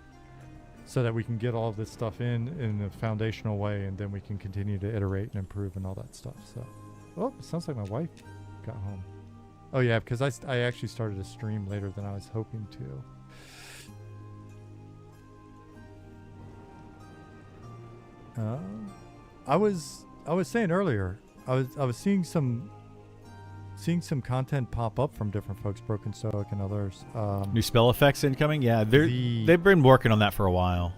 so that we can get all of this stuff in a foundational way, and then we can continue to iterate and improve and all that stuff. So, oh, it sounds like my wife got home. Oh yeah, because I actually started a stream later than I was hoping to. I was saying earlier, I was seeing some content pop up from different folks, Broken Stoic and others. New spell effects incoming. Yeah, they've been working on that for a while.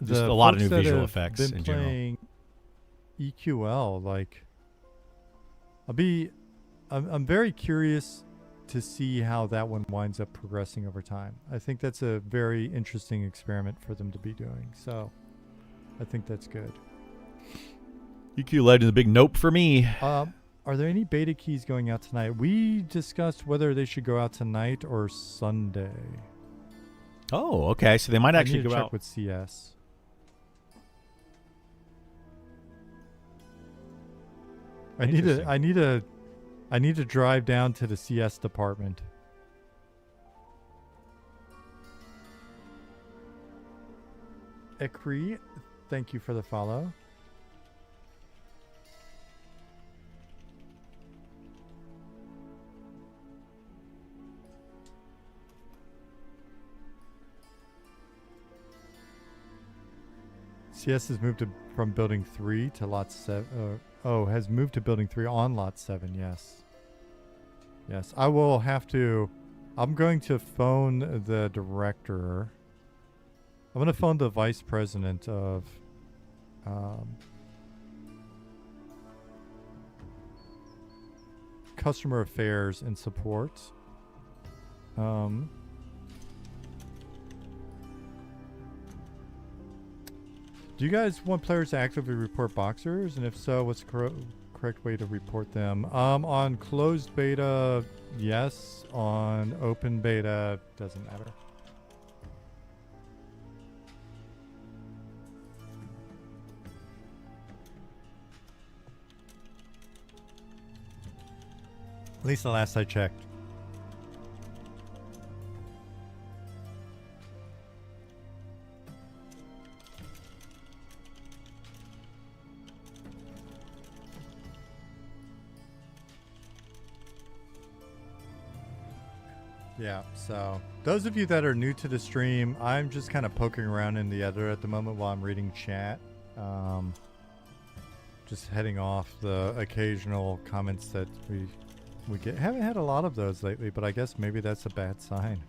Just a lot of new visual effects in general. Playing EQL, like, I'm very curious to see how that one winds up progressing over time. I think that's a very interesting experiment for them to be doing. So I think that's good. EQ Legends, a big nope for me. Are there any beta keys going out tonight? We discussed whether they should go out tonight or Sunday. Oh, okay. So they might actually go out with CS. I need to drive down to the CS department. Ekri, thank you for the follow. CS has moved from building 3 to lot 7. Has moved to building 3 on lot 7. Yes. Yes, I will have to. I'm going to phone the director. I'm going to phone the vice president of customer affairs and support. Do you guys want players to actively report boxers? And if so, what's the correct way to report them? On closed beta, yes. On open beta, doesn't matter. At least the last I checked. Yeah, so those of you that are new to the stream, I'm just kind of poking around in the editor at the moment while I'm reading chat. Just heading off the occasional comments that we get. Haven't had a lot of those lately, but I guess maybe that's a bad sign.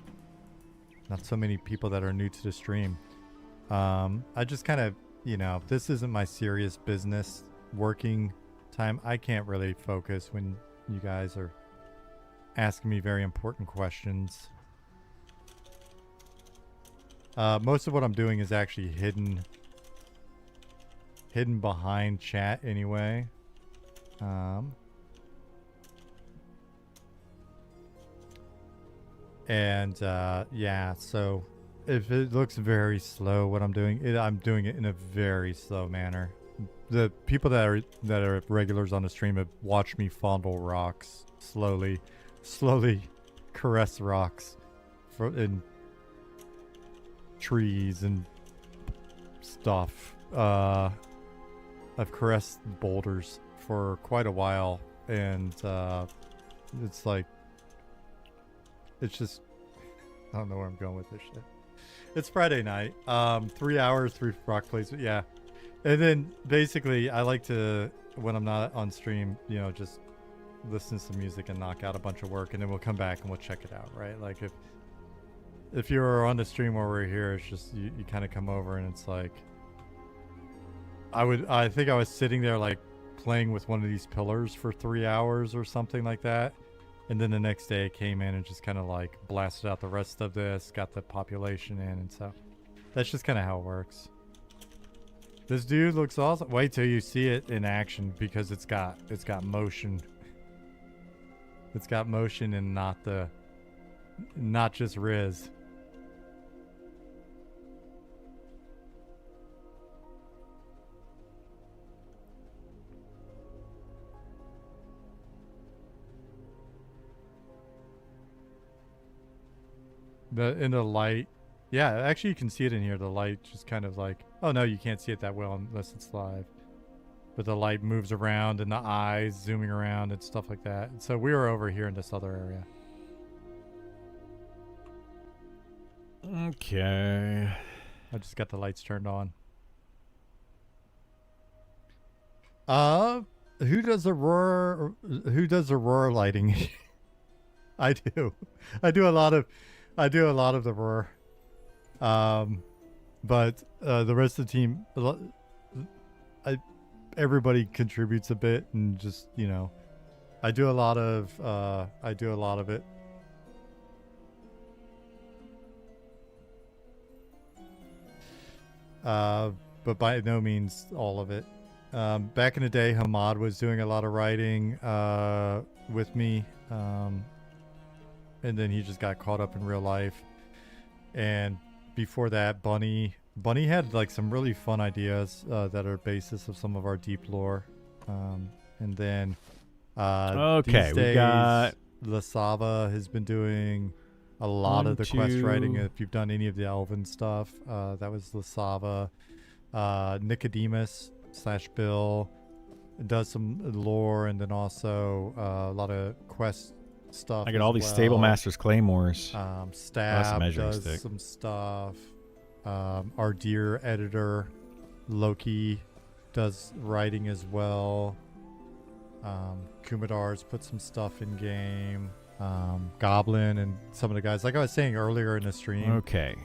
Not so many people that are new to the stream. I just kind of, you know, this isn't my serious business working time. I can't really focus when you guys are asking me very important questions. Most of what I'm doing is actually hidden behind chat anyway. Yeah, so if it looks very slow what I'm doing, I'm doing it in a very slow manner. The people that are regulars on the stream have watched me fondle rocks slowly caress rocks in trees and stuff. I've caressed boulders for quite a while, and it's like, it's just, I don't know where I'm going with this shit. It's Friday night. 3 hours, 3 rock plays. Yeah. And then basically I like to, when I'm not on stream, you know, just listen to some music and knock out a bunch of work, and then we'll come back and we'll check it out, right? Like if you're on the stream while we're here, it's just you kind of come over and it's like, I think I was sitting there like playing with one of these pillars for 3 hours or something like that, and then the next day I came in and just kind of like blasted out the rest of this, got the population in, and so that's just kind of how it works. This dude looks awesome. Wait till you see it in action, because it's got motion. It's got motion and not just Riz. In the light, yeah, actually you can see it in here. The light just kind of like, oh no, you can't see it that well unless it's live. But the light moves around and the eyes zooming around and stuff like that. So we were over here in this other area. Okay. I just got the lights turned on. Who does the roar? Who does the roar lighting? I do. I do a lot of the roar. But the rest of the team, everybody contributes a bit, and just, you know, I do a lot of it. But by no means all of it. Back in the day, Hamad was doing a lot of writing with me, and then he just got caught up in real life. And before that, Bunny had like some really fun ideas that are basis of some of our deep lore. And then okay, these we days, got Lasava has been doing a lot of the quest writing. If you've done any of the Elven stuff, that was Lasava. Nicodemus / Bill does some lore, and then also a lot of quest stuff. I got all these Stable Masters Claymores. Stab does some stuff. Our dear editor Loki does writing as well. Kumadar's put some stuff in game. Goblin and some of the guys, like I was saying earlier in the stream. Okay.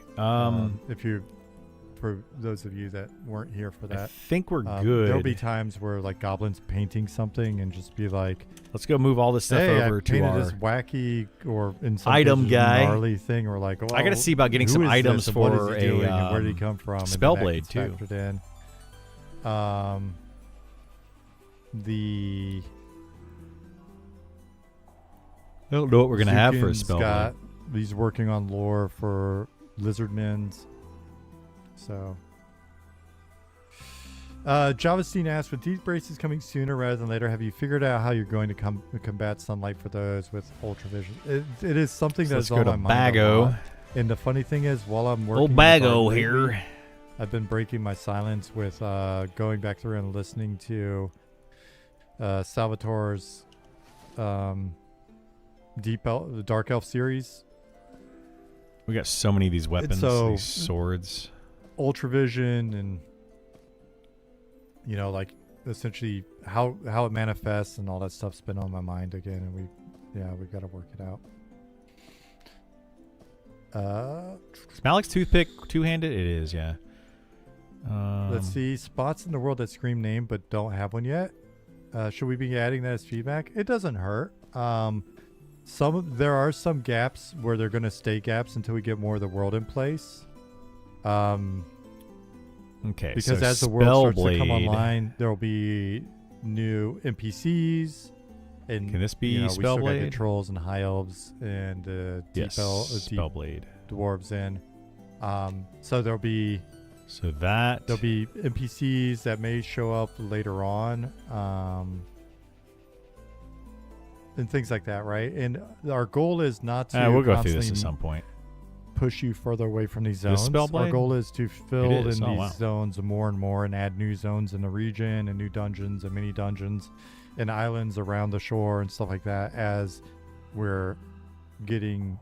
For those of you that weren't here for that, I think we're good. There'll be times where like Goblin's painting something and just be like, let's go move all this stuff over to our this wacky or in some item cases, guy gnarly thing. Or like, I got to see about getting some items for what is he doing and where did he come from? Spellblade too. In. I don't know what we're gonna have for a Spellblade. He's working on lore for Lizardmen's. So, Javastine asked, with these braces coming sooner rather than later, have you figured out how you're going to combat sunlight for those with ultravision? It is something that's on my mind a lot. And the funny thing is, while I'm working, old Bago here, I've been breaking my silence with going back through and listening to Salvatore's the Dark Elf series. We got so many of these weapons, these swords. Ultravision, and you know, like essentially how it manifests and all that stuff's been on my mind again, and we've got to work it out. Malik's toothpick two-handed? It is, yeah. Let's see, spots in the world that scream name but don't have one yet. Should we be adding that as feedback? It doesn't hurt. There are some gaps where they're going to stay gaps until we get more of the world in place. Okay, because so as the world starts to come online, there will be new NPCs, and can this be we still got Spellblade? Trolls and high elves and deep Spellblade dwarves in. So there'll be NPCs that may show up later on, and things like that, right? And our goal is not to we'll go through this at some point. Push you further away from these zones. Our goal is to fill in these zones more and more, and add new zones in the region, and new dungeons and mini dungeons and islands around the shore and stuff like that, as we're getting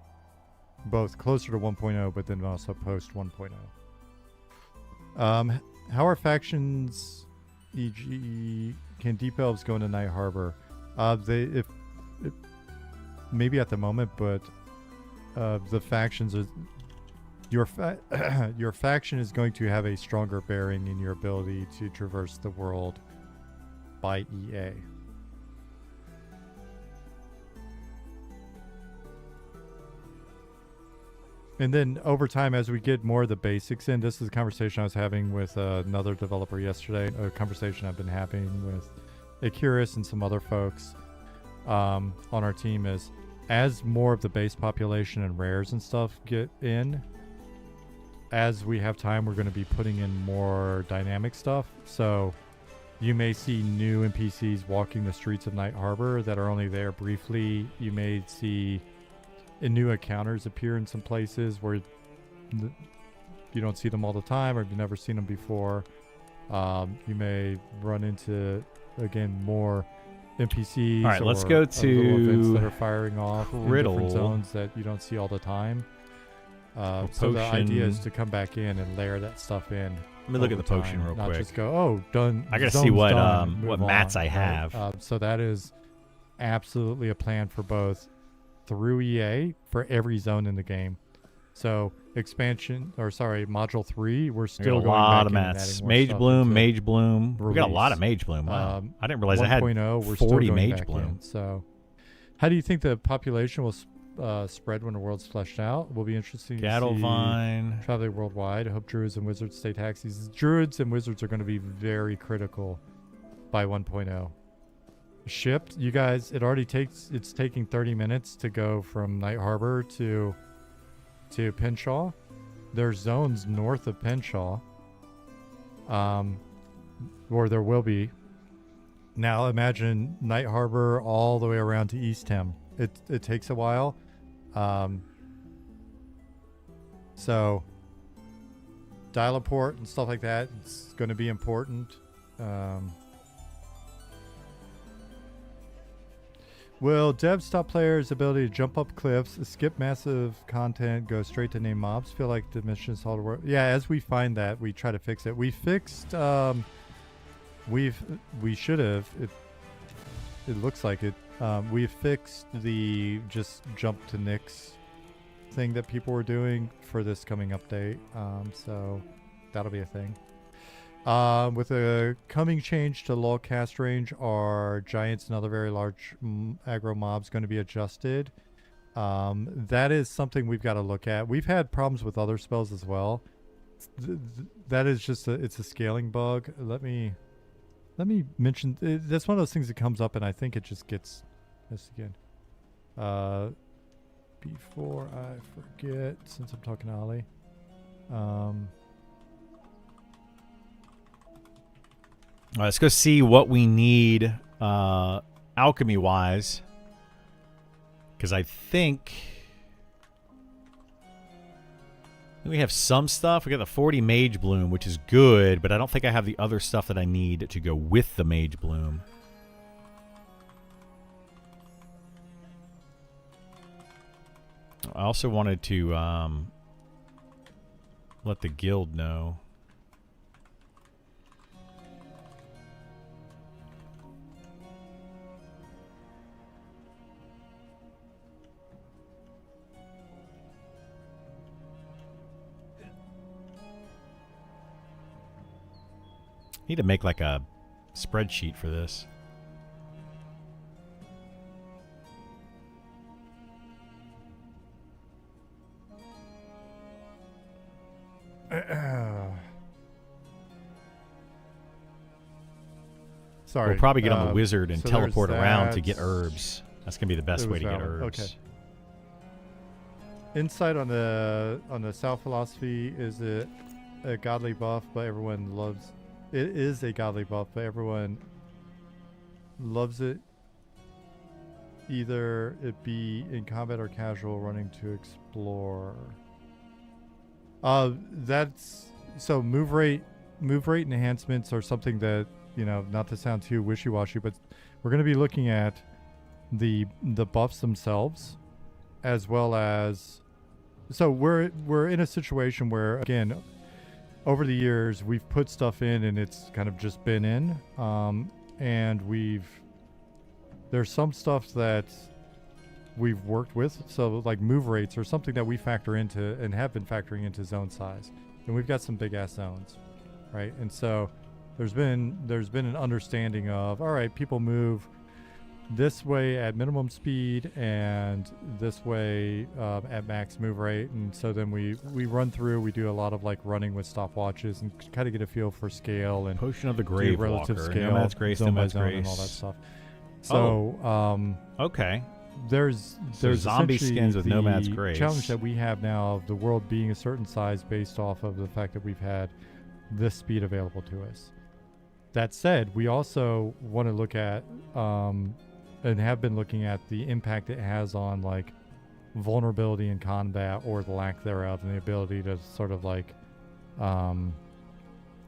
both closer to 1.0 but then also post 1.0. How are factions, e.g. can Deep Elves go into Night Harbor? Maybe at the moment, but the factions are your faction is going to have a stronger bearing in your ability to traverse the world by EA. And then over time, as we get more of the basics in, this is a conversation I was having with another developer yesterday, a conversation I've been having with Acurus and some other folks. on our team is as more of the base population and rares and stuff get in, as we have time, we're going to be putting in more dynamic stuff. So you may see new NPCs walking the streets of Night Harbor that are only there briefly. You may see new encounters appear in some places where you don't see them all the time, or you've never seen them before. You may run into, again, more NPCs. All right, let's or go little to events that are firing off in Riddle. different zones that you don't see all the time. Or So the idea potion. is to come back in and layer that stuff in. Let me look at over the potion time, real not quick. just go, oh, done. I gotta see zone's what, done, what move mats on, I right? have. So that is absolutely a plan for both through EA for every zone in the game. So module 3, we're We got still a going lot back of in and mats. adding more Mage stuff Bloom, into Mage Bloom. We got a lot of release. Mage Bloom. Wow. I didn't realize 1.0, I had we're still 40 going Mage back Bloom. in. So how do you think the population will spread when the world's fleshed out? Will be interesting to see. Vine. Traveling worldwide. I hope druids and wizards stay taxis. Druids and wizards are going to be very critical by 1.0. Shipped, you guys. It's taking 30 minutes to go from Night Harbor to Penshaw. There's zones north of Penshaw, or there will be. Now imagine Night Harbor all the way around to East Hem. It takes a while. So dial-a-port and stuff like that, it's going to be important. Will devs stop players' ability to jump up cliffs, skip massive content, go straight to name mobs? Feel like the missions all the work. Yeah, as we find that, we try to fix it. We fixed. We should have. It looks like it. We fixed the just jump to Nyx thing that people were doing for this coming update. So that'll be a thing. With a coming change to low cast range, are giants and other very large aggro mobs going to be adjusted? That is something we've got to look at. We've had problems with other spells as well. That is just it's a scaling bug. Let me mention, that's one of those things that comes up, and I think it just gets this again. Before I forget, since I'm talking to Ollie, All right, let's go see what we need alchemy-wise. Because I think we have some stuff. We got the 40 Mage Bloom, which is good, but I don't think I have the other stuff that I need to go with the Mage Bloom. I also wanted to let the guild know. Need to make like a spreadsheet for this. Sorry. We'll probably get on the wizard and so teleport there's around to that. get herbs. That's gonna be the best It way was to get valid. herbs. Okay. Insight on the South philosophy, is it a godly buff, but everyone loves it? Is a godly buff, but everyone loves it. Either it be in combat or casual, running to explore. That's so move rate enhancements are something that, you know, not to sound too wishy-washy, but we're going to be looking at the buffs themselves, as well as, so we're in a situation where, again, over the years we've put stuff in and it's kind of just been in, and there's some stuff that we've worked with, so like move rates are something that we factor into and have been factoring into zone size, and we've got some big ass zones, right? And so there's been an understanding of, all right, people move this way at minimum speed and this way at max move rate, and so then we run through, we do a lot of like running with stopwatches and kind of get a feel for scale and Potion of the do Grave relative Walker. scale, Nomad's Grace, zone by Nomad's zone, Grace. and all that stuff. So Okay. there's zombie essentially skins with the Nomad's Grace. challenge that we have now of the world being a certain size based off of the fact that we've had this speed available to us. That said, we also want to look at and have been looking at the impact it has on like vulnerability in combat or the lack thereof, and the ability to sort of like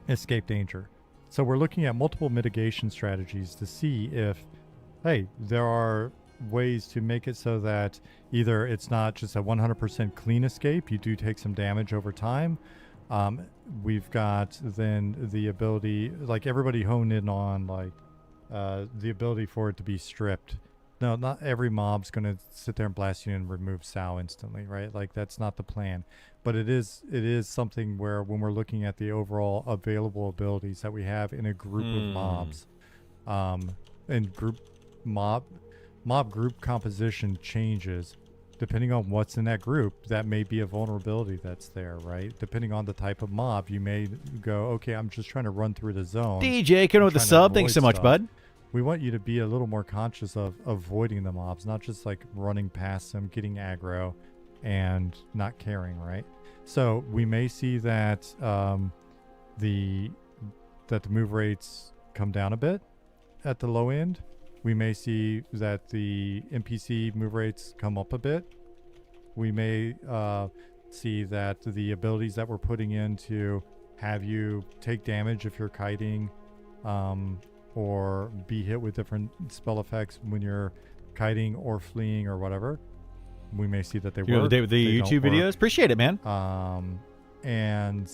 escape danger. So we're looking at multiple mitigation strategies to see if, hey, there are ways to make it so that either it's not just a 100% clean escape, you do take some damage over time. We've got then the ability, like everybody honed in on like the ability for it to be stripped. No, not every mob's going to sit there and blast you and remove Sow instantly, right? Like that's not the plan. But it is something where when we're looking at the overall available abilities that we have in a group of mobs, and mob group composition changes depending on what's in that group. That may be a vulnerability that's there, right? Depending on the type of mob, you may go, okay, I'm just trying to run through the zone. DJ, coming with the sub. Thanks so much, bud. We want you to be a little more conscious of avoiding the mobs, not just like running past them, getting aggro, and not caring, right? So we may see that the move rates come down a bit at the low end. We may see that the NPC move rates come up a bit. We may see that the abilities that we're putting in to have you take damage if you're kiting, or be hit with different spell effects when you're kiting or fleeing or whatever. We may see that they work. The YouTube videos? Appreciate it, man. And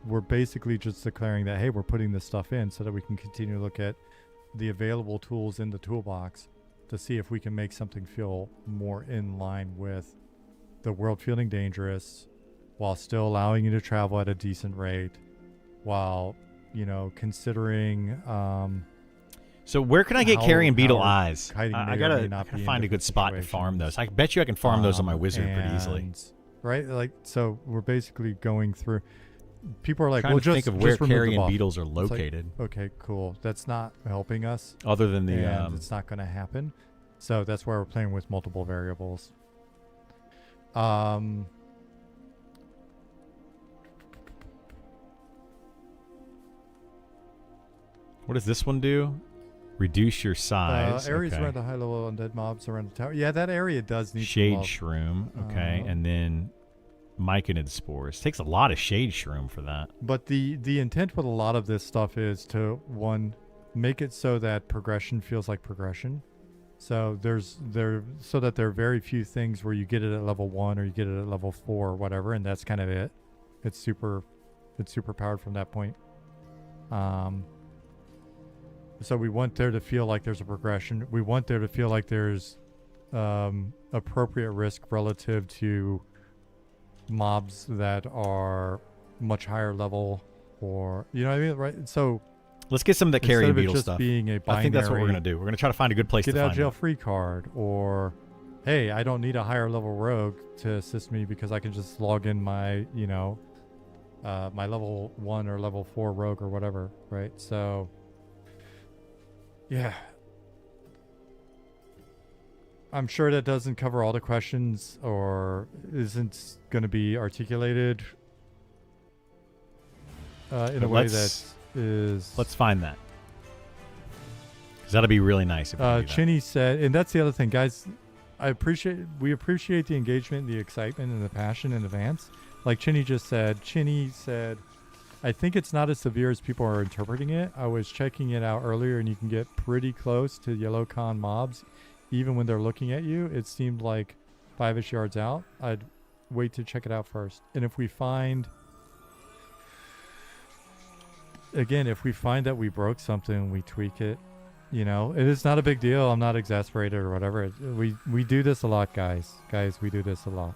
we're basically just declaring that, hey, we're putting this stuff in so that we can continue to look at the available tools in the toolbox to see if we can make something feel more in line with the world feeling dangerous while still allowing you to travel at a decent rate, while considering so where can I get carrion beetle eyes? I gotta find a good spot to farm those. I bet you I can farm those on my wizard pretty easily. Right? Like, so we're basically going through. People are like, well, just think of where carrion beetles are located. Like, okay, cool. That's not helping us. Other than the, it's not going to happen. So that's why we're playing with multiple variables. What does this one do? Reduce your size. Areas around the high level undead mobs around the tower. Yeah, that area does need shade shroom. Okay, and then myconid spores. Takes a lot of shade shroom for that. But the intent with a lot of this stuff is to, one, make it so that progression feels like progression. So so that there are very few things where you get it at level 1 or you get it at level 4 or whatever, and that's kind of it. It's super powered from that point. So we want there to feel like there's a progression. We want there to feel like there's appropriate risk relative to mobs that are much higher level, or you know what I mean, right? So let's get some of the carrion beetle just stuff. Being a binary, I think that's what we're gonna do. We're gonna try to find a good place to get out find jail it. free card, or hey, I don't need a higher level rogue to assist me because I can just log in my my level 1 or level 4 rogue or whatever, right? So yeah, I'm sure that doesn't cover all the questions or isn't going to be articulated in a way that is... Let's find that. Because that'll be really nice if we do that. Chinny said, and that's the other thing, guys, we appreciate the engagement, the excitement, and the passion in advance. Like Chinny said, I think it's not as severe as people are interpreting it. I was checking it out earlier, and you can get pretty close to yellow con mobs, even when they're looking at you. It seemed like 5-ish yards out. I'd wait to check it out first. And if we find that we broke something, we tweak it. It is not a big deal. I'm not exasperated or whatever. We do this a lot, guys. We do this a lot.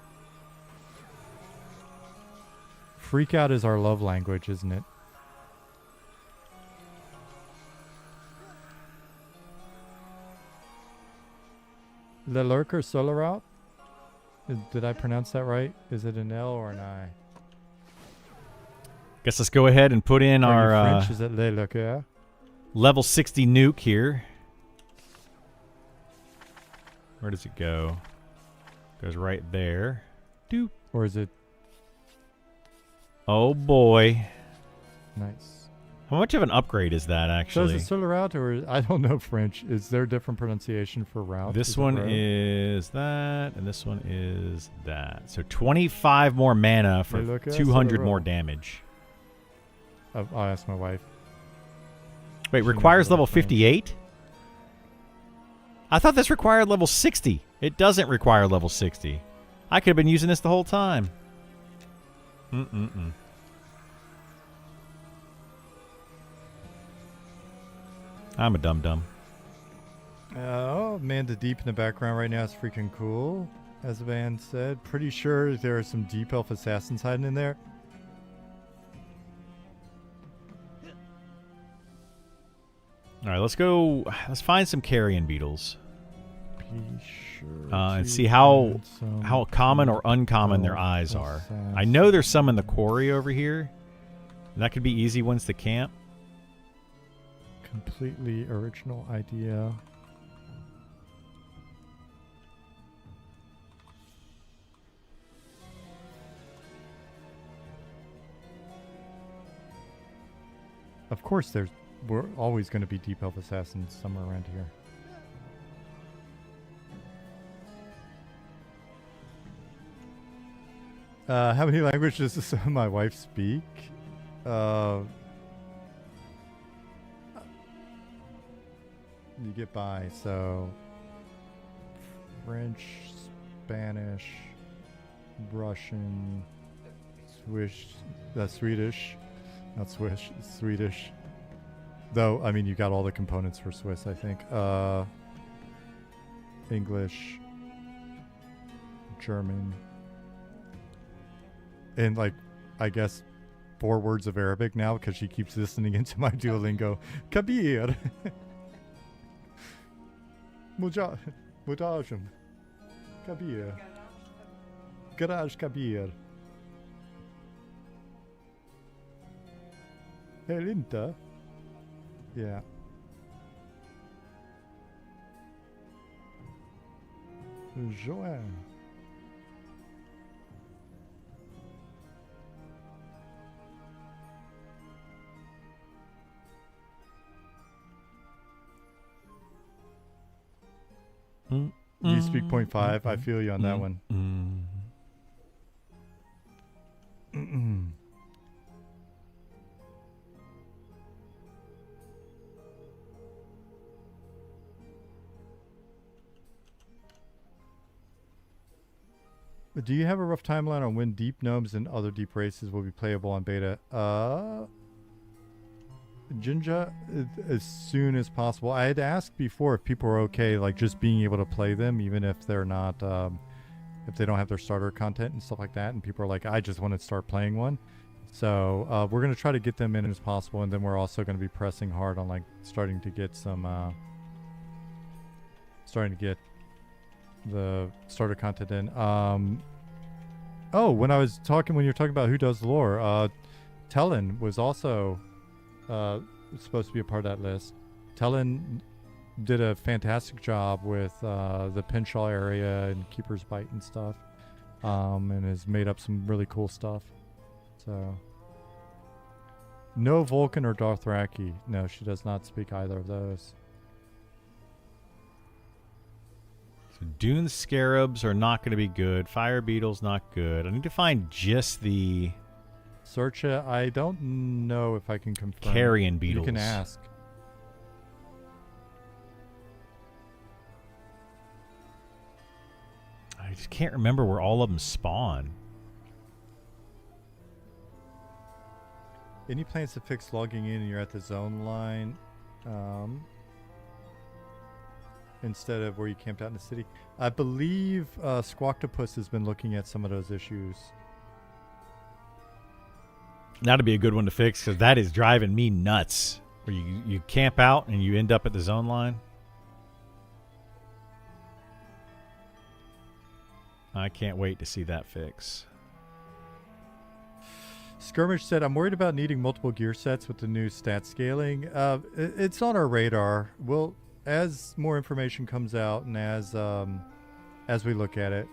Freak out is our love language, isn't it? Le Lurker Solar Out? Did I pronounce that right? Is it an L or an I? Guess let's go ahead and put in our French? Is it Le Lurker? level 60 nuke here. Where does it go? Goes right there. Doop. Or is it Oh boy. nice? How much of an upgrade is that So actually? is it still a route, or I don't know French. Is there a different pronunciation for route? This Is it one road? is that, and this one is that. So 25 more mana for Hey, look, that's 200 a more roll. damage. I'll ask my wife. Wait, She knows requires what level I'm saying. 58? I thought this required level 60. It doesn't require level 60. I could have been using this the whole time. Mm-mm-mm. I'm a dum-dum. Oh, man, the deep in the background right now is freaking cool. As the band said, pretty sure there are some deep elf assassins hiding in there. All right, let's go. Let's find some carrion beetles Be sure and to see how add some how common or deep uncommon their elf eyes are. I know there's some in the quarry over here. That could be easy ones to camp. Completely original idea. Of course, we're always going to be deep elf assassins somewhere around here. How many languages does my wife speak? You get by, so French, Spanish, Russian, Swedish, not Swish, Swedish. Though, I mean, you got all the components for Swiss, I think. English, German, and like, I guess 4 words of Arabic now because she keeps listening into my Duolingo. Kabir. Mudajum. Kabir. Garage Kabir. Hey, Linda. Yeah. Joanne. You speak 0.5. I feel you on that one. But do you have a rough timeline on when deep gnomes and other deep races will be playable on beta? Jinja, as soon as possible. I had asked before if people were okay, like just being able to play them, even if they're not, if they don't have their starter content and stuff like that. And people are like, I just want to start playing one. So we're gonna try to get them in as possible, and then we're also gonna be pressing hard on like starting to get some, starting to get the starter content in. Oh, when you're talking about who does lore, Tellin was also supposed to be a part of that list. Tellin did a fantastic job with the Pinshaw area and Keeper's Bite and stuff, and has made up some really cool stuff. So, no Vulcan or Dothraki. No, she does not speak either of those. So Dune Scarabs are not going to be good. Fire Beetles not good. I need to find just the Search it. I don't know if I can confirm. carrion beetles. You can ask. I just can't remember where all of them spawn. Any plans to fix logging in and you're at the zone line instead of where you camped out in the city? I believe Squawktopus has been looking at some of those issues. That'd be a good one to fix because that is driving me nuts. Where you camp out and you end up at the zone line. I can't wait to see that fix. Skirmish said, I'm worried about needing multiple gear sets with the new stat scaling. It's on our radar. as more information comes out and as we look at it,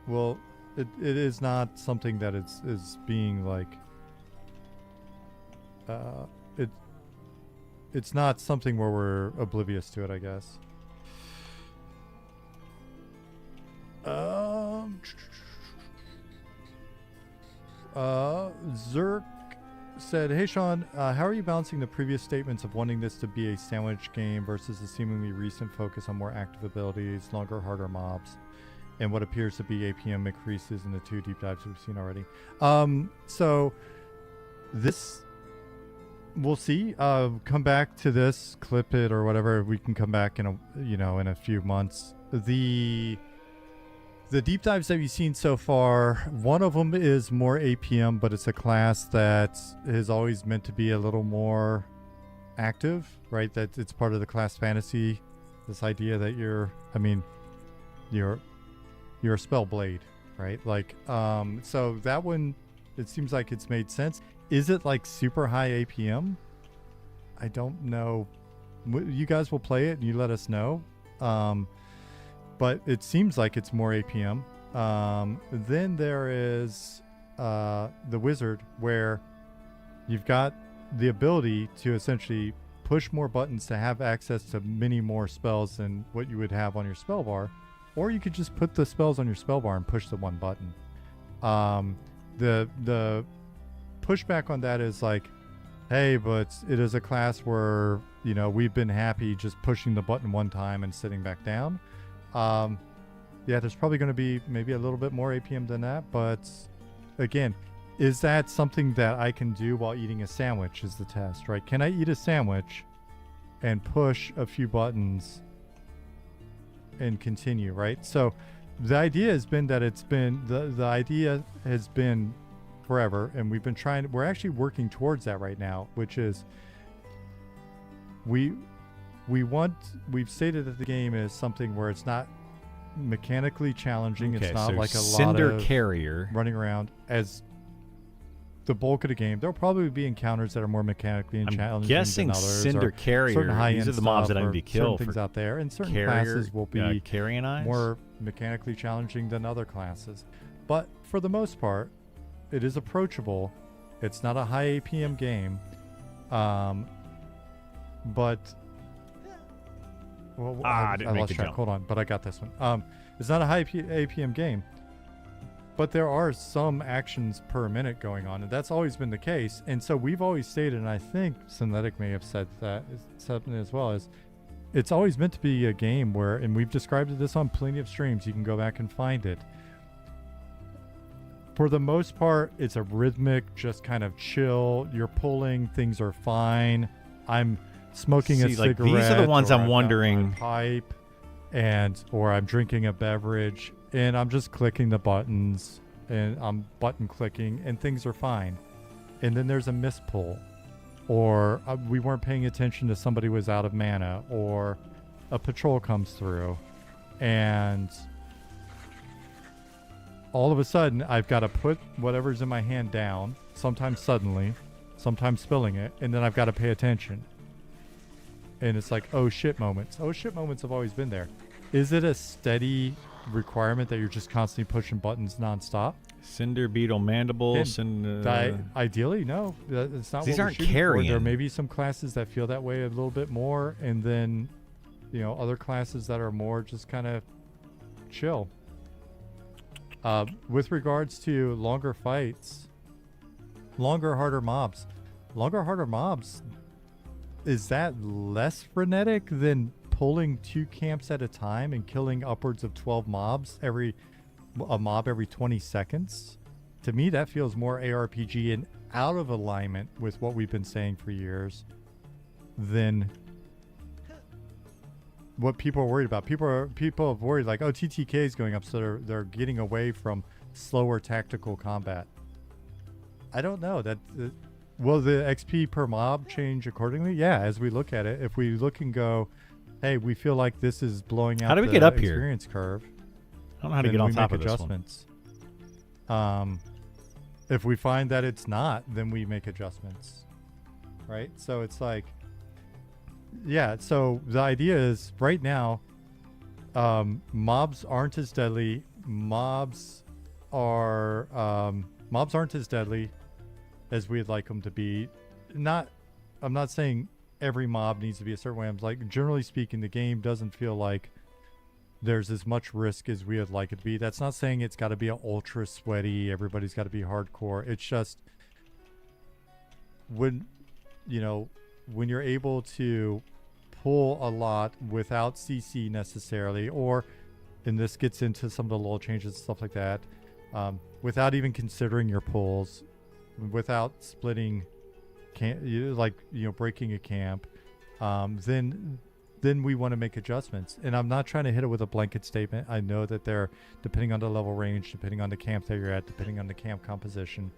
well, it is not something that is being like it it's not something where we're oblivious to it, I guess. Zerk said, "Hey Sean, how are you balancing the previous statements of wanting this to be a sandwich game versus the seemingly recent focus on more active abilities, longer, harder mobs, and what appears to be APM increases in the 2 deep dives we've seen already?" So this, we'll see. Come back to this, clip it or whatever. We can come back in a few months. The deep dives that we've seen so far, one of them is more APM, but it's a class that is always meant to be a little more active, right? That it's part of the class fantasy. This idea that you're a spell blade, right? Like, so that one, it seems like it's made sense. Is it like super high APM? I don't know. You guys will play it and you let us know. But it seems like it's more APM. Then there is the wizard, where you've got the ability to essentially push more buttons to have access to many more spells than what you would have on your spell bar. Or you could just put the spells on your spell bar and push the one button. The pushback on that is like, hey, but it is a class where, we've been happy just pushing the button one time and sitting back down. Yeah, there's probably going to be maybe a little bit more APM than that, but again, is that something that I can do while eating a sandwich is the test, right? Can I eat a sandwich and push a few buttons and continue, right? So the idea has been that the idea has been forever, and we're actually working towards that right now, which is we've stated that the game is something where it's not mechanically challenging. Okay, it's not so like a Cinder lot of Carrier running around as the bulk of the game. There'll probably be encounters that are more mechanically I'm challenging guessing than others. Cinder Carrier. Certain high-end These are the mobs stuff that I or need to kill. certain things out there, and certain Carrier, classes will be Carrion Eyes? more mechanically challenging than other classes. But for the most part, it is approachable. It's not a high APM game, but well, I I didn't make lost the track. jump. Hold on, but I got this one. It's not a high APM game, but there are some actions per minute going on, and that's always been the case. And so we've always stated, and I think Synthetic may have said that something as well, is it's always meant to be a game where, and we've described this on plenty of streams, you can go back and find it. For the most part, it's a rhythmic, just kind of chill. You're pulling, things are fine. I'm smoking a cigarette. These are the ones or I'm I've got wondering. my pipe, or I'm drinking a beverage, and I'm just clicking the buttons, and I'm button clicking, and things are fine. And then there's a mispull, or we weren't paying attention to somebody was out of mana, or a patrol comes through, and all of a sudden, I've got to put whatever's in my hand down, sometimes suddenly, sometimes spilling it, and then I've got to pay attention. And it's like, oh shit moments. Oh shit moments have always been there. Is it a steady requirement that you're just constantly pushing buttons nonstop? Cinder Beetle Mandible. Ideally, no. It's not These what aren't we're shooting for. carrying. There may be some classes that feel that way a little bit more, and then, other classes that are more just kind of chill. With regards to longer fights, longer, harder mobs, is that less frenetic than pulling 2 camps at a time and killing upwards of 12 mobs every 20 seconds? To me, that feels more ARPG and out of alignment with what we've been saying for years than what people are worried about. People are worried like, oh, TTK is going up, so they're getting away from slower tactical combat. I don't know. Will the XP per mob change accordingly? Yeah, as we look at it, if we look and go, hey, we feel like this is blowing out How do we the get up here? experience curve. I don't know how to then get on we top make of this adjustments. If we find that it's not, then we make adjustments. Right? So it's like, Yeah, so the idea is right now, mobs aren't as deadly. Mobs aren't as deadly as we'd like them to be. Not, I'm not saying every mob needs to be a certain way. I'm like, generally speaking, the game doesn't feel like there's as much risk as we would like it to be. That's not saying it's got to be an ultra sweaty. Everybody's got to be hardcore. It's just when, you know, when you're able to pull a lot without CC necessarily, or, and this gets into some of the lull changes and stuff like that, without even considering your pulls, without splitting, breaking a camp, then we want to make adjustments. And I'm not trying to hit it with a blanket statement. I know that they're, depending on the level range, depending on the camp that you're at, depending on the camp composition,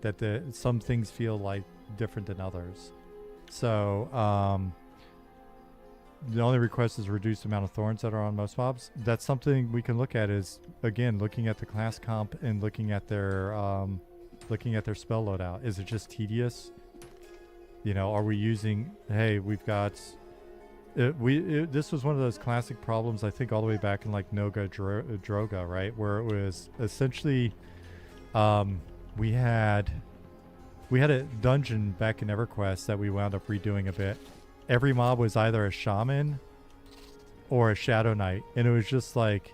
that some things feel like different than others. So the only request is reduce the amount of thorns that are on most mobs. That's something we can look at, is again looking at the class comp and looking at their spell loadout. Is it just tedious? You know, are we using, hey, we've got this was one of those classic problems, I think, all the way back in like Noga Droga, right? Where it was essentially we had a dungeon back in EverQuest that we wound up redoing a bit. Every mob was either a shaman or a shadow knight, and it was just like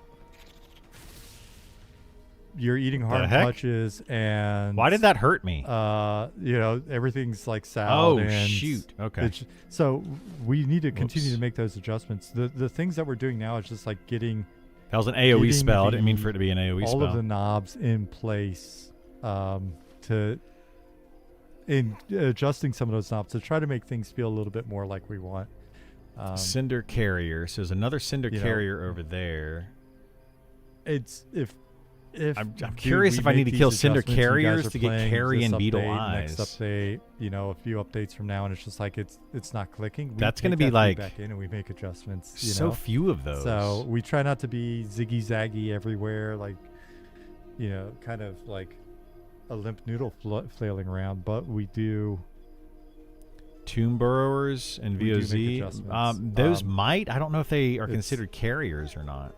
you're eating hard punches, and why did that hurt me? Everything's like salad. Oh and shoot! Okay. So we need to continue to make those adjustments. The things that we're doing now is just like getting. That was an AOE spell. I didn't mean for it to be an AOE spell. All of the knobs in place in adjusting some of those knobs to try to make things feel a little bit more like we want. Cinder carrier. So there's another cinder carrier over there. It's I'm curious if I need to kill cinder carriers to get carrion beetle eyes. Next update, a few updates from now, and it's just like it's not clicking. That's going to be like back in, and we make adjustments. So few of those. So we try not to be ziggy zaggy everywhere, like kind of like a limp noodle flailing around, but we do. Tomb burrowers and VOZ. Those might. I don't know if they are considered carriers or not.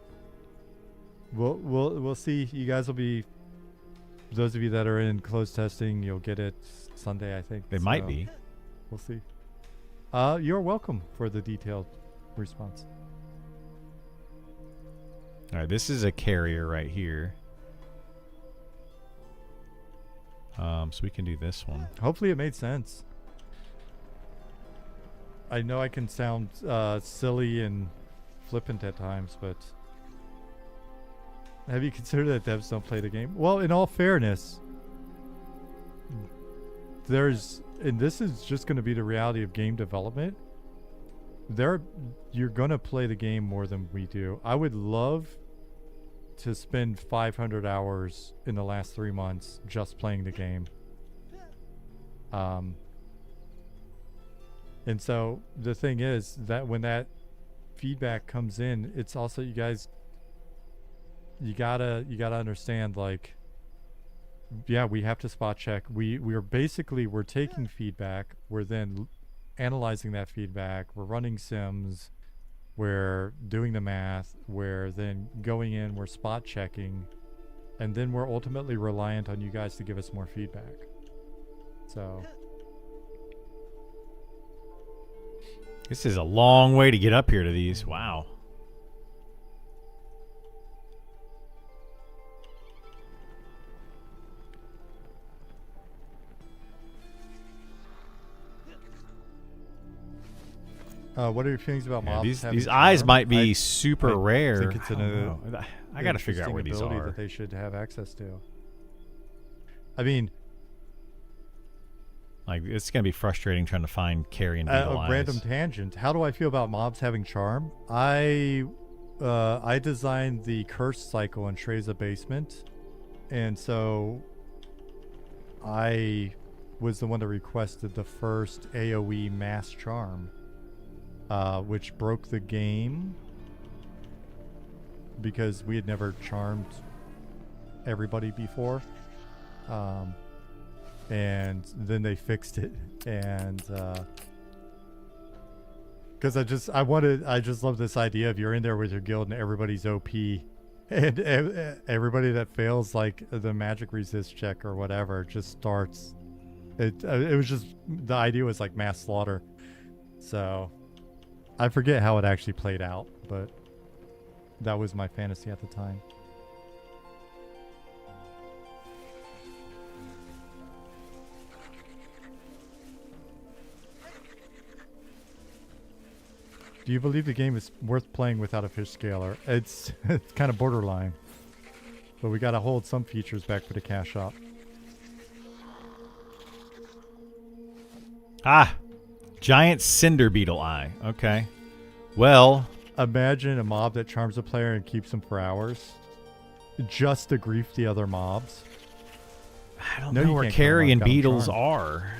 We'll see. You guys will be. Those of you that are in closed testing, you'll get it Sunday, I think. They might be. We'll see. You're welcome for the detailed response. All right, this is a carrier right here. So we can do this one. Hopefully it made sense. I know I can sound silly and flippant at times, but have you considered that devs don't play the game? Well, in all fairness, and this is just going to be the reality of game development, you're going to play the game more than we do. I would love to spend 500 hours in the last 3 months just playing the game. And so the thing is that when that feedback comes in, it's also, you guys, you gotta understand, like, yeah, we have to spot check. We're taking feedback, we're then analyzing that feedback, we're running sims, we're doing the math, we're then going in, we're spot checking, and then we're ultimately reliant on you guys to give us more feedback. So this is a long way to get up here to these. Wow. What are your feelings about mobs? These eyes might be super rare. I think it's I got to figure out where these are. That they should have access to. I mean, like, it's gonna be frustrating trying to find carrion beetle eyes. A random tangent. How do I feel about mobs having charm? I designed the curse cycle in Treza Basement, and so I was the one that requested the first AOE mass charm. Which broke the game because we had never charmed everybody before. And then they fixed it, and Because I just love this idea of you're in there with your guild and everybody's OP, and everybody that fails like the magic resist check or whatever just starts. It was just, the idea was like mass slaughter. So I forget how it actually played out, but that was my fantasy at the time. Do you believe the game is worth playing without a fish scaler? It's kind of borderline. But we got to hold some features back for the cash shop. Ah, giant cinder beetle eye. Okay. Well, Imagine a mob that charms a player and keeps them for hours. Just to grief the other mobs. I don't know where carrion beetles are.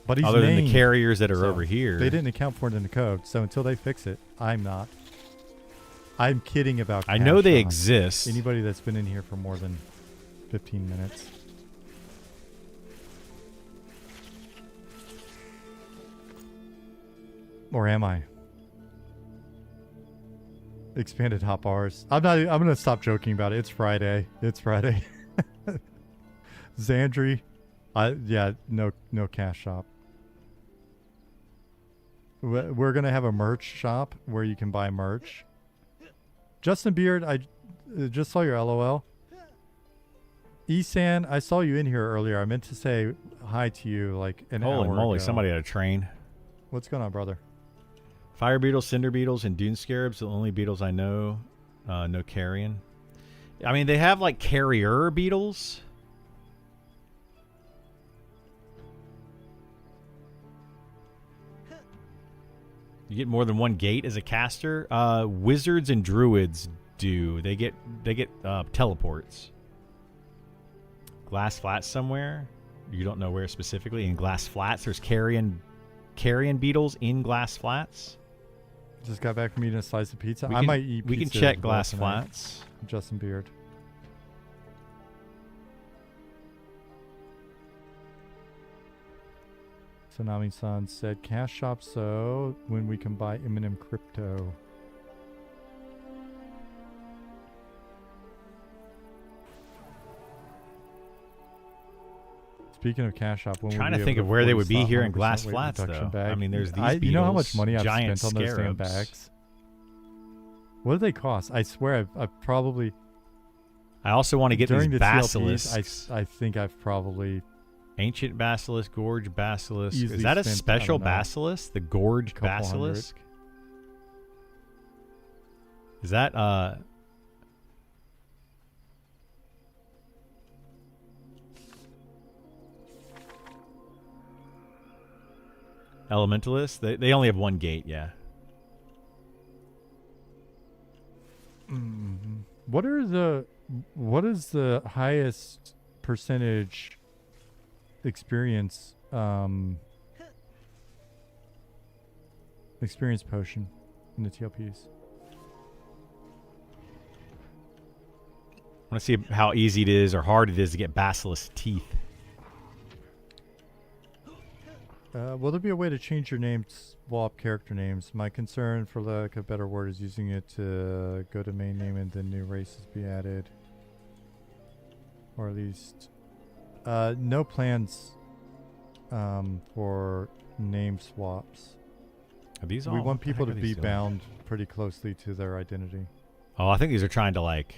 But he's other than named, the carriers that are so over here. They didn't account for it in the code, so until they fix it, I'm not. I'm kidding about I know they shop. exist. Anybody that's been in here for more than 15 minutes. Or am I? Expanded hot bars. I'm gonna stop joking about it. It's Friday. It's Friday. Xandri. Yeah, no cash shop. We're gonna have a merch shop where you can buy merch. Justin Beard, I just saw your LOL. Esan, I saw you in here earlier. I meant to say hi to you like an hour Holy moly, ago. somebody had a train. What's going on, brother? Fire beetles, cinder beetles, and dune scarabs. The only beetles I know. No carrion. I mean, they have like carrier beetles. You get more than one gate as a caster. Wizards and druids do. They get teleports. Glass flats somewhere. You don't know where specifically. In glass flats, there's carrion beetles in glass flats. Just got back from eating a slice of pizza. We I can, might eat we pizza can check as well glass tonight. flats. Justin Beard. Tsunami-san said, cash shop so when we can buy MnM crypto. Speaking of cash shop, when Trying we'll to be think able of where they afford would be stock here in 100% glass weight flats, reduction though. bag. I mean, there's these beetles, you know how much money I've giant spent on those damn scarabs. bags? What do they cost? I swear I've probably... I also want to get during these the basilisks. TLPs, I think I've probably... Ancient basilisk, gorge basilisk. Easily Is that a spent, special I don't know, basilisk? The gorge couple basilisk? Is that Elementalist? They only have one gate, yeah. What is the highest percentage experience potion in the TLPs? I want to see how easy it is or hard it is to get basilisk teeth. Will there be a way to change your name to swap character names? My concern, for lack of a better word, is using it to go to main name and then new races be added. Or at least... no plans for name swaps. Are these all? We what want the people heck to are be these doing? bound pretty closely to their identity. Oh, I think these are trying to like...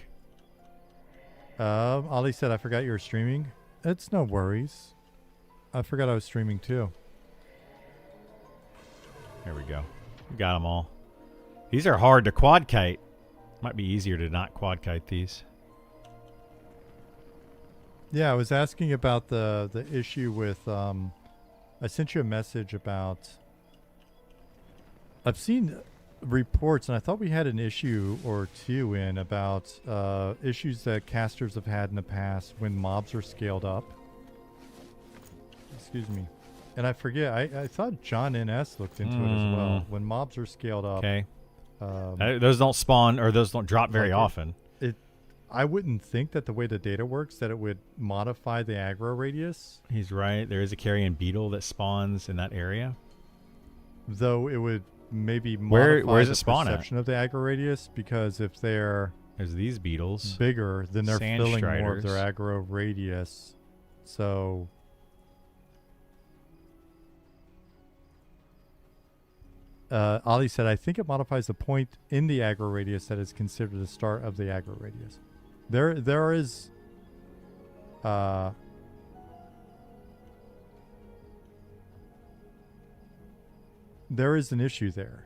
Ollie said, I forgot you were streaming. It's no worries. I forgot I was streaming too. There we go. We got them all. These are hard to quad kite. Might be easier to not quad kite these. Yeah, I was asking about the issue with I sent you a message about... I've seen reports, and I thought we had an issue or two in about issues that casters have had in the past when mobs are scaled up. Excuse me. And I forget, I thought John NS looked into it as well. When mobs are scaled up... Okay. Those don't spawn, or those don't drop very often. I wouldn't think that the way the data works that it would modify the aggro radius. He's right. There is a carrion beetle that spawns in that area. Though it would maybe modify where's the it spawn at? perception of the aggro radius, because if they're There's these beetles. bigger, then they're Sand filling more of striders. their aggro radius. So Ali said, I think it modifies the point in the aggro radius that is considered the start of the aggro radius. There is there is an issue there.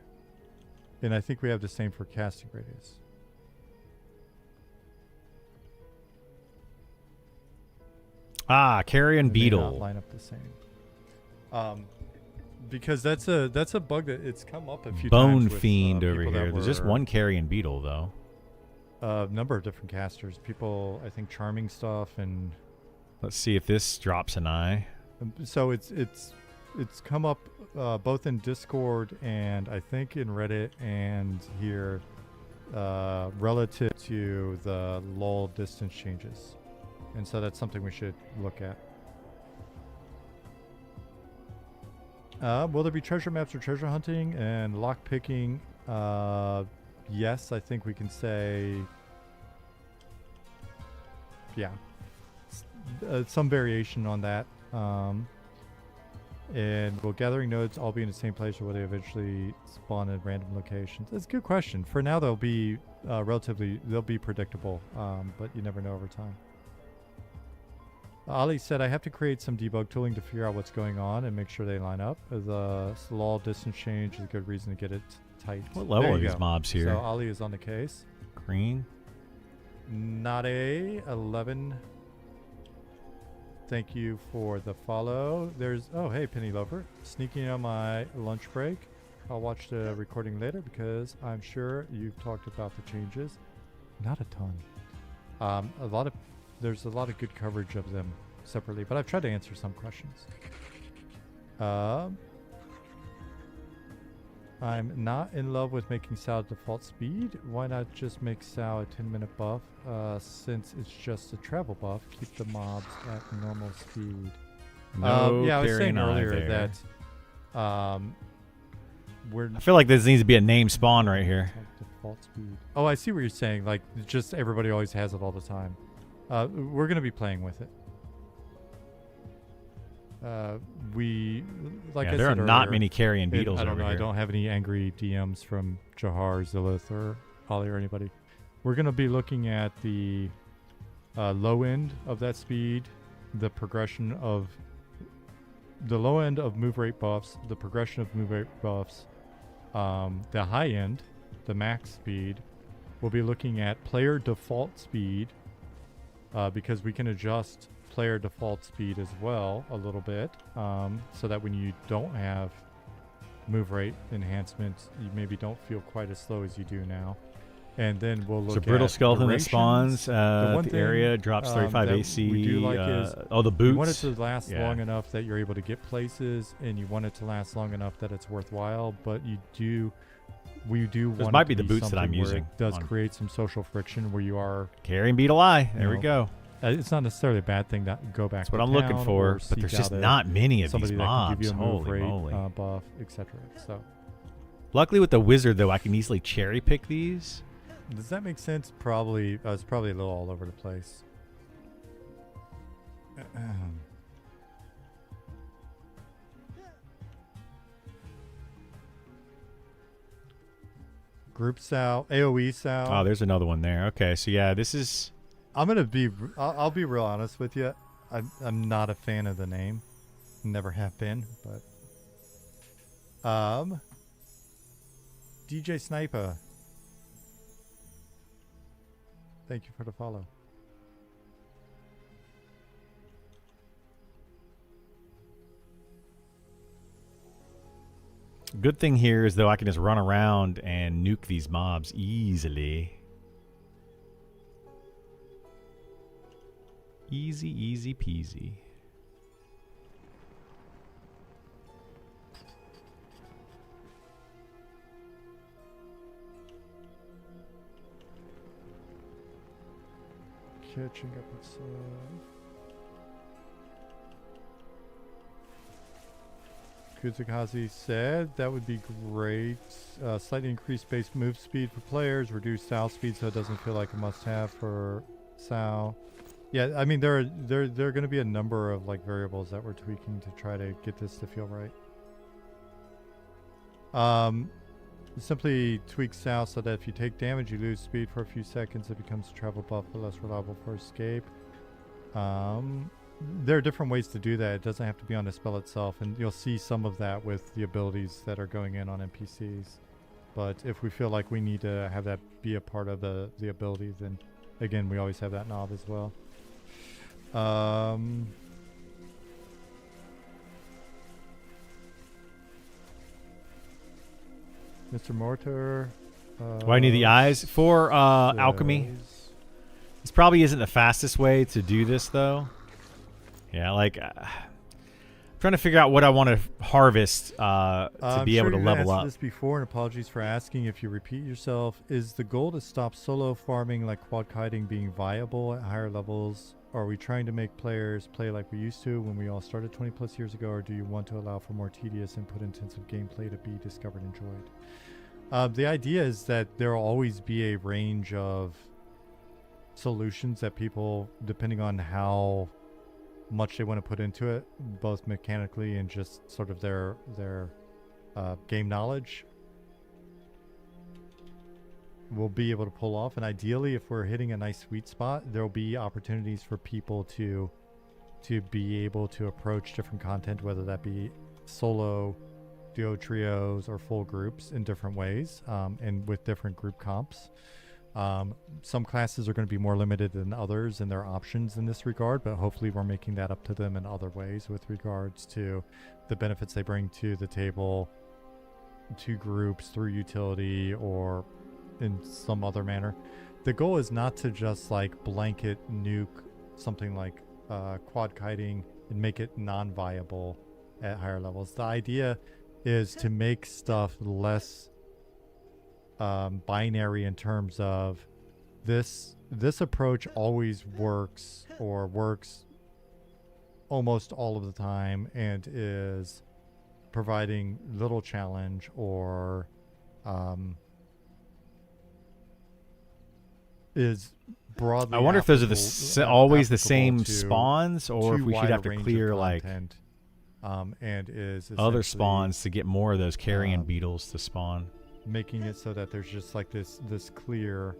And I think we have the same for casting radius. Ah, carrion They may not beetle. line up the same. Because that's a bug that it's come up a few Bone times with, fiend over people that here. There's just were- one carrion beetle though. A number of different casters. People, I think, charming stuff, and Let's see if this drops an eye. so it's come up both in Discord and I think in Reddit and here relative to the lull distance changes, and so that's something we should look at. Will there be treasure maps or treasure hunting and lock picking? Yes, I think we can say. Yeah, some variation on that. And will gathering nodes all be in the same place, or will they eventually spawn at random locations? That's a good question. For now, they'll be they'll be predictable, but you never know over time. Ali said, I have to create some debug tooling to figure out what's going on and make sure they line up. The lull distance change is a good reason to get it tight. What level There are you these go. mobs here? So Ali is on the case. Green. Not a 11. Thank you for the follow. There's hey Penny Lover, sneaking on my lunch break. I'll watch the recording later because I'm sure you've talked about the changes. Not a ton. There's a lot of good coverage of them separately, but I've tried to answer some questions. I'm not in love with making Sal default speed. Why not just make Sal a 10-minute buff? Since it's just a travel buff, keep the mobs at normal speed. No yeah, I was carrying saying eye earlier there. that we're I feel like this needs to be a name spawn right here. default speed. Oh, I see what you're saying. Like, just everybody always has it all the time. We're gonna be playing with it. We like Yeah, I there said are not earlier, many carrion and beetles I don't over know. here. I don't have any angry DMs from Jahar, Zilith, or Holly or anybody. We're gonna be looking at the low end of that speed, the progression of the low end of move rate buffs, the progression of move rate buffs, the high end, the max speed. We'll be looking at player default speed because we can adjust player default speed as well a little bit, so that when you don't have move rate enhancements, you maybe don't feel quite as slow as you do now. And then we'll look It's a brittle at skeleton that durations. spawns The at one the thing, area, drops 35 that AC. we do like is oh, the you want it boots. to last Yeah. long enough that you're able to get places, and you want it to last long enough that it's worthwhile. But we do want might it be to the boots that I'm something where using It does on- create some social friction where you are. Carrion beetle eye. There we No. go. It's not necessarily a bad thing to go back. That's what to I'm looking town for. or But seek there's just out not many of somebody these that can mobs. give you a move Holy rate moly. buff, etc. So, Luckily with the wizard, though, I can easily cherry pick these. does that make sense? Probably. It's probably a little all over the place. Group Sal, AOE Sal. Oh, there's another one there. Okay, so yeah, this is... I'm gonna be. I'll be real honest with you. I'm not a fan of the name. Never have been. But DJ Sniper. Thank you for the follow. Good thing here is, though, I can just run around and nuke these mobs easily. Easy, easy peasy. Catching up with stuff. Kuzakazi said that would be great. Slightly increased base move speed for players, reduce Sal speed so it doesn't feel like a must-have for Sal. Yeah, I mean there are going to be a number of like variables that we're tweaking to try to get this to feel right. Simply tweak Sal so that if you take damage, you lose speed for a few seconds. It becomes a travel buff, but less reliable for escape. There are different ways to do that. It doesn't have to be on the spell itself, and you'll see some of that with the abilities that are going in on NPCs. But if we feel like we need to have that be a part of the ability, then again, we always have that knob as well. Mr. Mortar. Why I need the eyes for alchemy? This probably isn't the fastest way to do this, though. Yeah, like I'm trying to figure out what I want to harvest to be able to level up. This before, and apologies for asking if you repeat yourself. Is the goal to stop solo farming, like quad kiting, being viable at higher levels? Are we trying to make players play like we used to when we all started 20 plus years ago, or do you want to allow for more tedious input-intensive gameplay to be discovered and enjoyed? The idea is that there will always be a range of solutions that people, depending on how much they want to put into it, both mechanically and just sort of their game knowledge, will be able to pull off. And ideally, if we're hitting a nice sweet spot, there will be opportunities for people to be able to approach different content, whether that be solo, duo, trios, or full groups in different ways, and with different group comps. Some classes are going to be more limited than others in their options in this regard, but hopefully we're making that up to them in other ways with regards to the benefits they bring to the table, to groups through utility or in some other manner. The goal is not to just like blanket nuke something like quad kiting and make it non-viable at higher levels. The idea is to make stuff less binary in terms of this approach always works, or works almost all of the time, and is providing little challenge, or is broadly. I wonder if those are always the same spawns, or if we should have to clear like and is other spawns to get more of those carrion beetles to spawn. Making it so that there's just like this clear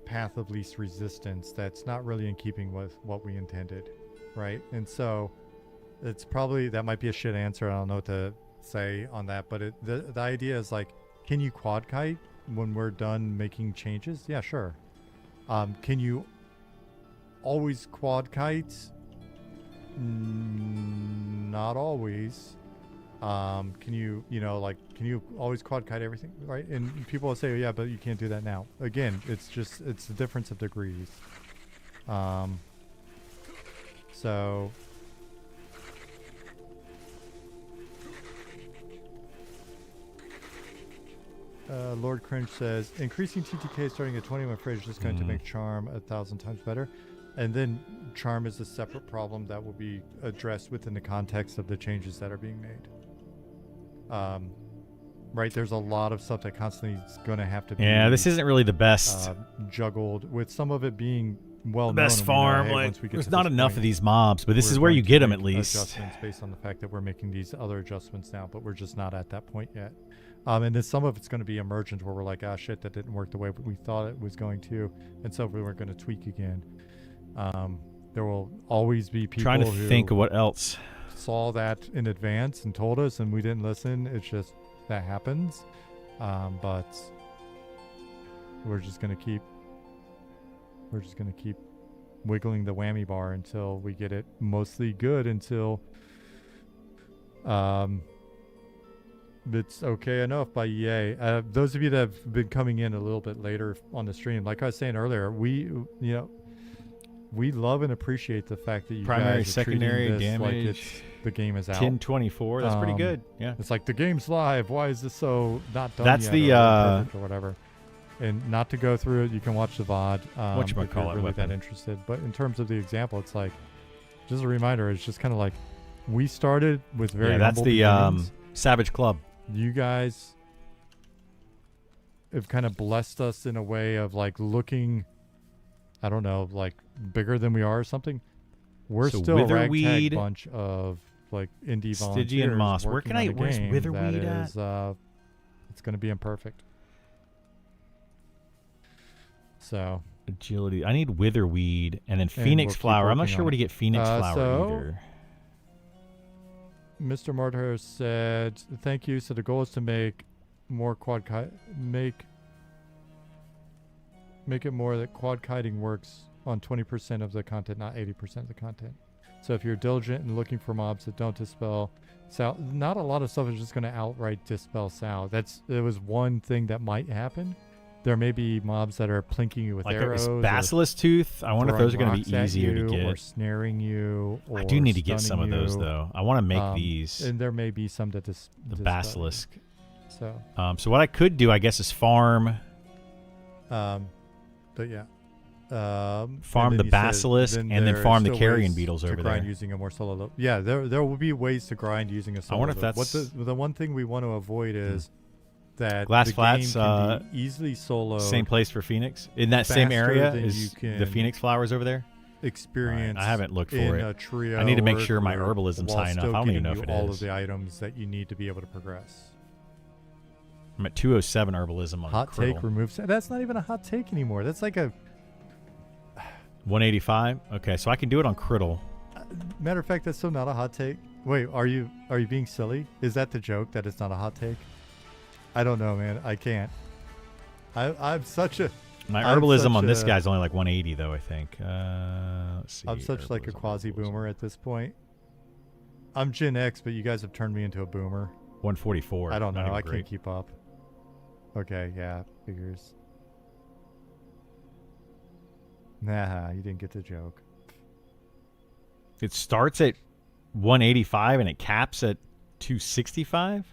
path of least resistance that's not really in keeping with what we intended, right? And so it's probably, that might be a shit answer. I don't know what to say on that, but the idea is like, can you quad kite when we're done making changes? Yeah, sure. Can you always quad kite? Not always. Can you always quad kite everything, right? And people will say, yeah, but you can't do that now. Again, it's the difference of degrees. So Lord Cringe says, increasing TTK starting at 20 when afraid is just going to make Charm 1,000 times better. And then Charm is a separate problem that will be addressed within the context of the changes that are being made. Right, there's a lot of stuff that constantly is going to have to be. Yeah, this isn't really the best. Juggled, with some of it being well known. The best farm, there's not enough of these mobs, but this is where you get them at least. Adjustments based on the fact that we're making these other adjustments now, but we're just not at that point yet. And then some of it's going to be emergent, where we're like, ah, shit, that didn't work the way we thought it was going to, and so we're going to tweak again. There will always be people trying to think of what else saw that in advance and told us, and we didn't listen. It's just that happens. But we're just gonna keep wiggling the whammy bar until we get it mostly good, until it's okay enough by EA. Those of you that have been coming in a little bit later on the stream, like I was saying earlier, we love and appreciate the fact that you primary, guys are secondary this damage. like the game is out. 1024. That's pretty good. Yeah. It's like the game's live. Why is this so not done That's yet, the or perfect or whatever. And not to go through it, you can watch the VOD. What you really that interested. But in terms of the example, it's like just a reminder. It's just kind of like We started with very Yeah, that's humble the beginnings. Savage Club. You guys have kind of blessed us in a way of like looking, I don't know, like bigger than we are or something. We're So still a ragtag Witherweed, bunch of like indie Stygian volunteers Moss. working on a Where's game Witherweed that at? is, it's going to be imperfect. So Agility. I need Witherweed and then we'll Phoenix keep Flower. I'm not working sure on where to it. get Phoenix Flower So- either. Mr. Martyr said, "Thank you. So the goal is to make more make it more that quad kiting works on 20% of the content, not 80% of the content. So if you're diligent and looking for mobs that don't dispel sow, not a lot of stuff is just going to outright dispel sow. It was one thing that might happen. There may be mobs that are plinking you with Like arrows, or Basilisk Tooth. I wonder if those are going to throwing be rocks at easier to you, or get. snaring you. Or I do need to get some of stunning those you. though. I want to make these. And there may be some that The dispel you. Basilisk. So, So what I could do, I guess, is farm but yeah. Farm and the then he says, basilisk and then there are farm the still carrion ways beetles to over grind there. using a more solo loop. Yeah, there will be ways to grind using a solo wonder if loop. that's- What the one thing we want to avoid is that Glass the Flats, game can be easily solo Same place for Phoenix in that same faster area than is you the can Phoenix flowers over there. experience. I haven't looked in for it. a trio. I need to make or sure my group herbalism's while high enough. still I don't even getting know you if it all is. of the items that you need to be able to progress. I'm at 207 herbalism on Hot Criddle. take removes. That's not even a hot take anymore. That's like a 185. Okay, so I can do it on Criddle. matter of fact. That's still not a hot take. Wait, are you being silly? Is that the joke that it's not a hot take? I don't know, man. I can't. I'm such a. My I'm herbalism such on this a- guy's only like 180 though. I think. Let's see. I'm such like a herbalism, quasi herbalism. boomer at this point. I'm Gen X, but you guys have turned me into a boomer. 144. I don't Not know. even I great. can't keep up. Okay, yeah, figures. Nah, you didn't get the joke. It starts at 185 and it caps at 265.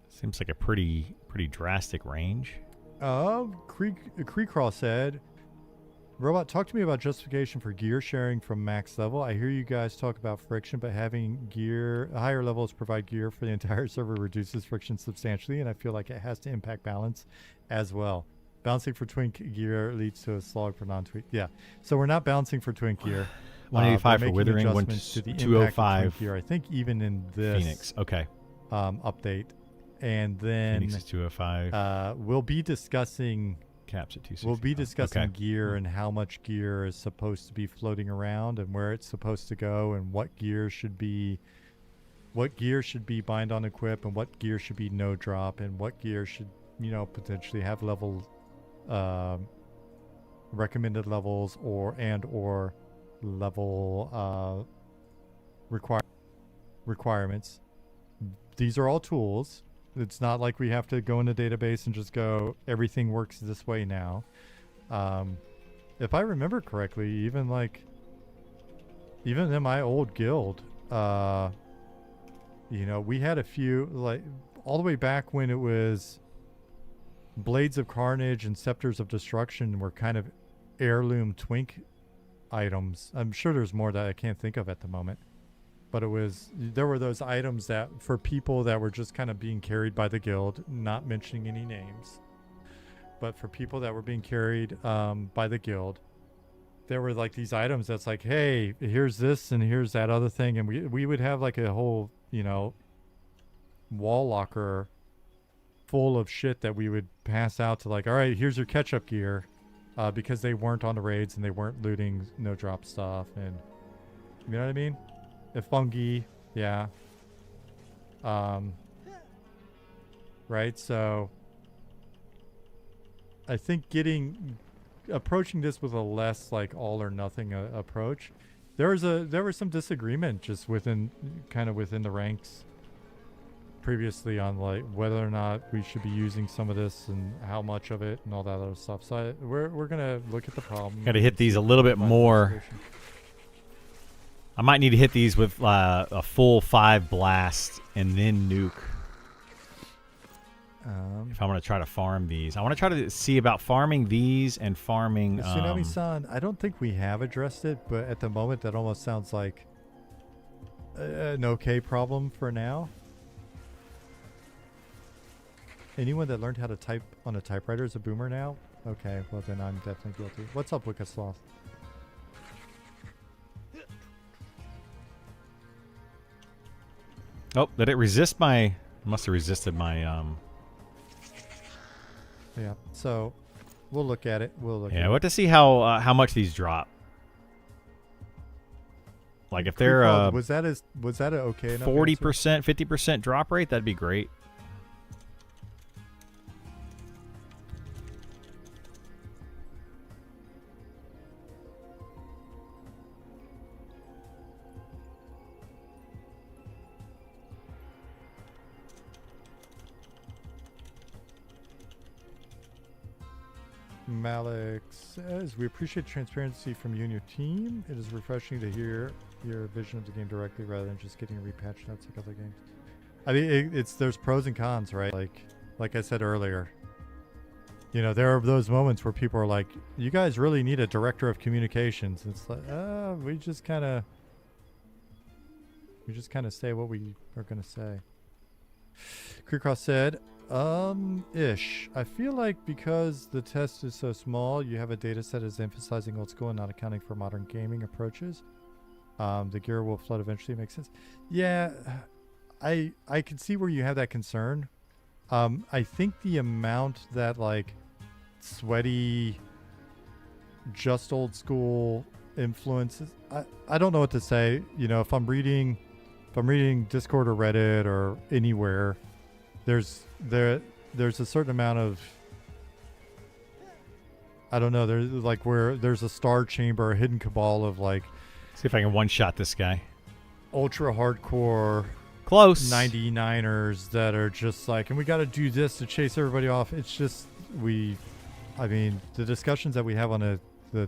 Seems like a pretty drastic range. Creecrawl said, "Robot, talk to me about justification for gear sharing from max level. I hear you guys talk about friction, but having gear higher levels provide gear for the entire server reduces friction substantially, and I feel like it has to impact balance as well. Balancing for twink gear leads to a slog for non-twink. Yeah, so we're not balancing for twink gear. 185 we're for making Withering, adjustments to the impact of 205 twink gear. I think even in this Phoenix. Okay. update, and then Phoenix is 205. we'll be discussing." Caps at 265. We'll be discussing Okay. gear and how much gear is supposed to be floating around and where it's supposed to go and what gear should be bind on equip and what gear should be no drop and what gear should potentially have level recommended levels or level requirements. These are all tools. It's not like we have to go in the database and just go, everything works this way now. If I remember correctly, even in my old guild, we had a few, like, all the way back when it was Blades of Carnage and Scepters of Destruction were kind of heirloom twink items. I'm sure there's more that I can't think of at the moment. But there were those items that for people that were just kind of being carried by the guild, not mentioning any names, but for people that were being carried by the guild, there were like these items that's like, hey, here's this and here's that other thing. And we would have like a whole, wall locker full of shit that we would pass out to like, all right, here's your catch-up gear, because they weren't on the raids and they weren't looting no drop stuff. And you know what I mean? Fungi, yeah. Right, so I think approaching this with a less like all or nothing approach, there was some disagreement just within the ranks previously on like whether or not we should be using some of this and how much of it and all that other stuff. So we're gonna look at the problem. Got to hit these a little bit more. I might need to hit these with a full 5 blast and then nuke. if I want to try to farm these. I want to try to see about farming these and farming. Tsunami-san, I don't think we have addressed it, but at the moment that almost sounds like an okay problem for now. Anyone that learned how to type on a typewriter is a boomer now? Okay, well then I'm definitely guilty. What's up, Wicked Sloth? Oh, did it resist my... Must have resisted my... Yeah, so we'll look at it. We'll look at it. Yeah, we'll have to see how much these drop. Like if they're was that an okay enough 40%, 50% drop rate, that'd be great. Malik says, we appreciate transparency from you and your team. It is refreshing to hear your vision of the game directly rather than just getting repatched notes like other games. I mean, there's pros and cons, right? Like I said earlier, you know, there are those moments where people are like, you guys really need a director of communications. It's like, we just kind of say what we are going to say. Creekcross said, ish. I feel like because the test is so small, you have a data set that's emphasizing old school and not accounting for modern gaming approaches. The gear will flood eventually. Makes sense. Yeah, I can see where you have that concern. I think the amount that like sweaty, just old school influences, I don't know what to say. You know, if I'm reading Discord or Reddit or anywhere, there's a certain amount of, I don't know, there's like where there's a star chamber, a hidden cabal of like, see if I can one-shot this guy. Ultra hardcore Close 99ers that are just like, and we got to do this to chase everybody off. It's just, I mean, the discussions that we have on the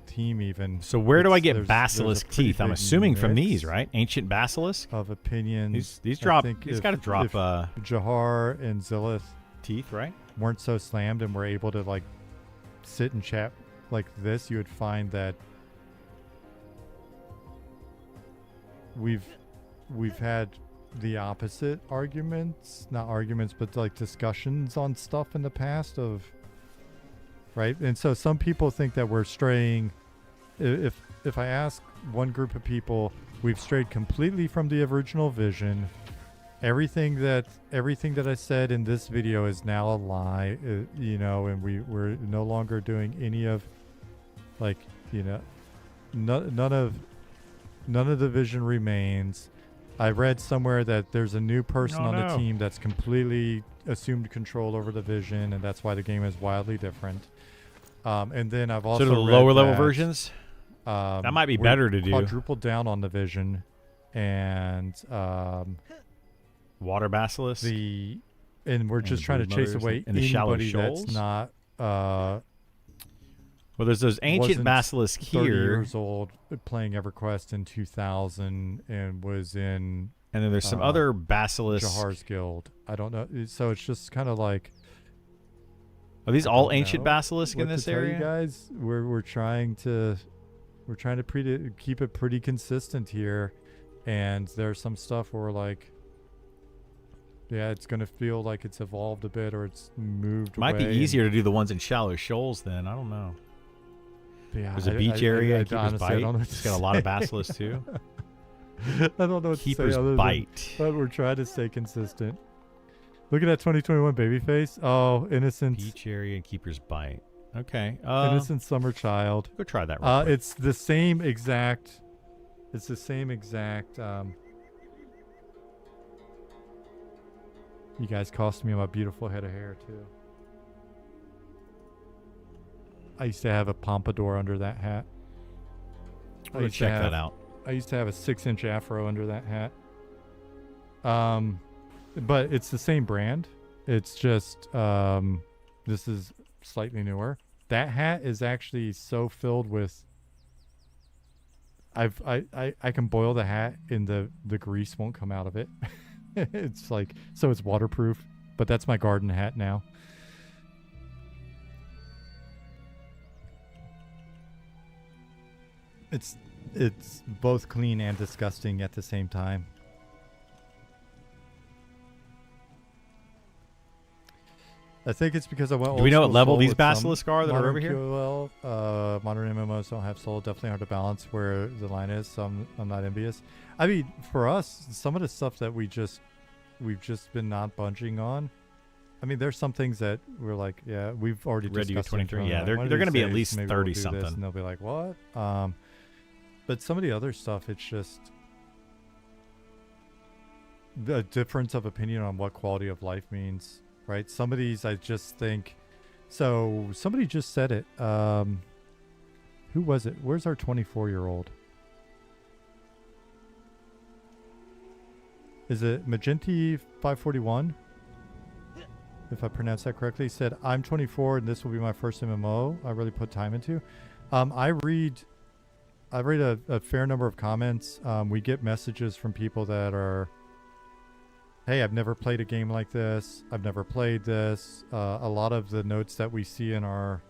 team even. So where do I get basilisk teeth? I'm assuming from these, right? Ancient basilisk of opinions. These drop. He's got to drop Jahar and Zillith teeth, right? Weren't so slammed and were able to like sit and chat like this, you would find that we've had the opposite arguments, not arguments, but like discussions on stuff in the past of, right? And so some people think that we're straying. If I ask one group of people, we've strayed completely from the original vision. Everything that I said in this video is now a lie, you know, and we're no longer doing any of, like, you know, none of the vision remains. I read somewhere that there's a new person on the team that's completely assumed control over the vision, and that's why the game is wildly different. And then I've also read the lower level versions. That might be better to do. Quadrupled down on the vision, and water basilisk. And we're just trying to chase away anybody that's not. Well, there's those ancient basilisk here. 30 years old, playing EverQuest in 2000, and was in. And then there's some other basilisk. Jahar's Guild. I don't know. So it's just kind of like. Are these all ancient basilisk in this area? You guys, we're trying to keep it pretty consistent here, and there's some stuff where we're like, yeah, it's gonna feel like it's evolved a bit or it's moved. Might be easier to do the ones in shallow shoals then. I don't know. Yeah, there's a beach area. Keeper's honestly, Bite. It's got a lot of basilisks too. I don't know what Keeper's to say. Bite. But we're trying to stay consistent. Look at that 2021 Babyface. Oh, innocent. Beach area and Keeper's Bite. Okay. Innocent summer child. Go try that real quick. It's the same exact. You guys cost me my beautiful head of hair too. I used to have a pompadour under that hat. I'm gonna check that out. I used to have a 6-inch afro under that hat. But it's the same brand. It's just this is slightly newer. That hat is actually so filled with. I can boil the hat and the grease won't come out of it. It's like, so it's waterproof. But that's my garden hat now. It's both clean and disgusting at the same time. I think it's because I went. Do we know what old level soul these with some basilisks are that are modern over here? QOL. Modern MMOs don't have soul. Definitely hard to balance where the line is. So I'm not envious. I mean, for us, some of the stuff that we've just been not bunching on. I mean, there's some things that we're like, yeah, we've already Red discussed. 23. Yeah, like, they're one of going to these be at days, least maybe we'll 30 do this, something. and they'll be like, what? But some of the other stuff, it's just the difference of opinion on what quality of life means, right? Some of these, I just think. So somebody just said it. Who was it? Where's our 24-year-old? Is it Magenti 541? If I pronounce that correctly. He said, I'm 24 and this will be my first MMO I really put time into. I read a fair number of comments. We get messages from people that are, hey, I've never played a game like this. I've never played this. A lot of the notes that we see in our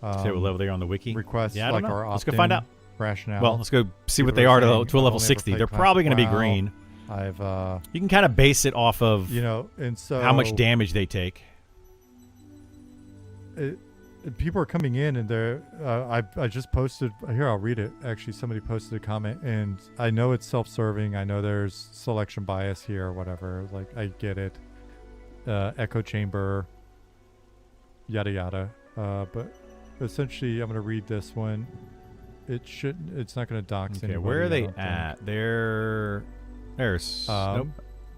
See what level they are on the wiki? requests, Yeah, I don't like know. our Let's go find out. rationale. Well, let's go see what People they are are saying, to a "I've level only 60. ever They're played probably going to be Classic WoW." green. I've You can kind of base it off of and so how much damage they take. People are coming in and they're I just posted here, I'll read it. Actually, somebody posted a comment, and I know it's self-serving. I know there's selection bias here or whatever. Like, I get it. Echo chamber, yada yada. But essentially, I'm going to read this one. It's not going to dox Okay, anybody. where are I they don't think. at? There's nope.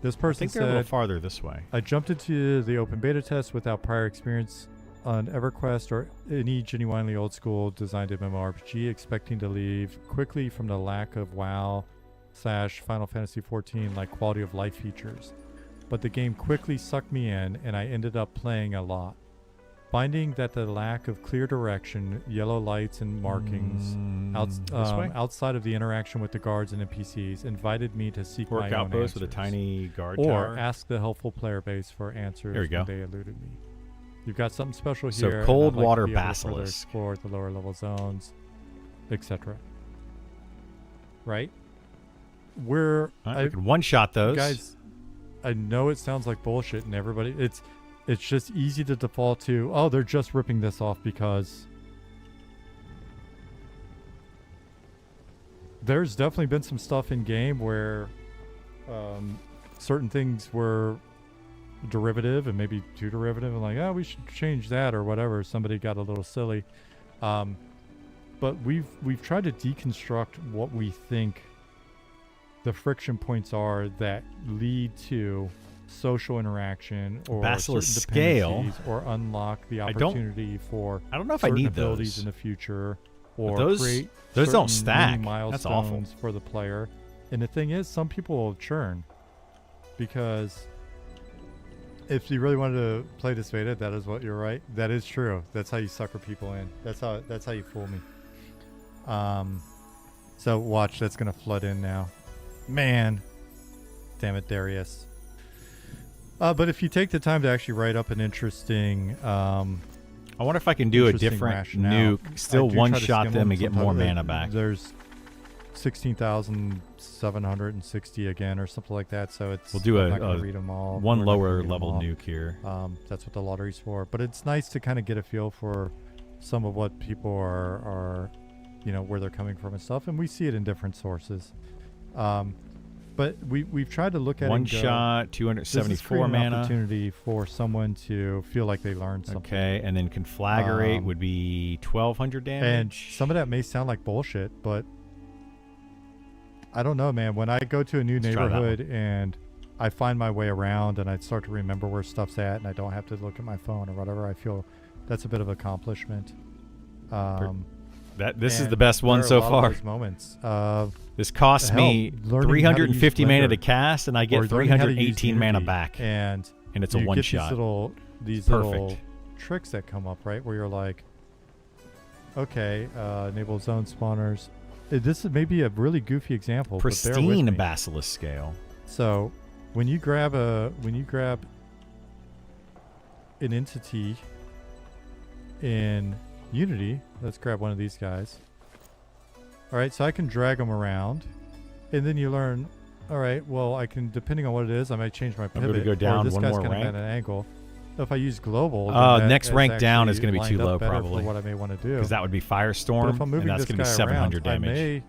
This I person think they're a little said, farther this way. I jumped into the open beta test without prior experience on EverQuest or any genuinely old school designed MMORPG, expecting to leave quickly from the lack of WoW/Final Fantasy XIV like quality of life features. But the game quickly sucked me in, and I ended up playing a lot. Finding that the lack of clear direction, yellow lights and markings outside of the interaction with the guards and NPCs invited me to seek Work my own outpost with a answers. tiny guard Or tower. ask the helpful player base for answers There we go. when they eluded me. You've got something special So here. and cold I'd like to water be able to further basilisk. explore the lower level zones, etc. Right? All right, we can one-shot those. Guys, I know it sounds like bullshit, and everybody, it's just easy to default to, oh, they're just ripping this off because there's definitely been some stuff in game where certain things were derivative and maybe too derivative, and like, oh, we should change that or whatever. Somebody got a little silly, but we've tried to deconstruct what we think the friction points are that lead to social interaction or Basilisk certain scale. dependencies or unlock the I don't- opportunity for I don't know if I certain need abilities those. in the future, or those- create those don't certain stack. mini That's milestones awful. for the player. And the thing is, some people will churn because if you really wanted to play this beta, that is what you're right. That is true. That's how you sucker people in. That's how you fool me. So watch, that's gonna flood in now. Man, damn it, Darius. But if you take the time to actually write up an interesting, I wonder if I can do a interesting different rationale. nuke, still I do try to one-shot skim them and get sometimes. more mana back. There's 16,760 again or something like that. So it's, We'll do I'm a- not gonna a read 'em all. One We're not gonna lower read 'em level all. nuke here. That's what the lottery's for. But it's nice to kind of get a feel for some of what people are, where they're coming from and stuff. And we see it in different sources. But we've tried to look at One it and go, shot, this is 274 creating an mana. opportunity for someone to feel like they learned something. Okay, and then conflagrate Um, would be 1,200 damage. And some of that may sound like bullshit, but I don't know, man. When I go to a new Let's try that neighborhood and I find my way around and I start to remember where stuff's at and I don't have to look at my phone or whatever, I feel that's a bit of accomplishment. This is and the best one there are so a lot of far. those moments. This costs Hell, me learning how to 350 use mana to Blender cast, and I or get learning how to use 318 mana Unity, back. and it's a you one get shot. These Perfect. little tricks that come up, right? Where you're like, okay, enable zone spawners. This is maybe a really goofy example, but bear with Pristine me. basilisk scale. So when you grab an entity in Unity. Let's grab one of these guys. All right, so I can drag them around, and then you learn. All right, well, I can, depending on what it is, I might change my pivot. I'm going to go down or this one guy's more kind of rank. at an angle. If I use global, then Next that rank is down is actually going to be too lined up low, better probably. for what I may want to do. Because that would be But Firestorm, if I'm and moving that's this going to be guy 700 around, damage. I may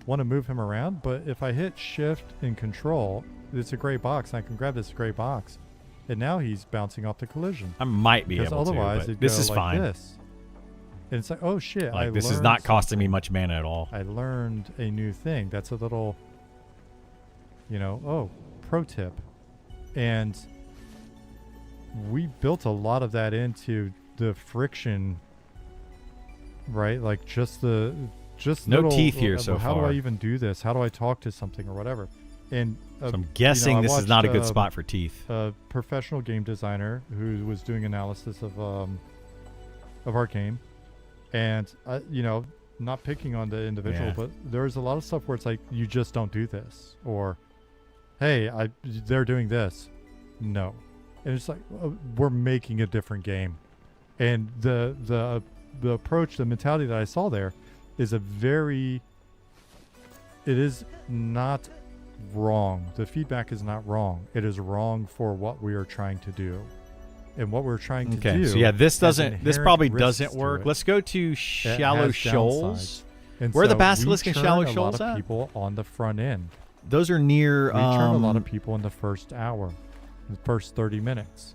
want to move him around, but if I hit Shift and Control, it's a gray box, and I can grab this gray box, and now he's bouncing off the collision. I might be Because able otherwise, to, it'd but this go is like fine. this. And it's like, oh shit! Like, I this is learned not costing me something. much mana at all. I learned a new thing. That's a little, pro tip. And we built a lot of that into the friction, right? Like just No little, teeth here so how do far. I even do this? How do I talk to something or whatever? And So I'm guessing I this is not a good watched, spot for teeth. a professional game designer who was doing analysis of our game, and not picking on the individual, Yeah. but there's a lot of stuff where it's like you just don't do this, or hey, they're doing this, no, and it's like we're making a different game, and the approach, the mentality that I saw there is it is not wrong. The feedback is not wrong. It is wrong for what we are trying to do. And what we're trying to Okay, do. so yeah, this has probably inherent doesn't risks to work. it. Let's go to It Shallow has Shoals. downsides. And Where are the so Basilisk we and Shallow churn Shoals a lot at? of people on the front end. Those are near. We churn a lot of people in the first hour, the first 30 minutes.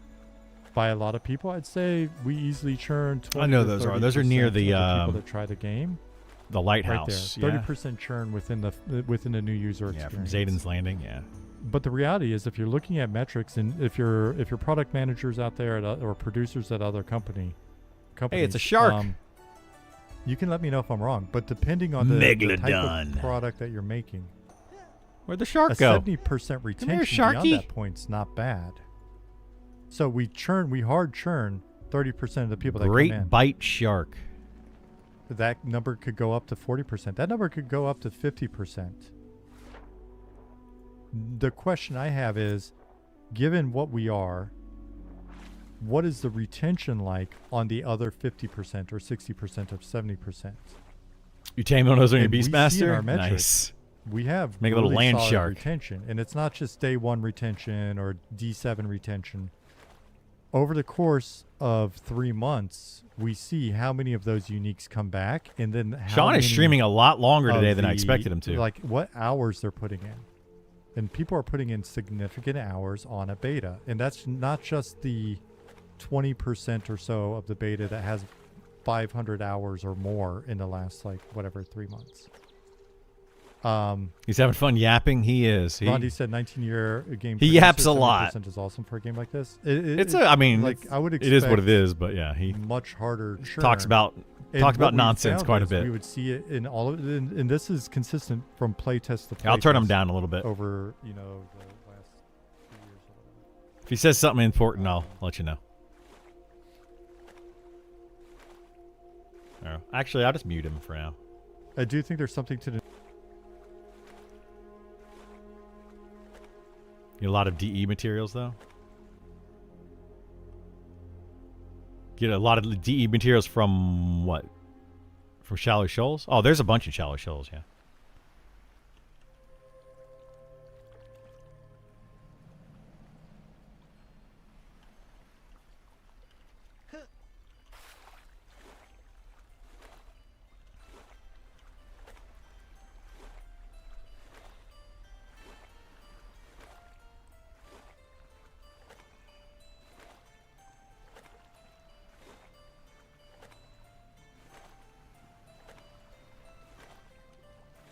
By a lot of people, I'd say we easily churn 20 I know to those are. Those are near 30% the, of people that try the game. the lighthouse. Right there, yeah. 30% churn within the new user Yeah, experience. from Zayden's Landing. Yeah. But the reality is, if you're looking at metrics, and if you're product managers out there or producers at other companies, Hey, it's a shark. You can let me know if I'm wrong. But depending on the type Megalodon. of product that you're making, Where'd the a shark go? 70% retention here, beyond Sharky. that point's not bad. So we hard churn 30% of the people that come in. Great bite shark. That number could go up to 40%. That number could go up to 50%. The question I have is, given what we are, what is the retention like on the other 50% or 60% of 70%? You tame one of those on your And we see in Beastmaster? our metrics, Nice. We have Make a little really land solid shark. retention, and it's not just day 1 retention or D7 retention. Over the course of 3 months, we see how many of those uniques come back, and then how Sean is many streaming a lot longer today of than I the- expected him to. Like what hours they're putting in. And people are putting in significant hours on a beta. And that's not just the 20% or so of the beta that has 500 hours or more in the last 3 months. He's having fun yapping. He is. Rondi said 19-year game. He yaps a lot. 70% is awesome for a game like this. I would expect it is what it is, but yeah, he much harder churn. talks about And talks what about we nonsense found quite a is bit. We would see it in all of it, and this is consistent from playtest to playtest. I'll turn him down a little bit. Over, the last 2 years or whatever. If he says something important, I'll let you know. Oh, actually, I'll just mute him for now. I do think there's something to the Get a lot of DE materials though. Get a lot of DE materials from what? From Shallow Shoals? Oh, there's a bunch of Shallow Shoals, yeah.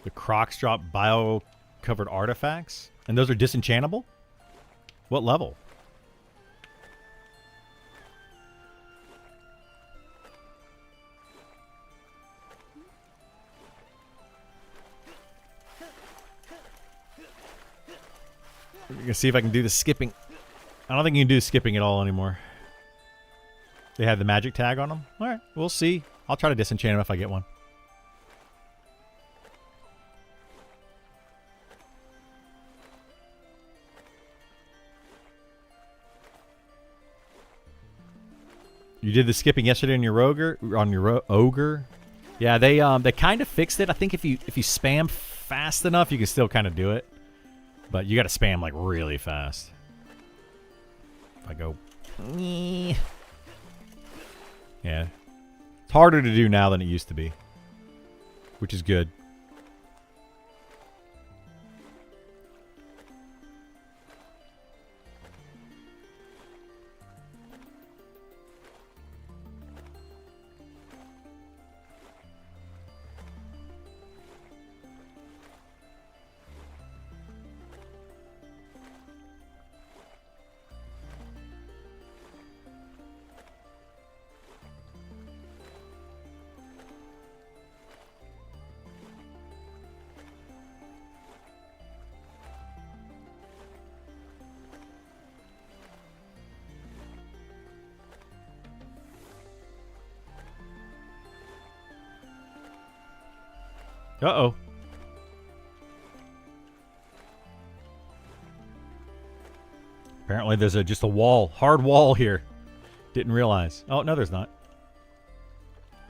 The Crocs drop bio-covered artifacts? And those are disenchantable? What level? We're going to see if I can do the skipping. I don't think you can do skipping at all anymore. They have the magic tag on them? Alright, we'll see. I'll try to disenchant them if I get one. You did the skipping yesterday on your ogre. Yeah, they kind of fixed it. I think if you spam fast enough, you can still kind of do it, but you got to spam like really fast. If I go, yeah, it's harder to do now than it used to be, which is good. Uh-oh. Apparently there's just a wall, hard wall here. Didn't realize. Oh, no, there's not.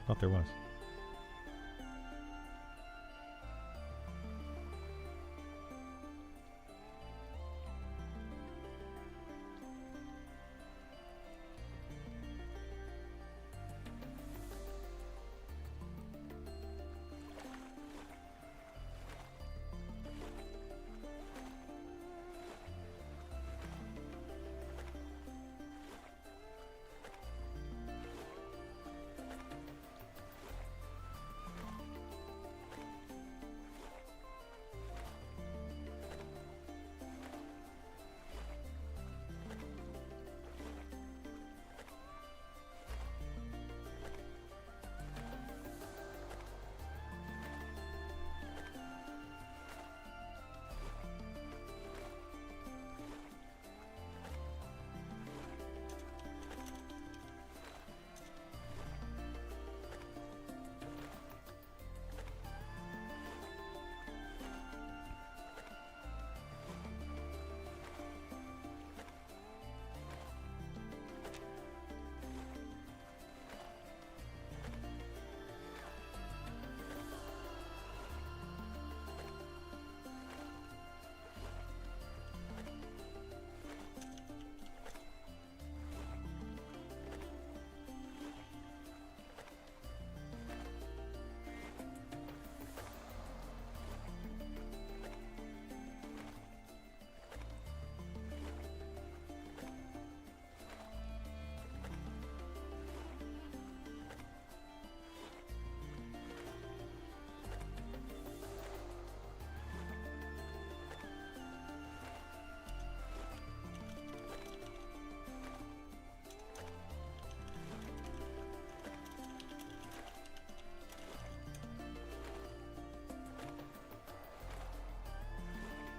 Thought there was.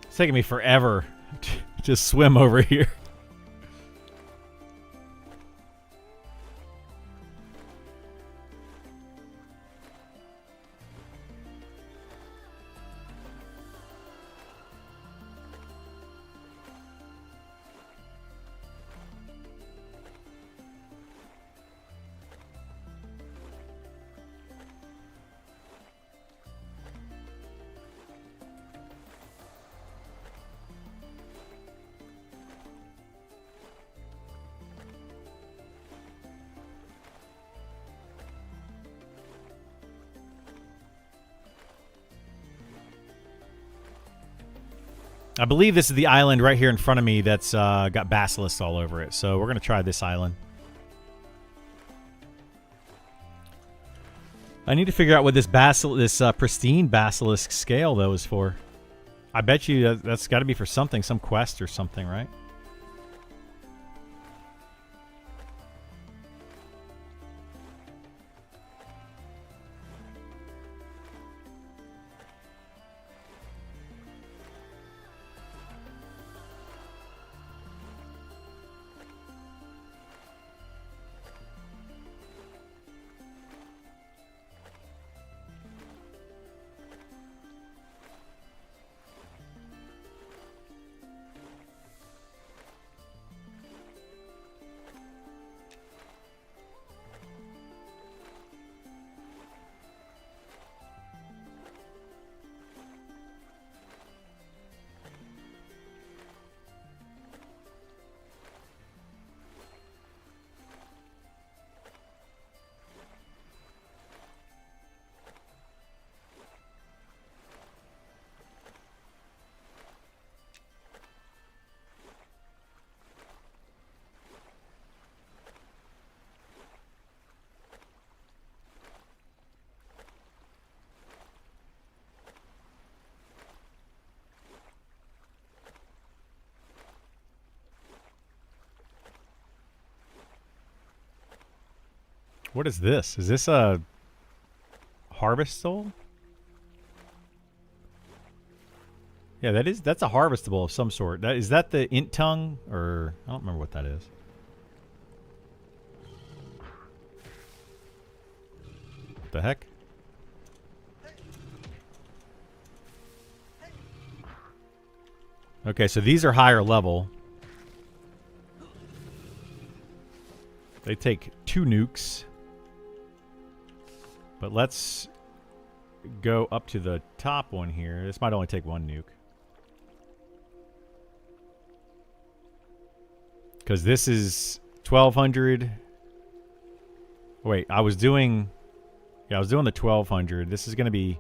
It's taking me forever to just swim over here. I believe this is the island right here in front of me that's got basilisks all over it. So we're going to try this island. I need to figure out what this pristine basilisk scale, though, is for. I bet you that's got to be for something, some quest or something, right? What is this? Is this a harvest soul? Yeah, that's a harvestable of some sort. Is that the int tongue, or I don't remember what that is. What the heck? Okay, so these are higher level. They take 2 nukes. But let's go up to the top one here. This might only take 1 nuke. Because this is 1200. Wait, I was doing the 1200. This is going to be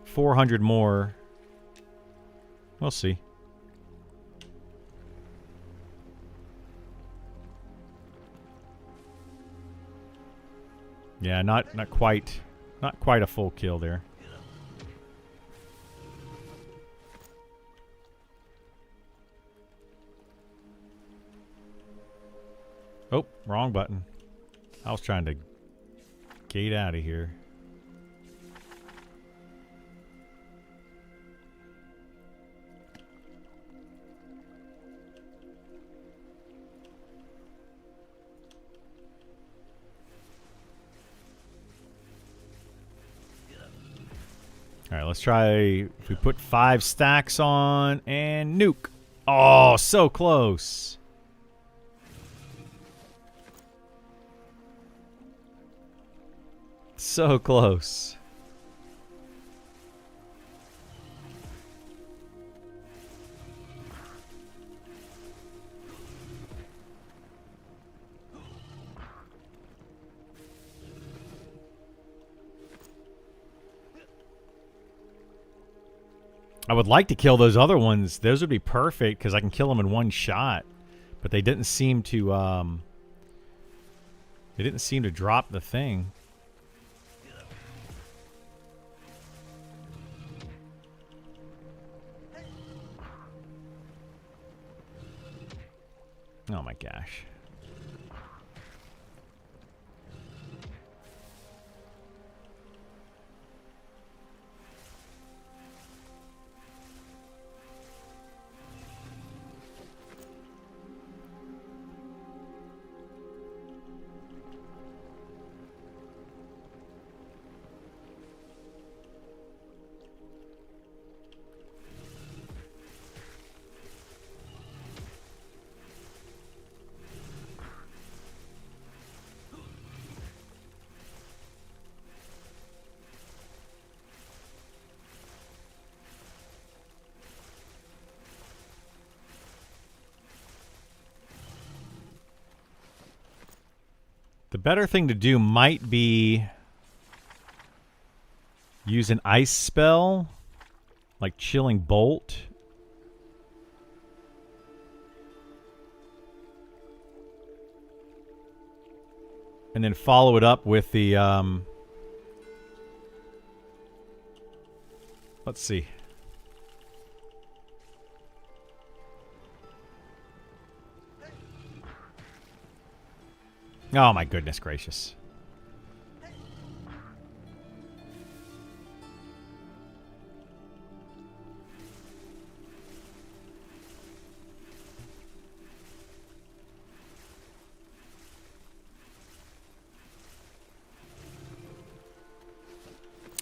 400 more. We'll see. Yeah, not quite a full kill there. Oh, wrong button. I was trying to get out of here. All right, let's try. If we put 5 stacks on and nuke. Oh, so close. So close. I would like to kill those other ones. Those would be perfect because I can kill them in 1 shot. But they didn't seem to drop the thing. Oh my gosh. The better thing to do might be use an ice spell, like Chilling Bolt. And then follow it up with the, let's see. Oh my goodness gracious.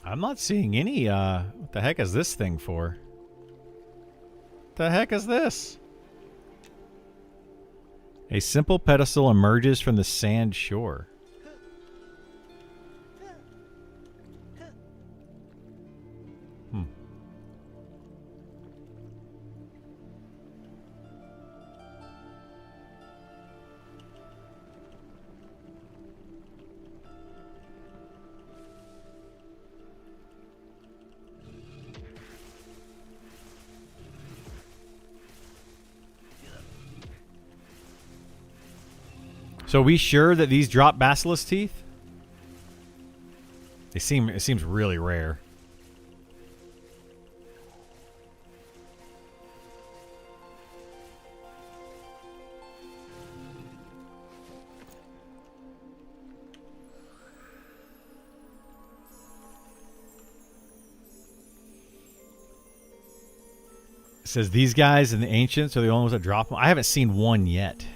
I'm not seeing any, what the heck is this thing for? What the heck is this? A simple pedestal emerges from the sand shore. So are we sure that these drop basilisk teeth? It seems really rare. says these guys and the ancients are the only ones that drop them. I haven't seen one yet.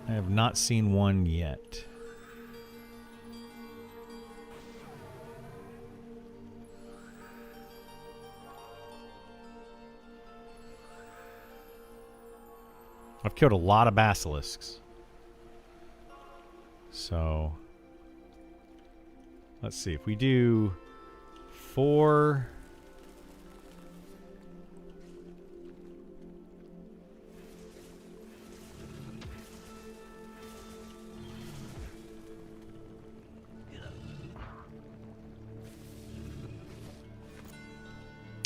I have not seen one yet. I've killed a lot of basilisks. So, let's see. If we do 4...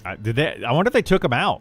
I wonder if they took them out.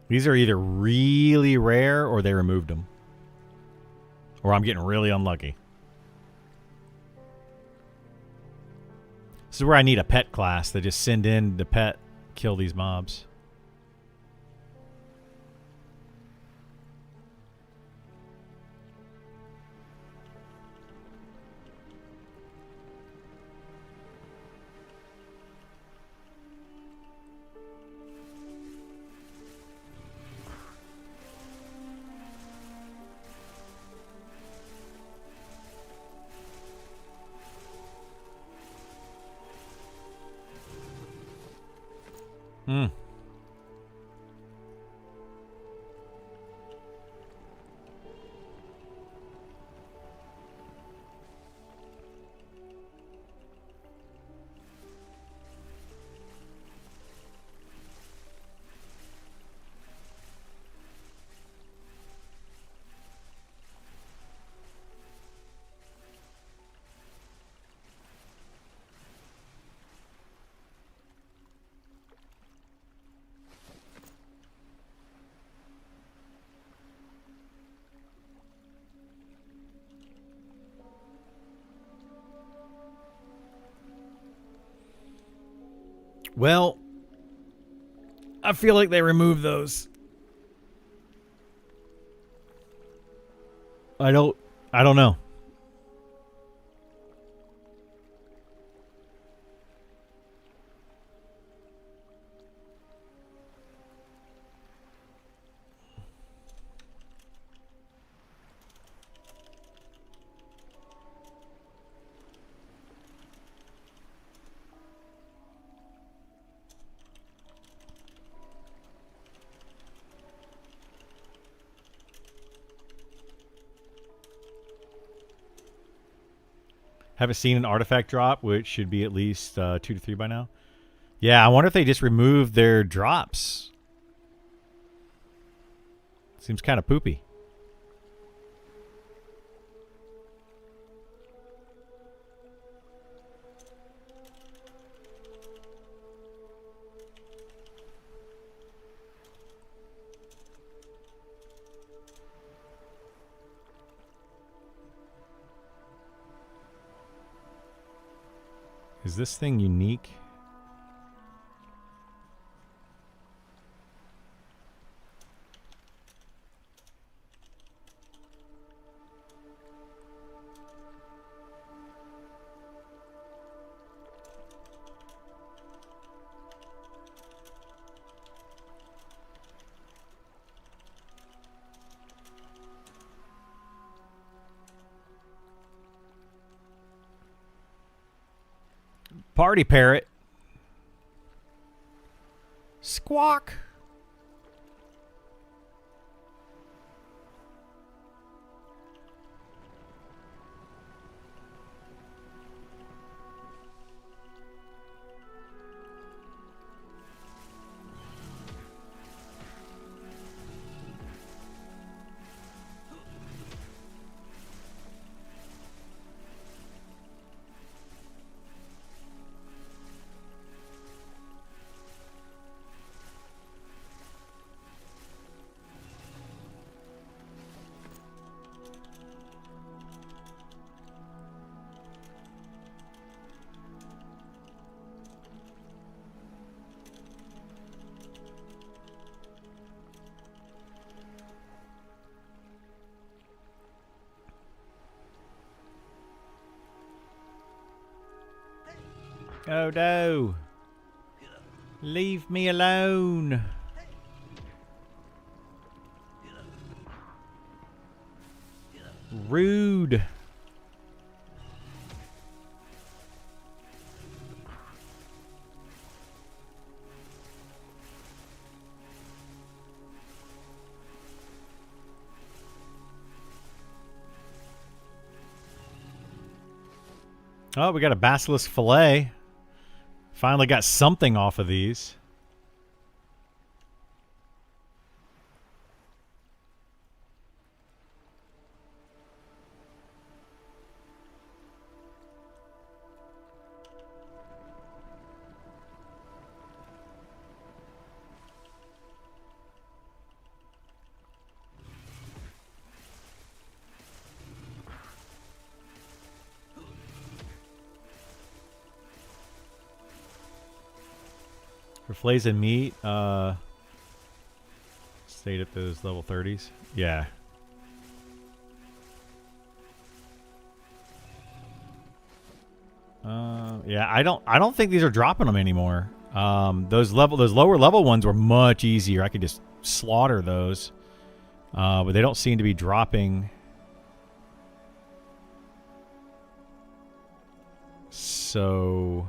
These are either really rare or they removed them. Or I'm getting really unlucky. This is where I need a pet class. They just send in the pet, kill these mobs. Well, I feel like they removed those. I don't know. Haven't seen an artifact drop, which should be at least 2 to 3 by now. Yeah, I wonder if they just removed their drops. Seems kind of poopy. Is this thing unique? Party parrot. Squawk. Oh no. Leave me alone. Rude. Oh, we got a basilisk fillet. Finally got something off of these. For fillets and meat, stayed at those level 30s. Yeah. Yeah, I don't think these are dropping them anymore. Those lower level ones were much easier. I could just slaughter those. But they don't seem to be dropping. So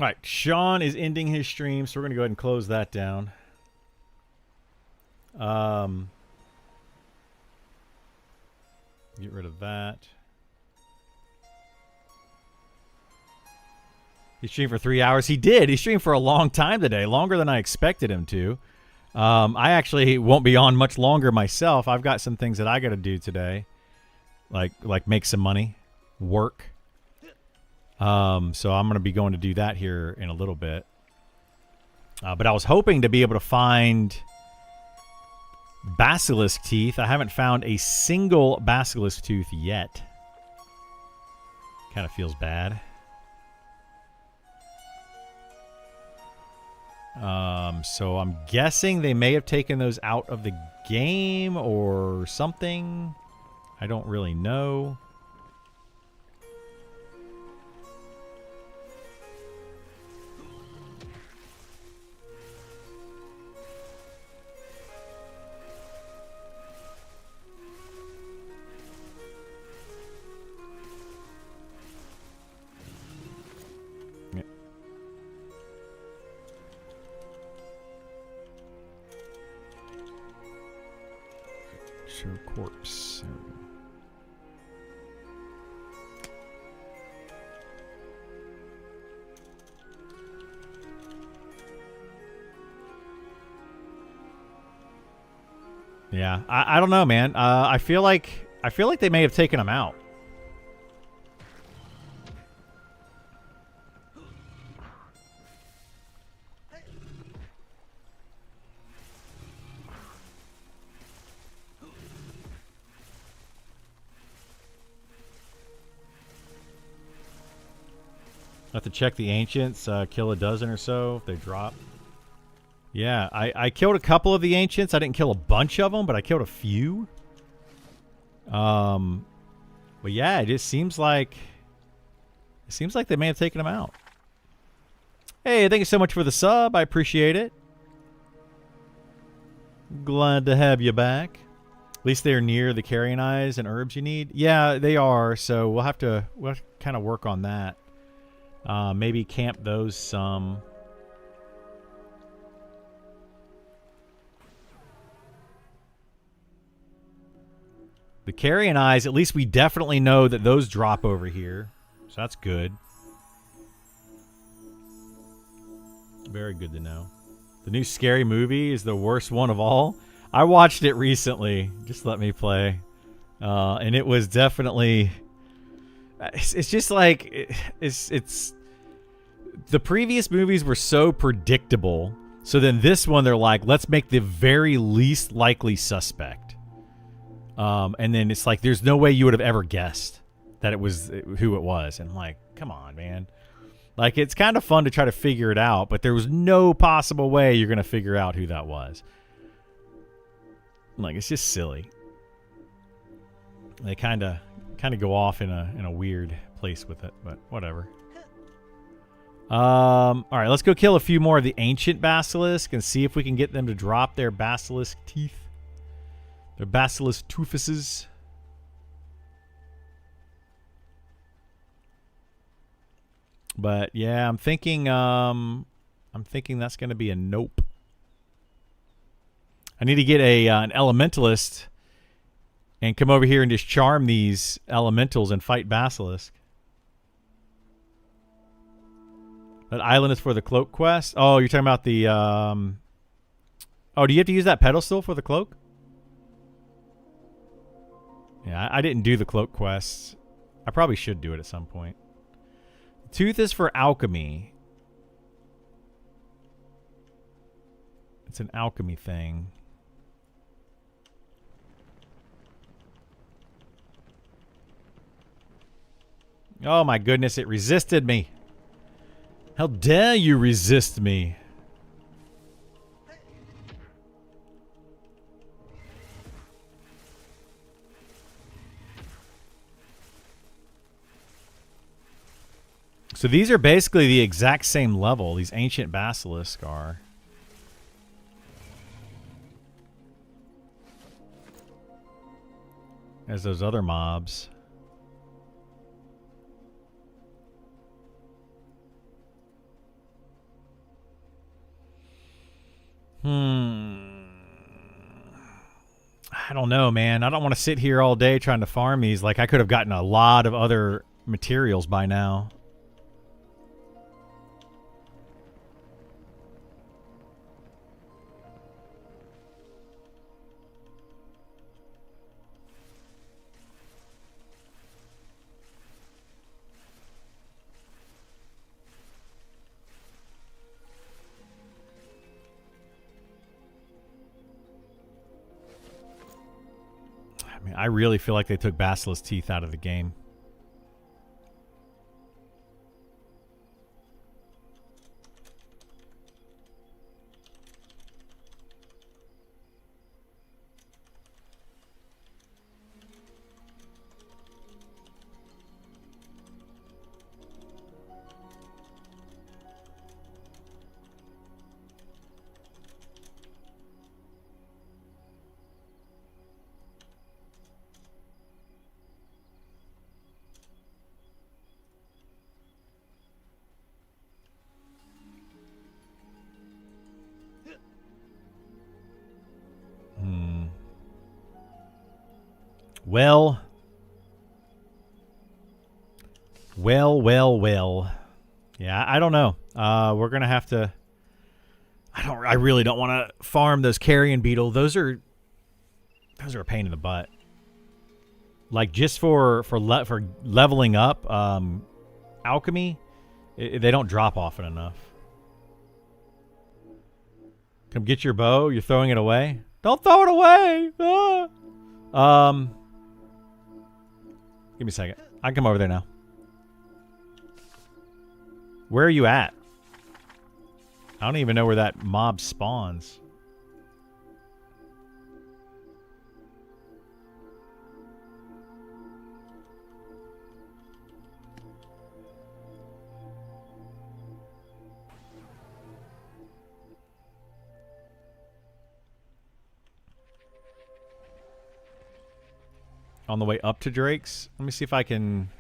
all right, Sean is ending his stream, so we're going to go ahead and close that down. Get rid of that. He streamed for 3 hours. He did. He streamed for a long time today, longer than I expected him to. I actually won't be on much longer myself. I've got some things that I got to do today, like make some money, work. So I'm going to be going to do that here in a little bit. But I was hoping to be able to find basilisk teeth. I haven't found a single basilisk tooth yet. Kind of feels bad. So I'm guessing they may have taken those out of the game or something. I don't really know. Show corpse. There we go. Yeah, I don't know, man. I feel like they may have taken him out. Have to check the ancients, kill a dozen or so if they drop. Yeah, I killed a couple of the ancients. I didn't kill a bunch of them, but I killed a few. But yeah, it just seems like they may have taken them out. Hey, thank you so much for the sub. I appreciate it. Glad to have you back. At least they're near the carrion eyes and herbs you need. Yeah, they are. So we'll have to kind of work on that. Maybe camp those some. The carrion eyes, at least we definitely know that those drop over here. So that's good. Very good to know. The new Scary Movie is the worst one of all. I watched it recently. Just let me play. And it was definitely... It's just like... It's the previous movies were so predictable. So then this one, they're like, let's make the very least likely suspect. And then it's like, there's no way you would have ever guessed that it was who it was. And I'm like, come on, man. Like, it's kind of fun to try to figure it out, but there was no possible way you're going to figure out who that was. Like, it's just silly. They kind of go off in a weird place with it, but whatever. All right, let's go kill a few more of the ancient basilisk and see if we can get them to drop their basilisk teeth. Their basilisk toofuses. But yeah, I'm thinking that's going to be a nope. I need to get an elementalist and come over here and just charm these elementals and fight basilisk. That island is for the cloak quest. Oh, you're talking about the Oh, do you have to use that pedestal for the cloak? Yeah, I didn't do the cloak quest. I probably should do it at some point. Tooth is for alchemy. It's an alchemy thing. Oh my goodness, it resisted me. How dare you resist me? So these are basically the exact same level. These ancient basilisks are. As those other mobs. I don't know, man. I don't want to sit here all day trying to farm these. Like, I could have gotten a lot of other materials by now. I really feel like they took Basilisk teeth out of the game. Well. Yeah, I don't know. We're gonna have to. I really don't want to farm those carrion beetle. Those are Those are a pain in the butt. Like just for leveling up alchemy, they don't drop often enough. Come get your bow. You're throwing it away. Don't throw it away. Ah. Give me a second. I can come over there now. Where are you at? I don't even know where that mob spawns. On the way up to Drake's. Let me see if I can...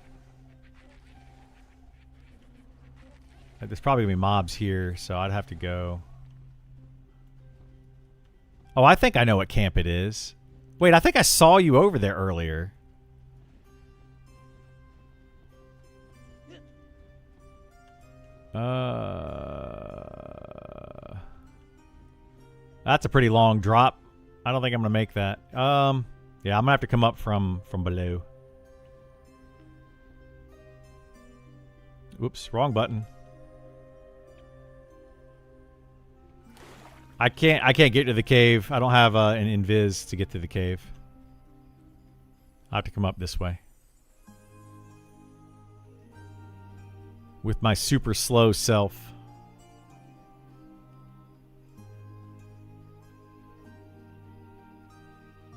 There's probably going to be mobs here, so I'd have to go... Oh, I think I know what camp it is. Wait, I think I saw you over there earlier. That's a pretty long drop. I don't think I'm going to make that. Yeah, I'm gonna have to come up from below. Oops, wrong button. I can't get to the cave. I don't have an invis to get to the cave. I have to come up this way. With my super slow self.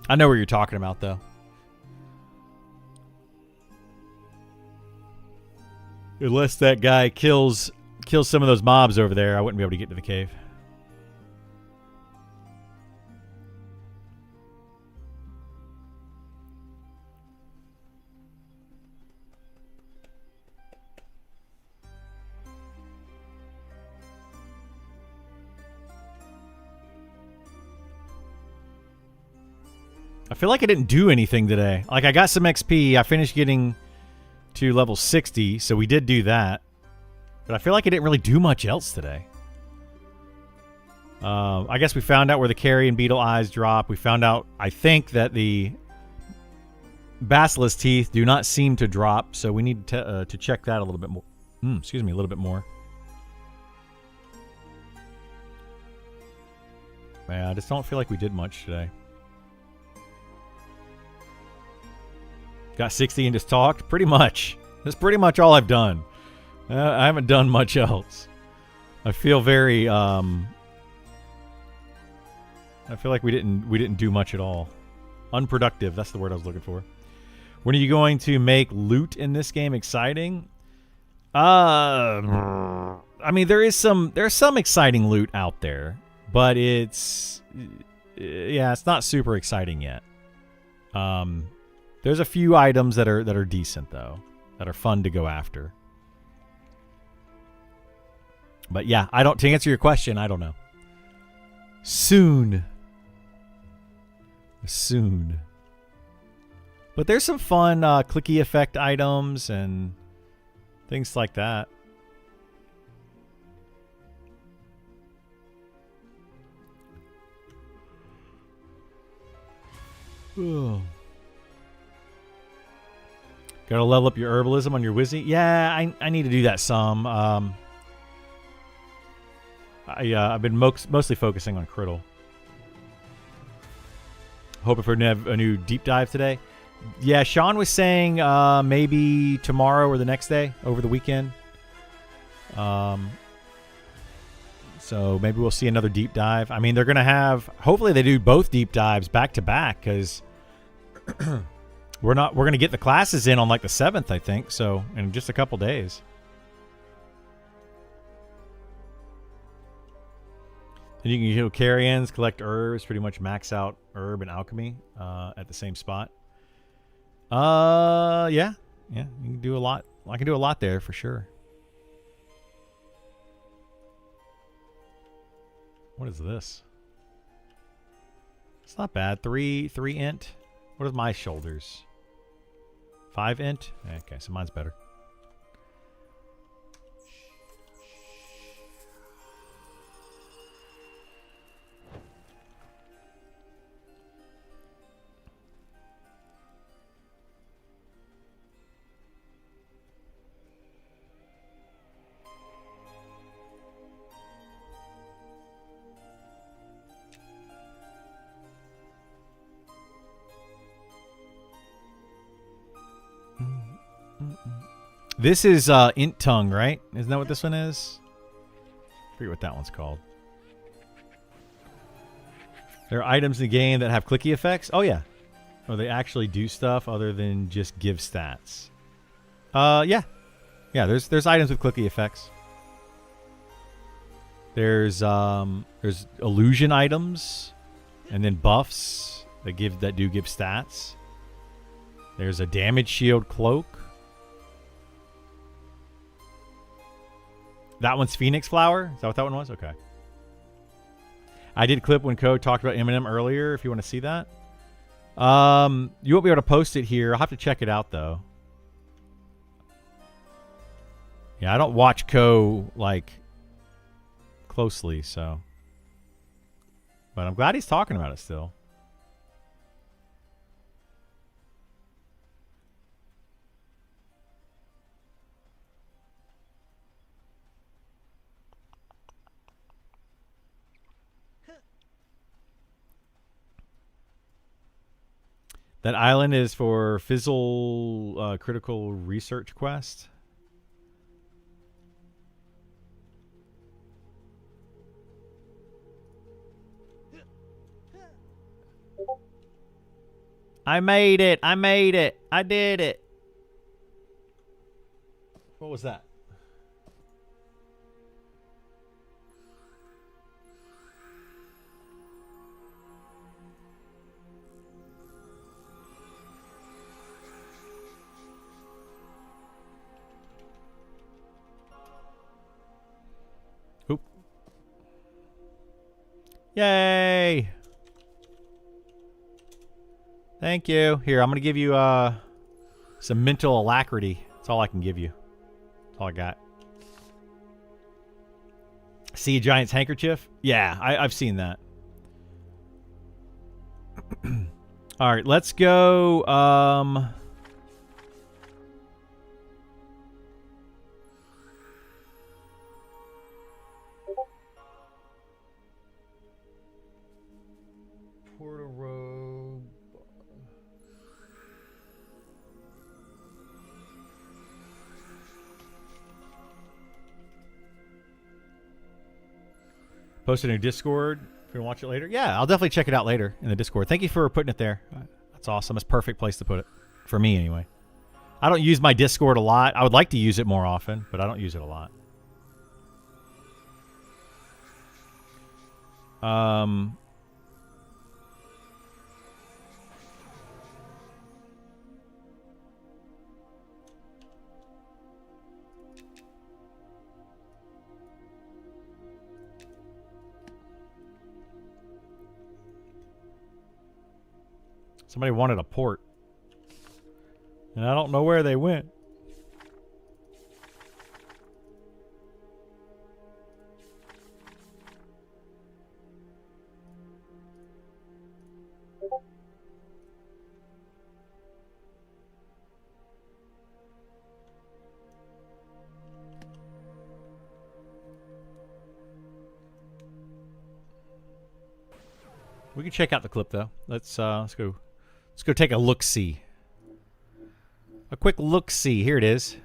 I know where you're talking about, though. Unless that guy kills some of those mobs over there, I wouldn't be able to get to the cave. I feel like I didn't do anything today. Like, I got some XP. I finished getting to level 60, so we did do that. But I feel like I didn't really do much else today. I guess we found out where the carrion beetle eyes drop. We found out, I think, that the basilisk teeth do not seem to drop, so we need to check that a little bit more. Excuse me, a little bit more. Man, I just don't feel like we did much today. Got 60 and just talked? Pretty much. That's pretty much all I've done. I haven't done much else. I feel very, I feel like we didn't do much at all. Unproductive, that's the word I was looking for. When are you going to make loot in this game exciting? I mean, there's some exciting loot out there, but it's not super exciting yet. There's a few items that are decent though, that are fun to go after. But yeah, to answer your question, I don't know. Soon. But there's some fun clicky effect items and things like that. Ugh. Gotta level up your herbalism on your Wizzy? Yeah, I need to do that some. I've been mostly focusing on Criddle. Hoping for a new deep dive today. Yeah, Sean was saying maybe tomorrow or the next day, over the weekend. So maybe we'll see another deep dive. I mean, they're going to have... Hopefully they do both deep dives back to back, because... We're going to get the classes in on like the 7th, I think. So, in just a couple days. And you can heal carrions, collect herbs, pretty much max out herb and alchemy at the same spot. Yeah. You can do a lot. I can do a lot there for sure. What is this? It's not bad. 3 int. What are my shoulders? 5 int? Okay, so mine's better. This is Int Tongue, right? Isn't that what this one is? I forget what that one's called. There are items in the game that have clicky effects. Oh yeah. Or they actually do stuff other than just give stats. Yeah. Yeah, there's items with clicky effects. There's illusion items and then buffs that do give stats. There's a damage shield cloak. That one's Phoenix Flower. Is that what that one was? Okay. I did clip when Code talked about MnM earlier, if you want to see that. You won't be able to post it here. I'll have to check it out, though. Yeah, I don't watch Co, like, closely, so. But I'm glad he's talking about it still. That island is for Fizzle Critical Research Quest. I made it. I made it. I did it. What was that? Oop. Yay. Thank you. Here, I'm going to give you some mental alacrity. That's all I can give you. That's all I got. See a giant's handkerchief? Yeah, I've seen that. All right, let's go. Porta Road. Post it in your Discord if you want to watch it later. Yeah, I'll definitely check it out later in the Discord. Thank you for putting it there. That's awesome. It's a perfect place to put it. For me, anyway. I don't use my Discord a lot. I would like to use it more often, but I don't use it a lot. Somebody wanted a port. And I don't know where they went. We can check out the clip though. Let's go. Let's go take a look-see. A quick look-see. Here it is.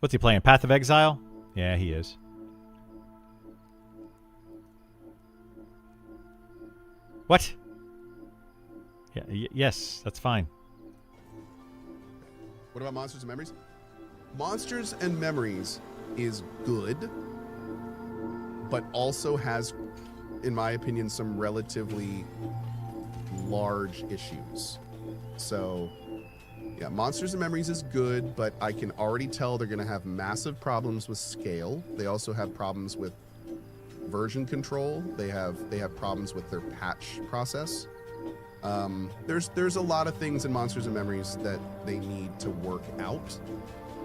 What's he playing? Path of Exile? Yeah, he is. What? Yeah, yes, that's fine. What about Monsters and Memories? Monsters and Memories is good, but also has, in my opinion, some relatively large issues. So, yeah, Monsters and Memories is good, but I can already tell they're going to have massive problems with scale. They also have problems with version control. They have problems with their patch process. There's a lot of things in Monsters and Memories that they need to work out,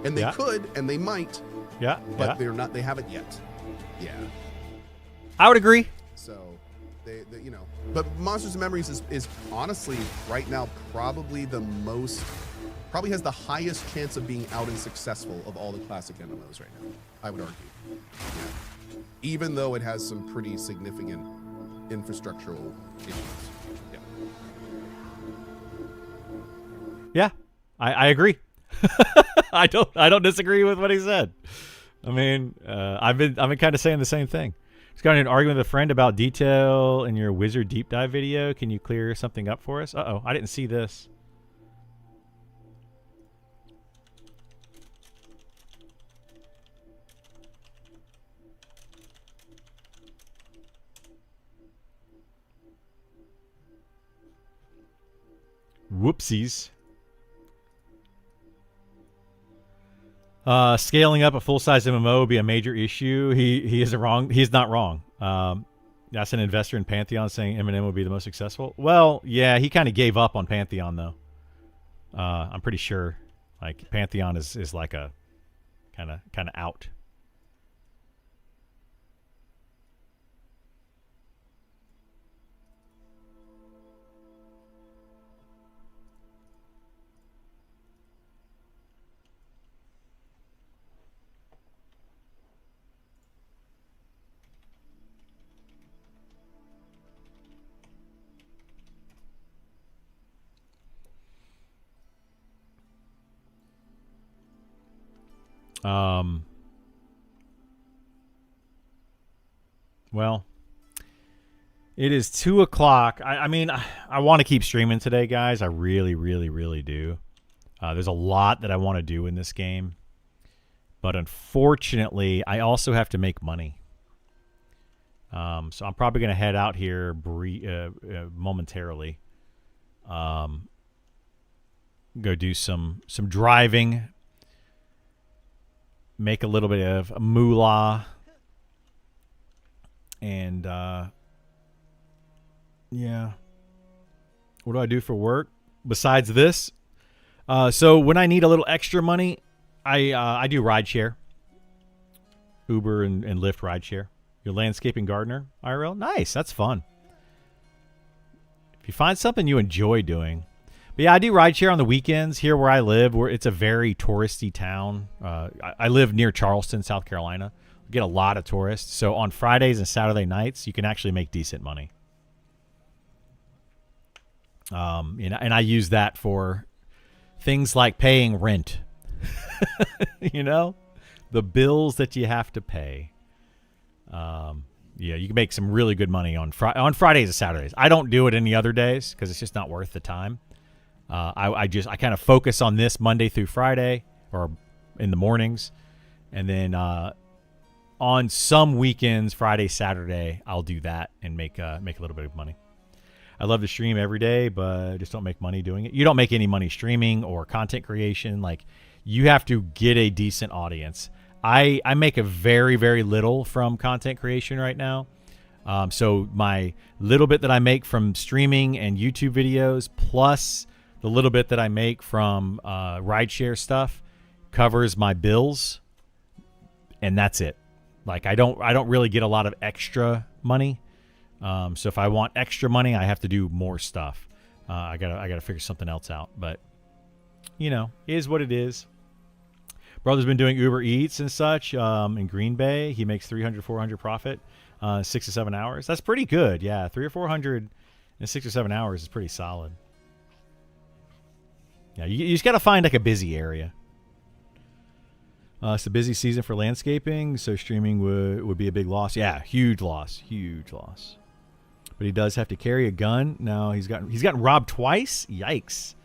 and they could and they might. Yeah, but they're not. They haven't yet. Yeah, I would agree. So, they you know. But Monsters and Memories is honestly right now probably has the highest chance of being out and successful of all the classic MMOs right now. I would argue, yeah. Even though it has some pretty significant infrastructural issues. Yeah. Yeah, I agree. I don't disagree with what he said. I mean, I've been kind of saying the same thing. Just got in an argument with a friend about detail in your wizard deep dive video. Can you clear something up for us? Uh-oh, I didn't see this. Whoopsies. Scaling up a full-size MMO would be a major issue. He isn't wrong. He's not wrong. That's an investor in Pantheon saying MnM would be the most successful. Well, yeah, he kind of gave up on Pantheon though. I'm pretty sure. Like Pantheon is like a kind of out. Well, it is 2 o'clock. I mean, I want to keep streaming today, guys. I really, really, really do. There's a lot that I want to do in this game. But unfortunately, I also have to make money. So I'm probably going to head out here momentarily. Go do some driving. Make a little bit of moolah. And, yeah. What do I do for work besides this? So when I need a little extra money, I do rideshare. Uber and Lyft rideshare. Your landscaping gardener, IRL? Nice. That's fun. If you find something you enjoy doing. But yeah, I do rideshare on the weekends here where I live, where it's a very touristy town. I live near Charleston, South Carolina. We get a lot of tourists. So on Fridays and Saturday nights, you can actually make decent money. And I use that for things like paying rent. You know? The bills that you have to pay. Yeah, you can make some really good money on Fridays and Saturdays. I don't do it any other days because it's just not worth the time. I kind of focus on this Monday through Friday or in the mornings. And then on some weekends, Friday, Saturday, I'll do that and make a little bit of money. I love to stream every day, but I just don't make money doing it. You don't make any money streaming or content creation. Like, you have to get a decent audience. I make a very, very little from content creation right now. So my little bit that I make from streaming and YouTube videos, plus the little bit that I make from rideshare stuff, covers my bills, and that's it. Like, I don't really get a lot of extra money. So if I want extra money, I have to do more stuff. I gotta figure something else out. But you know, it is what it is. Brother's been doing Uber Eats and such in Green Bay. He makes 300, 400 profit, 6 to 7 hours. That's pretty good. Yeah, 300 or 400 in 6 or 7 hours is pretty solid. Yeah, you just got to find like a busy area. It's a busy season for landscaping, so streaming would be a big loss. Yeah, huge loss. But he does have to carry a gun. Now he's gotten robbed twice. Yikes.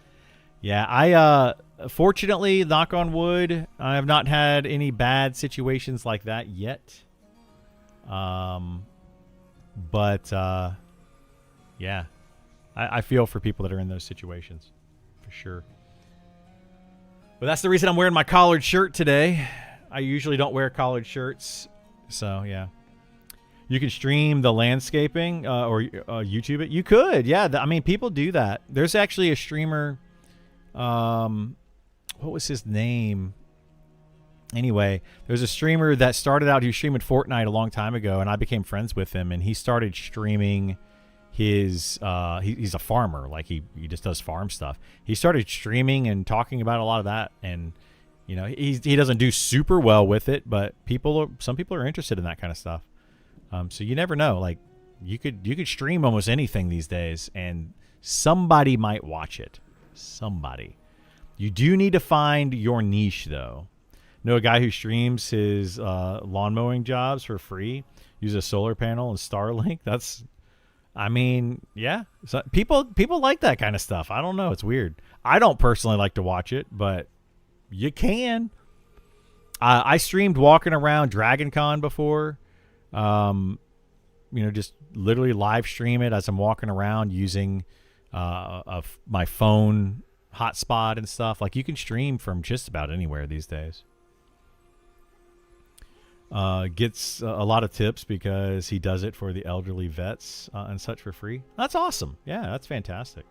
Yeah, I fortunately, knock on wood, I have not had any bad situations like that yet. But yeah, I feel for people that are in those situations, for sure. But that's the reason I'm wearing my collared shirt today. I usually don't wear collared shirts, so yeah. You can stream the landscaping or YouTube it. You could, yeah. I mean, people do that. There's actually a streamer. What was his name? Anyway, there's a streamer that started out. He was streaming Fortnite a long time ago, and I became friends with him. And he started streaming his. He's a farmer, like he just does farm stuff. He started streaming and talking about a lot of that, and you know, he doesn't do super well with it, but some people are interested in that kind of stuff. So you never know. Like, you could stream almost anything these days, and somebody might watch it. Somebody. You do need to find your niche, though. Know a guy who streams his lawn mowing jobs for free, uses a solar panel and Starlink. I mean, yeah. So people like that kind of stuff. I don't know. It's weird. I don't personally like to watch it, but you can. I streamed walking around Dragon Con before. Just literally live stream it as I'm walking around using my phone hotspot and stuff. Like, you can stream from just about anywhere these days. Gets a lot of tips because he does it for the elderly vets and such for free. That's awesome. Yeah, that's fantastic.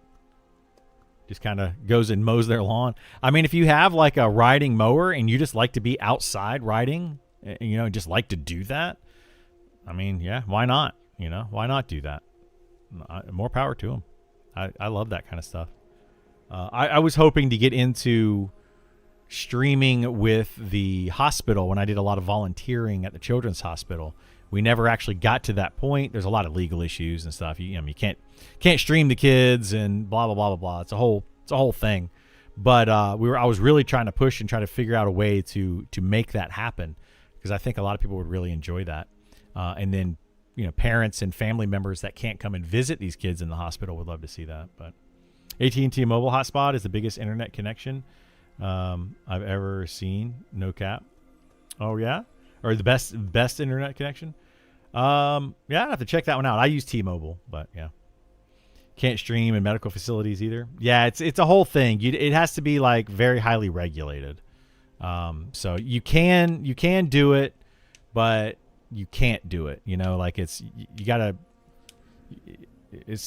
Just kind of goes and mows their lawn. I mean, if you have like a riding mower and you just like to be outside riding, just like to do that, I mean, yeah, why not? Why not do that? More power to him. I love that kind of stuff. I was hoping to get into streaming with the hospital when I did a lot of volunteering at the children's hospital. We never actually got to that point. There's a lot of legal issues and stuff. You can't stream the kids and blah blah blah blah blah. It's a whole thing. But I was really trying to push and try to figure out a way to make that happen, because I think a lot of people would really enjoy that. And then parents and family members that can't come and visit these kids in the hospital would love to see that. But AT&T mobile hotspot is the biggest internet connection I've ever seen. No cap. Oh yeah, or the best internet connection. Yeah, I'd have to check that one out. I use T-Mobile, but yeah, can't stream in medical facilities either. Yeah, it's a whole thing. It has to be like very highly regulated. So you can do it, but you can't do it. Like it's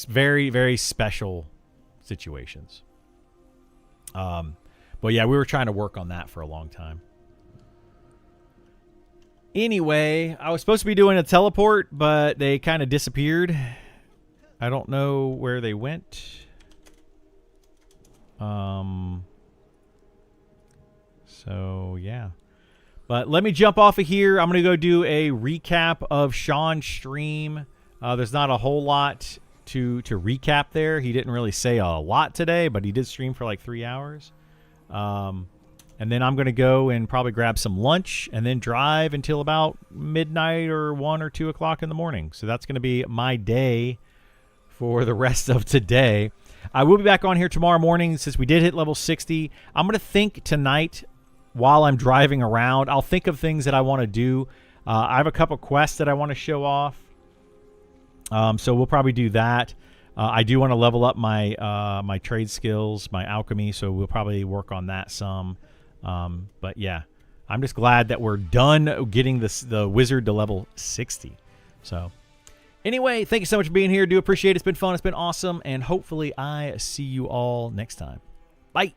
very, very special situations. But yeah, we were trying to work on that for a long time. Anyway, I was supposed to be doing a teleport, but they kind of disappeared. I don't know where they went. So yeah. But let me jump off of here. I'm going to go do a recap of Sean's stream. There's not a whole lot to recap there. He didn't really say a lot today, but he did stream for like 3 hours. And then I'm going to go and probably grab some lunch and then drive until about midnight or 1 or 2 o'clock in the morning. So that's going to be my day for the rest of today. I will be back on here tomorrow morning since we did hit level 60. I'm going to think tonight while I'm driving around. I'll think of things that I want to do. I have a couple quests that I want to show off. So we'll probably do that. I do want to level up my my trade skills, my alchemy, so we'll probably work on that some. But yeah, I'm just glad that we're done getting the wizard to level 60. So anyway, thank you so much for being here. Do appreciate it. It's been fun. It's been awesome. And hopefully I see you all next time. Bye.